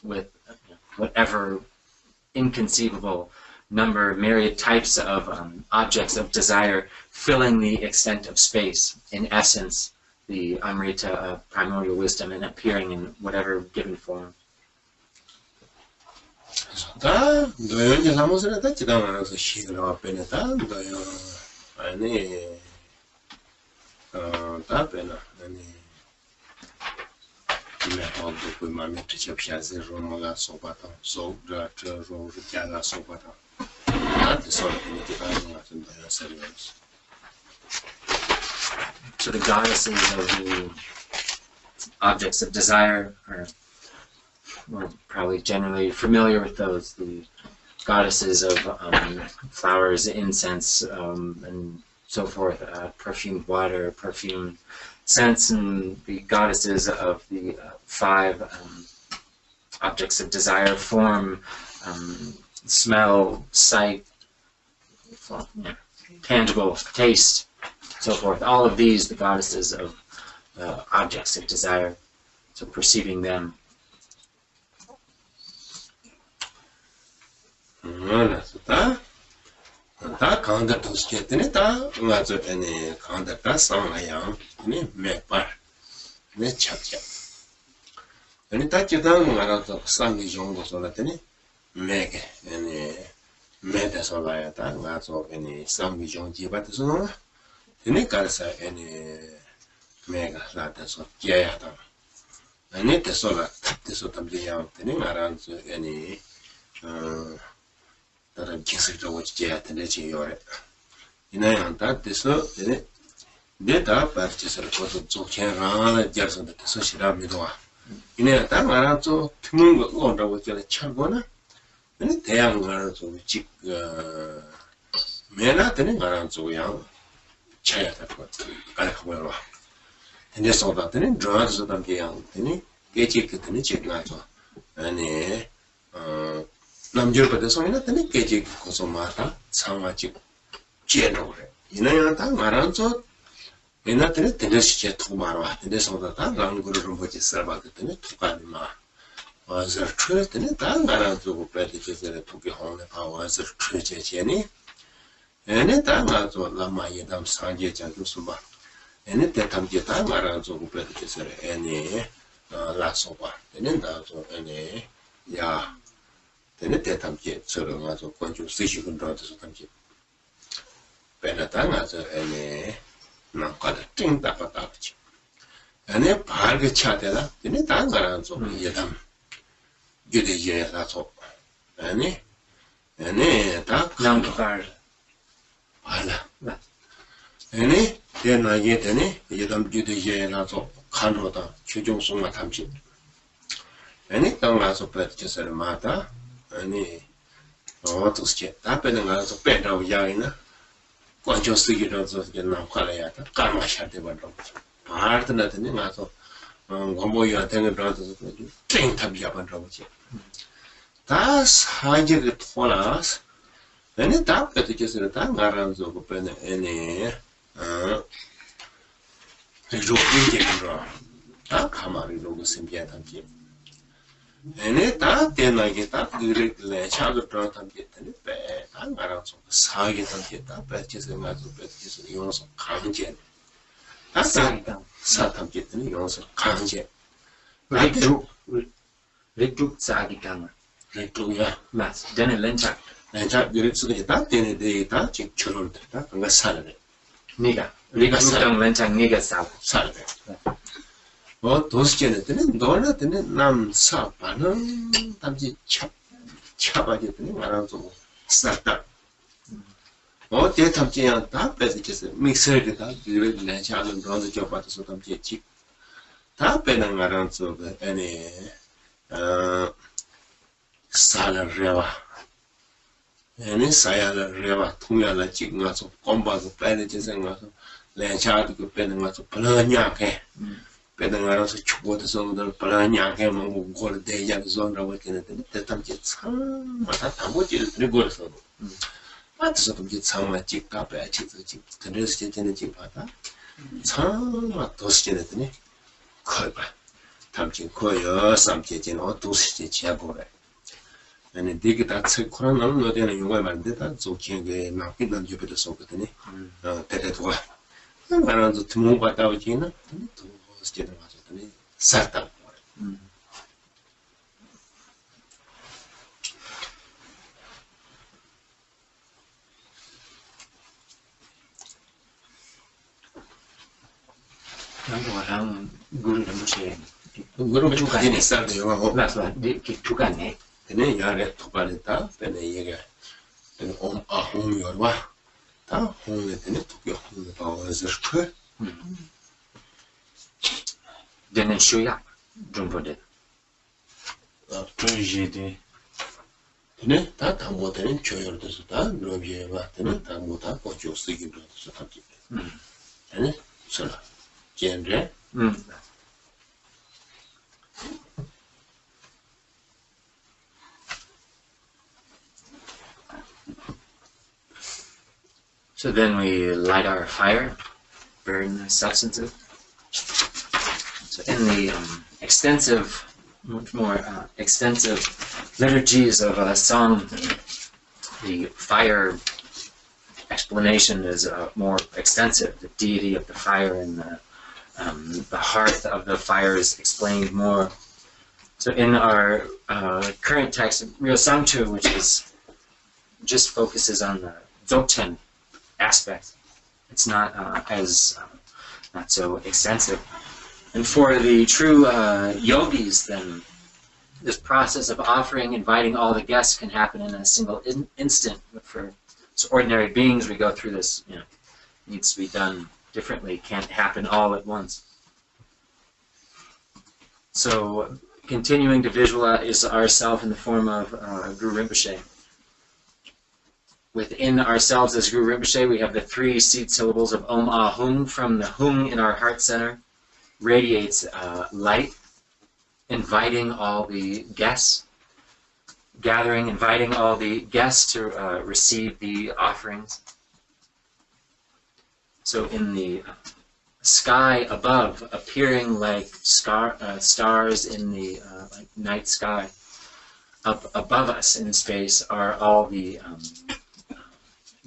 with whatever inconceivable number, myriad types of objects of desire, filling the extent of space. In essence, the Amrita of primordial wisdom and appearing in whatever given form. 다 너희들 사무실에다 지금 알아서 시를 앞에는 다 너희 아니 답에나 아니 메모도 그 마음에 드셔피아서 로마가 소바다 소드라트 로르자가 소바다 나한테 소리는 기다리는 것 같은데 serious. So the goddesses of the objects of desire are, we're probably generally familiar with those, the goddesses of flowers, incense, and so forth, perfumed water, perfumed scents, and the goddesses of the 5 objects of desire: form, smell, sight, tangible, taste, so forth. All of these, the goddesses of objects of desire, so perceiving them. 다 강다 도시했더니 다 맞아 아니 강다가 상하양 아니 매발 내 찾자 아니 다 지당 말아서 상이 정도 소라더니 매게 아니 매대서 라야다 가서 아니 상이 정 지바도서 아니 가서 아니 매가 라다서 깨야다 아니 대서라 대서 담지야 아니 말아서 아니 다른 기술도 어찌해야 되는지 요래 이나양다 돼서 내가 빠르지서 거기서 좋게라 잡선데 돼서 싫어합니다 이내 딱 알아서 드문 거 온다고 저래 참고나 근데 대양을 좀 매나 되는 거랑 좀양 차야 될것 같아 가르쳐보려 근데 소다들은 드라즈도 담게양 되니 깨지 그때는 제가죠 아니 남절부터 소리나 되니 깨지 고소마다 상하지 제노래 이나야다 말한서 옛날에 되는시제 투마라 근데 소다다 랑구를 보지 살바거든요 투가니마 와서 트레트는 다 말한서 배드제에 투게 홍네 파와서 트레제제니 얘네 다 가서 라마예담 상제 장수마 얘네 대탐제 다 말한서 배드제에 얘네 라소바 얘네 다서 얘네 야 얘네 대탐제 저런 가서 관주 쓰시군 들어서 탐제 배나다 가서 얘네 나가다 띵다바다지 얘네 발게 차대라 얘네 다 말한서 예담 유대예라서 아니 다 낭발 알아 아니 대나게 되네 예담 유대예라서 간로다 최종성만 탐지 아니 땅라서 배치서를 마다 아니 어떻게 답변을 가서 빼라고 야이나 관조 쓰기로서 나가려야다 까마샤대 버려 바르드나더니 가서 원모이가 되는 거라서 땡탑이야 반라고지 다 사제를 토라스 얘네 다 배트께서 다 말하면서 그 배는 얘네 리로인게 그러 다 가마리로 생겨야 담지 얘네 다 대나게 다 그래 차도 들어담게 되네 배다 말하면서 사게 담게 다 배트께서 가서 배트께서 용서 강제 다 사탐게 되는 용서 강제 Rikduk sagigang. 렉도야 Mas, dene lenchak. 자 그래서 다 되네 데이터 직처럼 다 그가 살아네 Niga. Rikduk lenchak niga sao. 살아네 도시계는 때는 너나 때는 남사 반응 담지 차바게 되는 말아서 쌌다 대 탐지야 다 빼지겠어. 믹서를 다 이를 내자는 그런 저 받아서 탐지지. 다 빼는 거랑 저 아니 살아래와. 아니 살아래와 통야라 지금 가서 꼼바서 빼내지 생각서 내자도 그 빼는 거서 벌어냐게. 빼는 거라서 축구에서 벌어냐게 뭐 그걸 대야는 zon라고 했는데 대탐지 참 맞다 담보지를 들고 그래서 맞아서 이제 상마 찍다 배치도 찍 그래서 되는 찍 받아 상마 도시전에더니 거의 봐 담진 거여 삼제진 도시지 지하고래 아니 되게 다 코로나 너는 용어 만들다 좋게 나쁘는 주변에 속거든요 대대도 말하는 두문 받다 오지는 도시전 맞았더니 살다 orang guru dan musyrik. 그러면 가진 있어요. Maksudnya di kicukannya. 근데 야래 토발했다. 근데 얘가 홍여와 다 홍에더니 토끼 홍에 바워서 그 Dengan syuyak jumpa dia. Tragedy. 근데 다 담보되는 조열돼서 다 로비에 왔더니 담보다 고쳐 쓰기로 해서 담기. 근데 설라. 젠제 So then we light our fire, burn the substances. So in the much more extensive liturgies of song, the fire explanation is more extensive. The deity of the fire and the hearth of the fire is explained more. So in our current text, Riwo Sangchod, which is just focuses on the Dzogchen aspect, it's not not so extensive. And for the true yogis, then this process of offering, inviting all the guests can happen in a single instant. But for ordinary beings, we go through this, needs to be done differently, can't happen all at once. So continuing to visualize ourselves in the form of Guru Rinpoche. Within ourselves as Guru Rinpoche, we have the 3 seed syllables of Om Ah Hung. From the Hung in our heart center radiates light, inviting all the guests, inviting all the guests to receive the offerings. So in the sky above, appearing like stars in the night sky, up above us in space are all the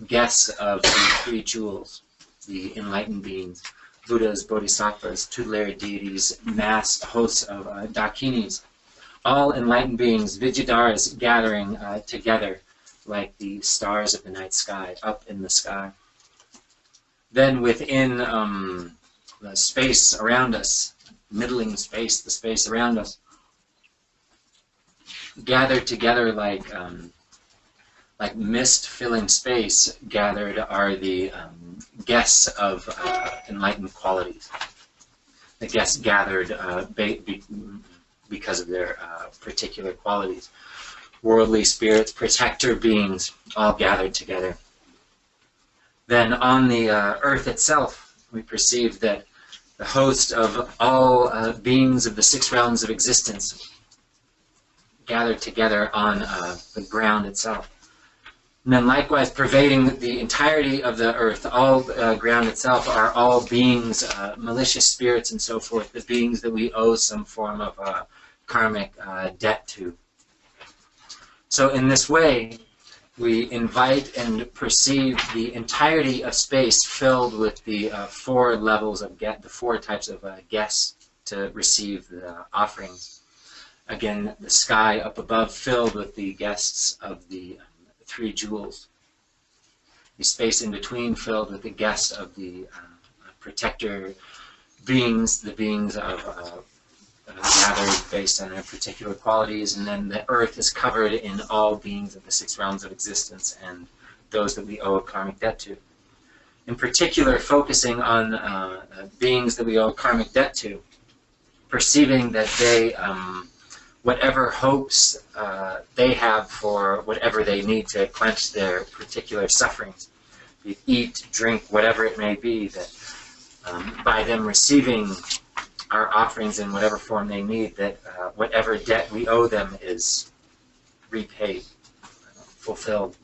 guests of the 3 jewels, the enlightened beings, Buddhas, Bodhisattvas, tutelary deities, mass hosts of Dakinis, all enlightened beings, Vidyadharas, gathering together like the stars of the night sky, up in the sky. Then within the space around us, middling space, the space around us, gathered together like mist filling space, gathered are the guests of enlightened qualities. The guests gathered because of their particular qualities. Worldly spirits, protector beings, all gathered together. Then on the earth itself, we perceive that the host of all beings of the 6 realms of existence gathered together on the ground itself. And then likewise, pervading the entirety of the earth, all ground itself, are all beings, malicious spirits and so forth, the beings that we owe some form of karmic debt to. So in this way, we invite and perceive the entirety of space filled with the 4 levels of the 4 types of guests to receive the offerings. Again, the sky up above filled with the guests of the 3 jewels. The space in between filled with the guests of the protector beings, the beings of gathered based on their particular qualities, and then the earth is covered in all beings of the 6 realms of existence and those that we owe a karmic debt to. In particular, focusing on beings that we owe karmic debt to, perceiving that they, whatever hopes they have for whatever they need to quench their particular sufferings, be it eat, drink, whatever it may be, that by them receiving our offerings in whatever form they need, that whatever debt we owe them is repaid, fulfilled.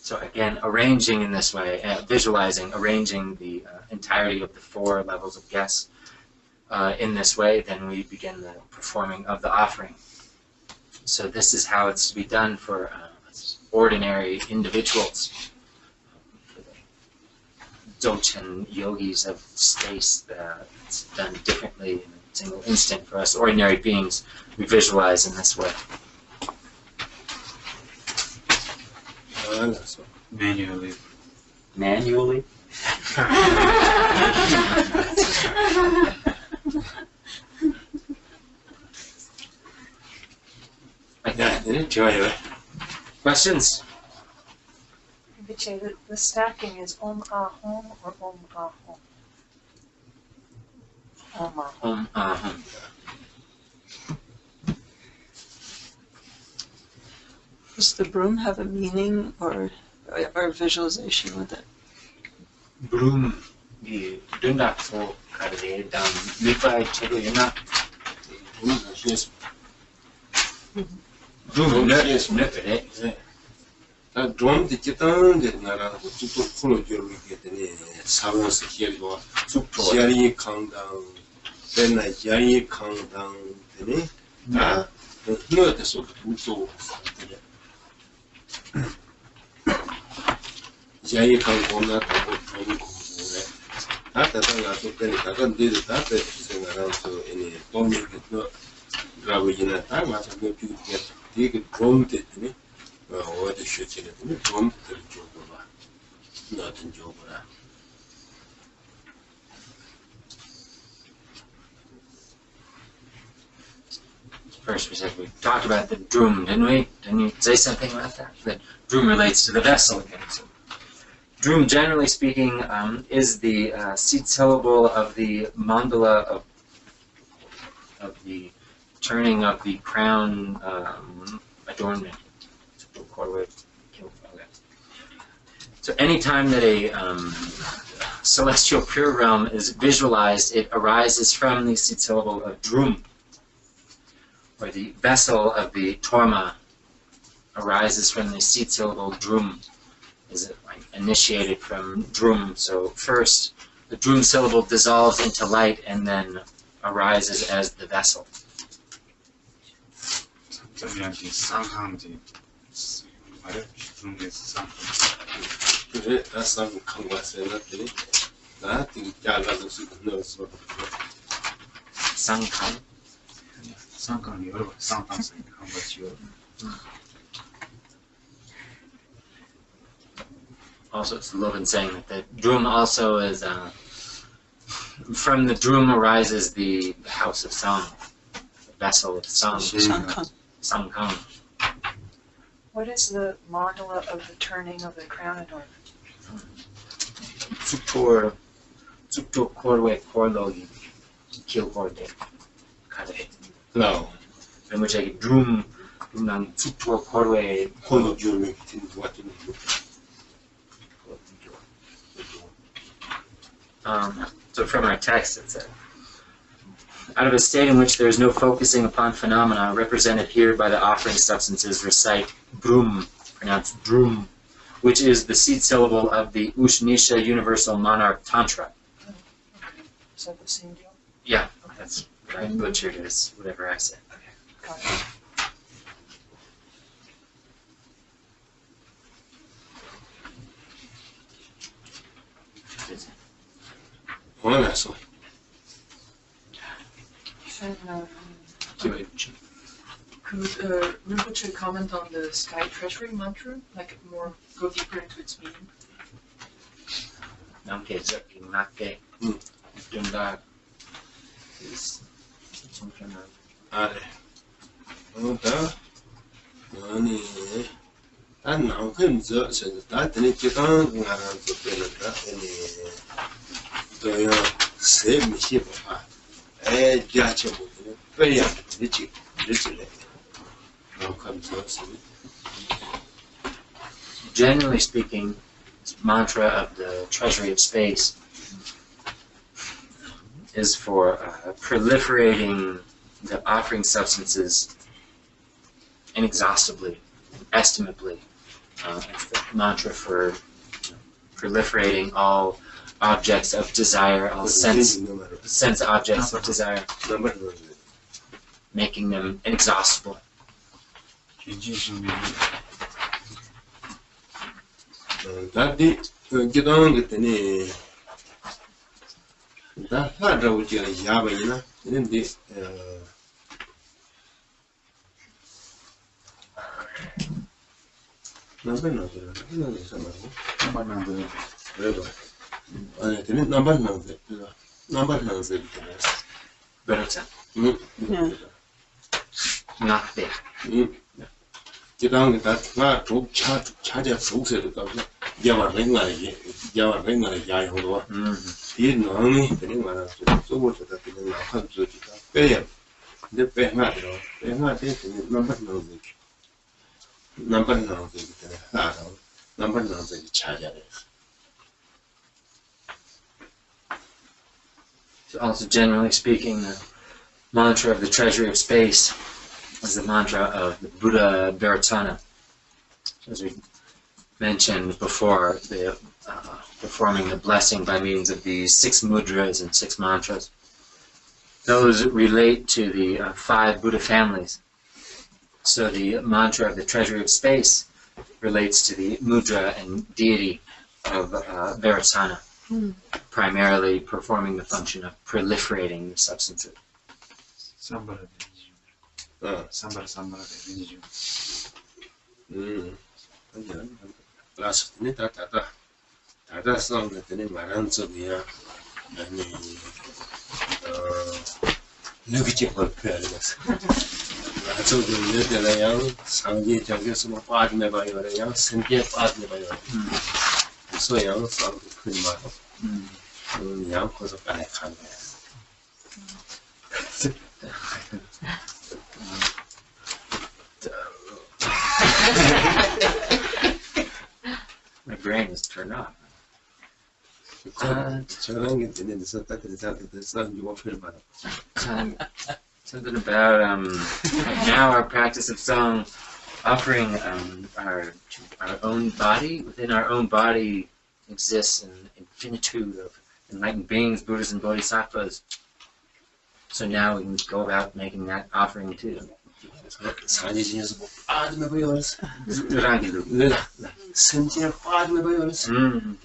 So again, arranging in this way, visualizing, arranging the entirety of the 4 levels of guests in this way, then we begin the performing of the offering. So this is how it's to be done for ordinary individuals. For the Dzogchen yogis of space, it's done differently in a single instant. For us ordinary beings, we visualize in this way. Manually. Manually? Like that. Enjoy it. Questions? Vijay, the stacking is Om Ahom or Om Ahom? Om Ahom. Om Ahom. Does the broom have a meaning or visualization with it? Broom di dundak for kare dan lipai chego yana. Broom yes, nepere. 좀 뒤집던 나라 쭉 풀어 주는 게 되네. 사원스 기회가 지아리 강당 맨날 지아리 강당 되네. 아, 그거에서 우소 지아리 강공나 가고 좀 공부래. 나타나 가서 때니까 근데 다들 생각하면서 이제 돈이 그 라고 이나 다 맞아 그 비게 되게 좀 됐네. 어디 쉬지는 좀 들어줘봐. 나든 줘보라. First we said we talked about the drum, didn't we? Didn't you say something about that? The drum relates to the vessel again. So, drum, generally speaking, is the seed syllable of the mandala of the turning of the crown adornment. So anytime that a celestial pure realm is visualized, it arises from the seed syllable of drum, or the vessel of the torma arises from the seed syllable drum, is initiated from drum. So first, the drum syllable dissolves into light and then arises as the vessel. 그래, 나상 강과세 나더니 나 되게 잘라서 넣었어. Sangkan. 상강이 여러 번 상강성 한 번씩. Also, it's Lovan saying that the drum also is, from the drum arises the house of song, the vessel of song, Sangkan. What is the mandala of the turning of the crown adornment? Tsuktor korwe korlogi kilkorde kare. No. In which a drum nang tsuktor korwe 코너 주는 같은 So from our text it said, out of a state in which there is no focusing upon phenomena represented here by the offering substances, recite brum, pronounced drum, which is the seed syllable of the Ushnisha Universal Monarch Tantra. Is that the same deal? Yeah, that's what I butchered as whatever I said. Okay, got it. 원해서 And could Rinpoche comment on the sky treasury mantra, like more go deeper into its meaning? Namke zaki make dunda is something 아래. 다 아니 난 나한테 다 되는 기간 나랑 또 되는다 아니 또요 세미시 봐 야채 먹는 빼야 되지 Generally speaking, this mantra of the treasury of space is for proliferating the offering substances inexhaustibly, estimably. It's the mantra for proliferating all objects of desire, all sense objects of desire, making them inexhaustible. 다디 기도는 그때니 다 하라고 제가 야바이나 근데 남편은 그냥 있었나고 남편은 그래도 아니 되는 남편은 Better not there. 기도는 다 차자 속세도 가고 야와랭가에 야용도 이 너무 되는 거는 소보다 되는 나한 주기가 빼야 근데 빼마도 되는 넘버는 되기 때문에 넘버는 되기 차야 돼. So also, generally speaking, the mantra of the treasury of space is the mantra of the Buddha Vairocana. As we mentioned before, performing the blessing by means of these 6 mudras and 6 mantras. Those relate to the 5 Buddha families. So the mantra of the treasury of space relates to the mudra and deity of Vairocana, primarily performing the function of proliferating the substances. 라스니 다다 성했더니 말한 적이야 아니 누구지 볼표하면서 아주 내들어야 상계 적에서 뭐 빠지네 봐요래요 생계 빠지네 봐요 소양 상 그만 양 거서 안에 간 거야 My brain is turned off. 저런 게 되는데 썼다더니 사람 유혹을 받아. Something about right now our practice of song, offering our own body. Within our own body exists an infinitude of enlightened beings, Buddhas and Bodhisattvas. So now we can go about making that offering too. 사지진에서 뭐 빠지네 봐요래서 Rangilu. 생계 빠지네 봐요래서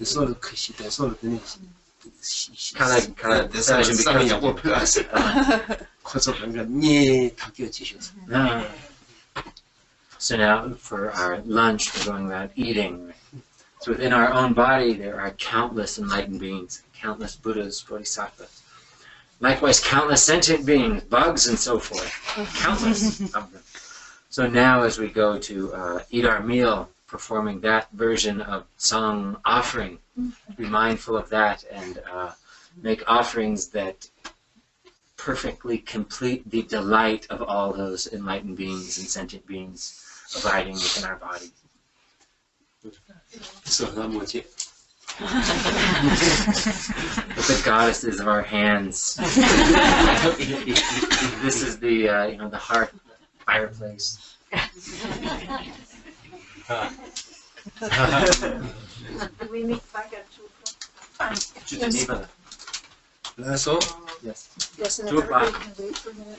소리 크시 때 소리 드니 Kala 쌍이 뽑혀왔어. 커서 그런가 니 바뀌어지셔서. So now for our lunch, we're going about eating. So within our own body, there are countless enlightened beings, countless Buddhas, Bodhisattvas. Likewise, countless sentient beings, bugs and so forth. Countless of them. So now as we go to eat our meal, performing that version of song offering, be mindful of that and make offerings that perfectly complete the delight of all those enlightened beings and sentient beings abiding within our body. So 뭐지? With the goddesses of our hands. This is the the hearth, fireplace. We meet back at 2 o'clock. 그래서 Yes. Yes, and 2 o'clock. everybody can wait for a minute.